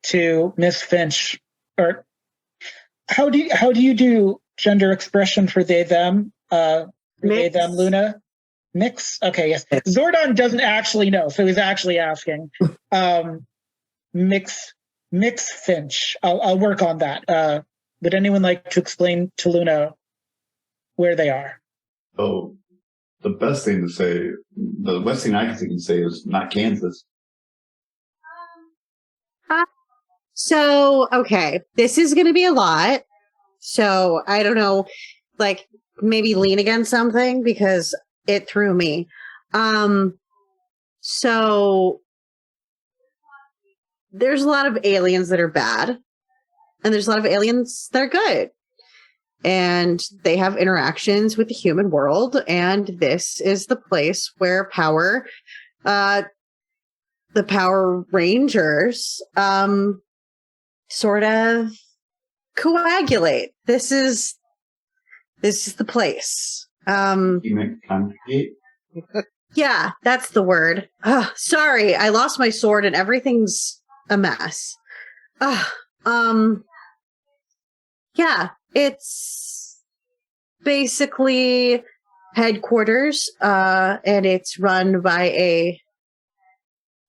to Miss Finch, or how do you do gender expression for they them? They them, Luna? Mix? Okay, yes. Zordon doesn't actually know, so he's actually asking. Mix Finch. I'll work on that. Would anyone like to explain to Luna where they are? Oh, the best thing I can say is not Kansas. So, okay, this is going to be a lot. So, I don't know, like, maybe lean against something because it threw me. So, there's a lot of aliens that are bad, and there's a lot of aliens that are good. And they have interactions with the human world, and this is the place where power the Power Rangers sort of coagulate. This is the place. You make congregate? Yeah, that's the word. Sorry, I lost my sword and everything's a mess. Yeah, it's basically headquarters, and it's run by a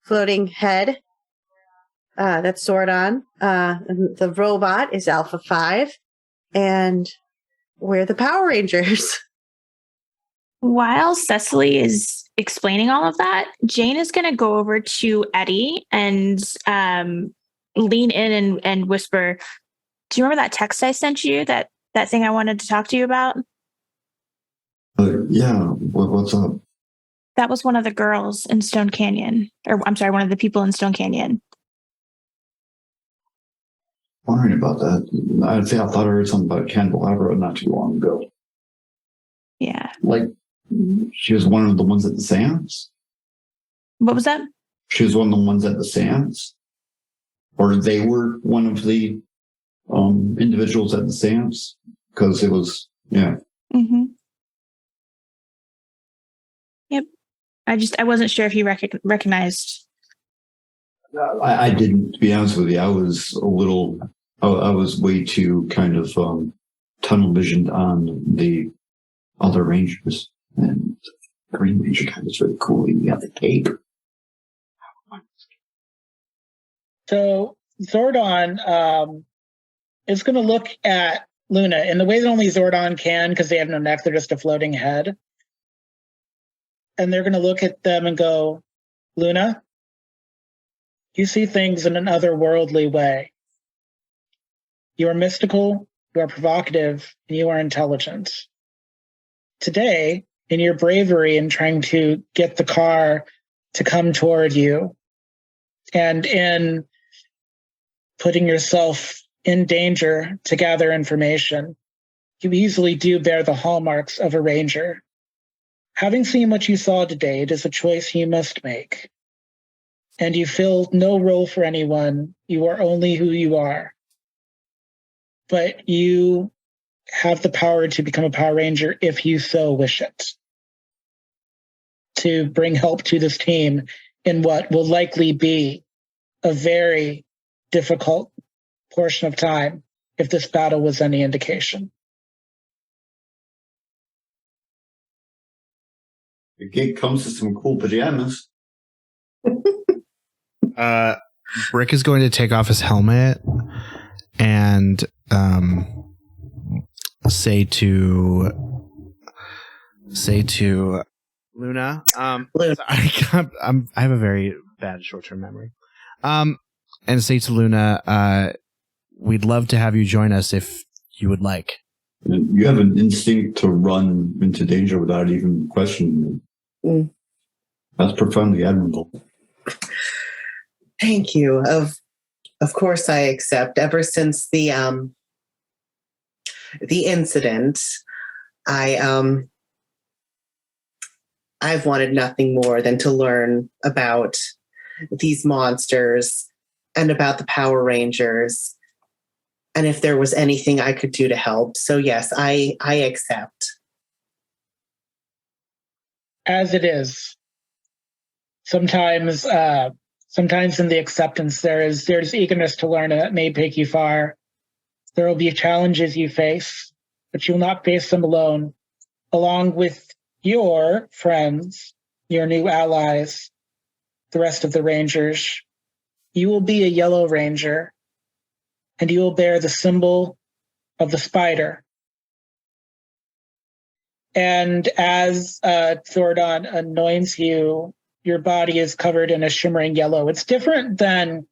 floating head. That's Zordon. The robot is Alpha 5, and we're the Power Rangers. While Cecily is explaining all of that, Jane is going to go over to Eddy and lean in and whisper, "Do you remember that text I sent you? That thing I wanted to talk to you about?" Yeah. What's up? That was one of the girls in Stone Canyon. Or, I'm sorry, one of the people in Stone Canyon. Wondering about that. I thought I heard something about Candelabra not too long ago. Yeah. Like, she was one of the ones at the seance? What was that? She was one of the ones at the seance? Or they were one of the individuals at the seance? Because it was, yeah. Mm-hmm. Yep. I wasn't sure if you recognized. I didn't, to be honest with you. I was I was way too kind of tunnel visioned on the other Rangers. And the Green Ranger kind of really cool. You got the cape. So Zordon is going to look at Luna in the way that only Zordon can, because they have no neck. They're just a floating head. And they're going to look at them and go, "Luna, you see things in an otherworldly way. You are mystical, you are provocative, and you are intelligent. Today, in your bravery in trying to get the car to come toward you, and in putting yourself in danger to gather information, you easily do bear the hallmarks of a ranger. Having seen what you saw today, it is a choice you must make. And you fill no role for anyone. You are only who you are. But you have the power to become a Power Ranger if you so wish it. To bring help to this team in what will likely be a very difficult portion of time, if this battle was any indication." The gig comes to some cool pajamas. Brick is going to take off his helmet and say to Luna. Luna. I have a very bad short-term memory. And say to Luna, we'd love to have you join us if you would like. You have an instinct to run into danger without even questioning it. Mm. That's profoundly admirable. Thank you. Of course I accept. Ever since the incident, I've wanted nothing more than to learn about these monsters and about the Power Rangers, and if there was anything I could do to help. So yes, I accept. As it is. Sometimes in the acceptance there's eagerness to learn, and that may take you far. There will be challenges you face, but you will not face them alone. Along with your friends, your new allies, the rest of the Rangers, you will be a Yellow Ranger, and you will bear the symbol of the spider. And as Zordon anoints you, your body is covered in a shimmering yellow. It's different than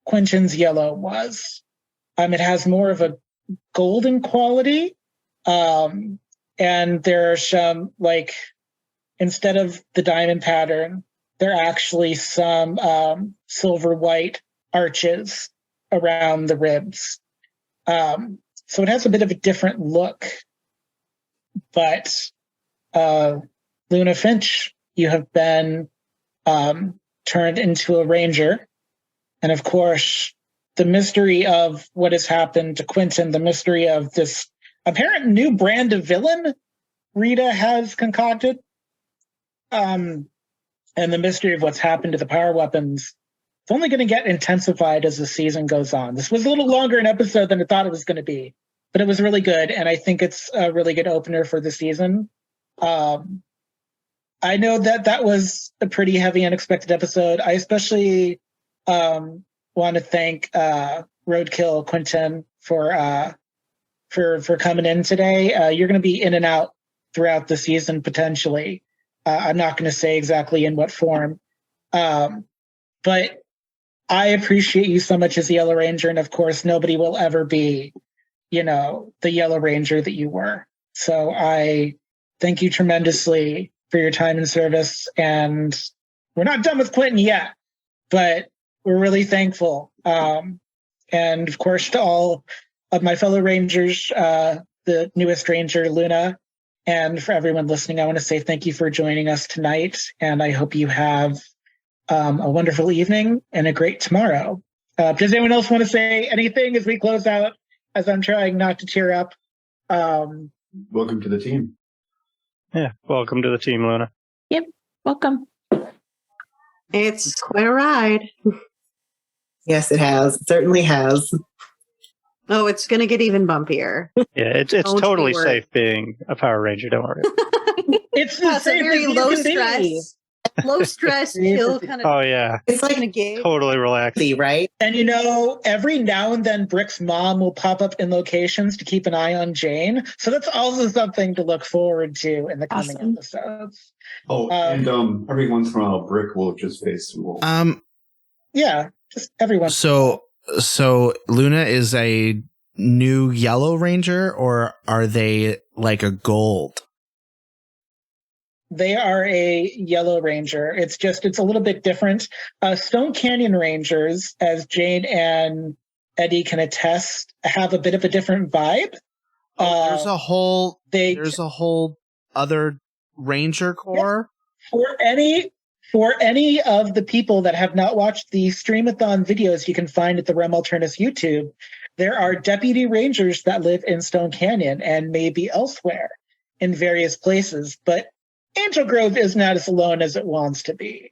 Quentin's yellow was. It has more of a golden quality. And there are some, instead of the diamond pattern, there are actually some silver white arches around the ribs. So it has a bit of a different look. But Luna Finch, you have been turned into a ranger. And of course, the mystery of what has happened to Quentin, the mystery of this apparent new brand of villain Rita has concocted, and the mystery of what's happened to the power weapons. It's only going to get intensified as the season goes on. This was a little longer an episode than I thought it was going to be, but it was really good, and I think it's a really good opener for the season. I know that was a pretty heavy, unexpected episode. I especially want to thank Roadkill Quentin for coming in today. You're going to be in and out throughout the season potentially. I'm not going to say exactly in what form, but I appreciate you so much as the Yellow Ranger, and of course, nobody will ever be, the Yellow Ranger that you were. So I thank you tremendously for your time and service. And we're not done with Quentin yet, but we're really thankful. And of course, to all of my fellow Rangers, the newest Ranger, Luna, and for everyone listening, I want to say thank you for joining us tonight. And I hope you have a wonderful evening and a great tomorrow. Does anyone else want to say anything as we close out, as I'm trying not to tear up? Welcome to the team. Yeah, welcome to the team, Luna. Yep, welcome. It's quite a ride. Yes, it has. It certainly has. Oh, it's going to get even bumpier. Yeah, it's Don't totally be worried. safe being a Power Ranger. Don't worry. It's the Yeah, it's a same very as you low can be. stress, chill kind of Oh yeah, It's like gig. totally relaxed. right? And every now and then Brick's mom will pop up in locations to keep an eye on Jane. So that's also something to look forward to in the coming Awesome. episodes. Oh, and every once in a while, Brick will just face Wolf. Yeah, just everyone. So Luna is a new Yellow Ranger, or are they like a gold? They are a Yellow Ranger. It's a little bit different. Stone Canyon Rangers, as Jane and Eddy can attest, have a bit of a different vibe. There's a whole other Ranger Corps. For any of the people that have not watched the Streamathon videos you can find at the Realm Alternus YouTube, there are deputy rangers that live in Stone Canyon and maybe elsewhere in various places, but Angel Grove is not as alone as it wants to be.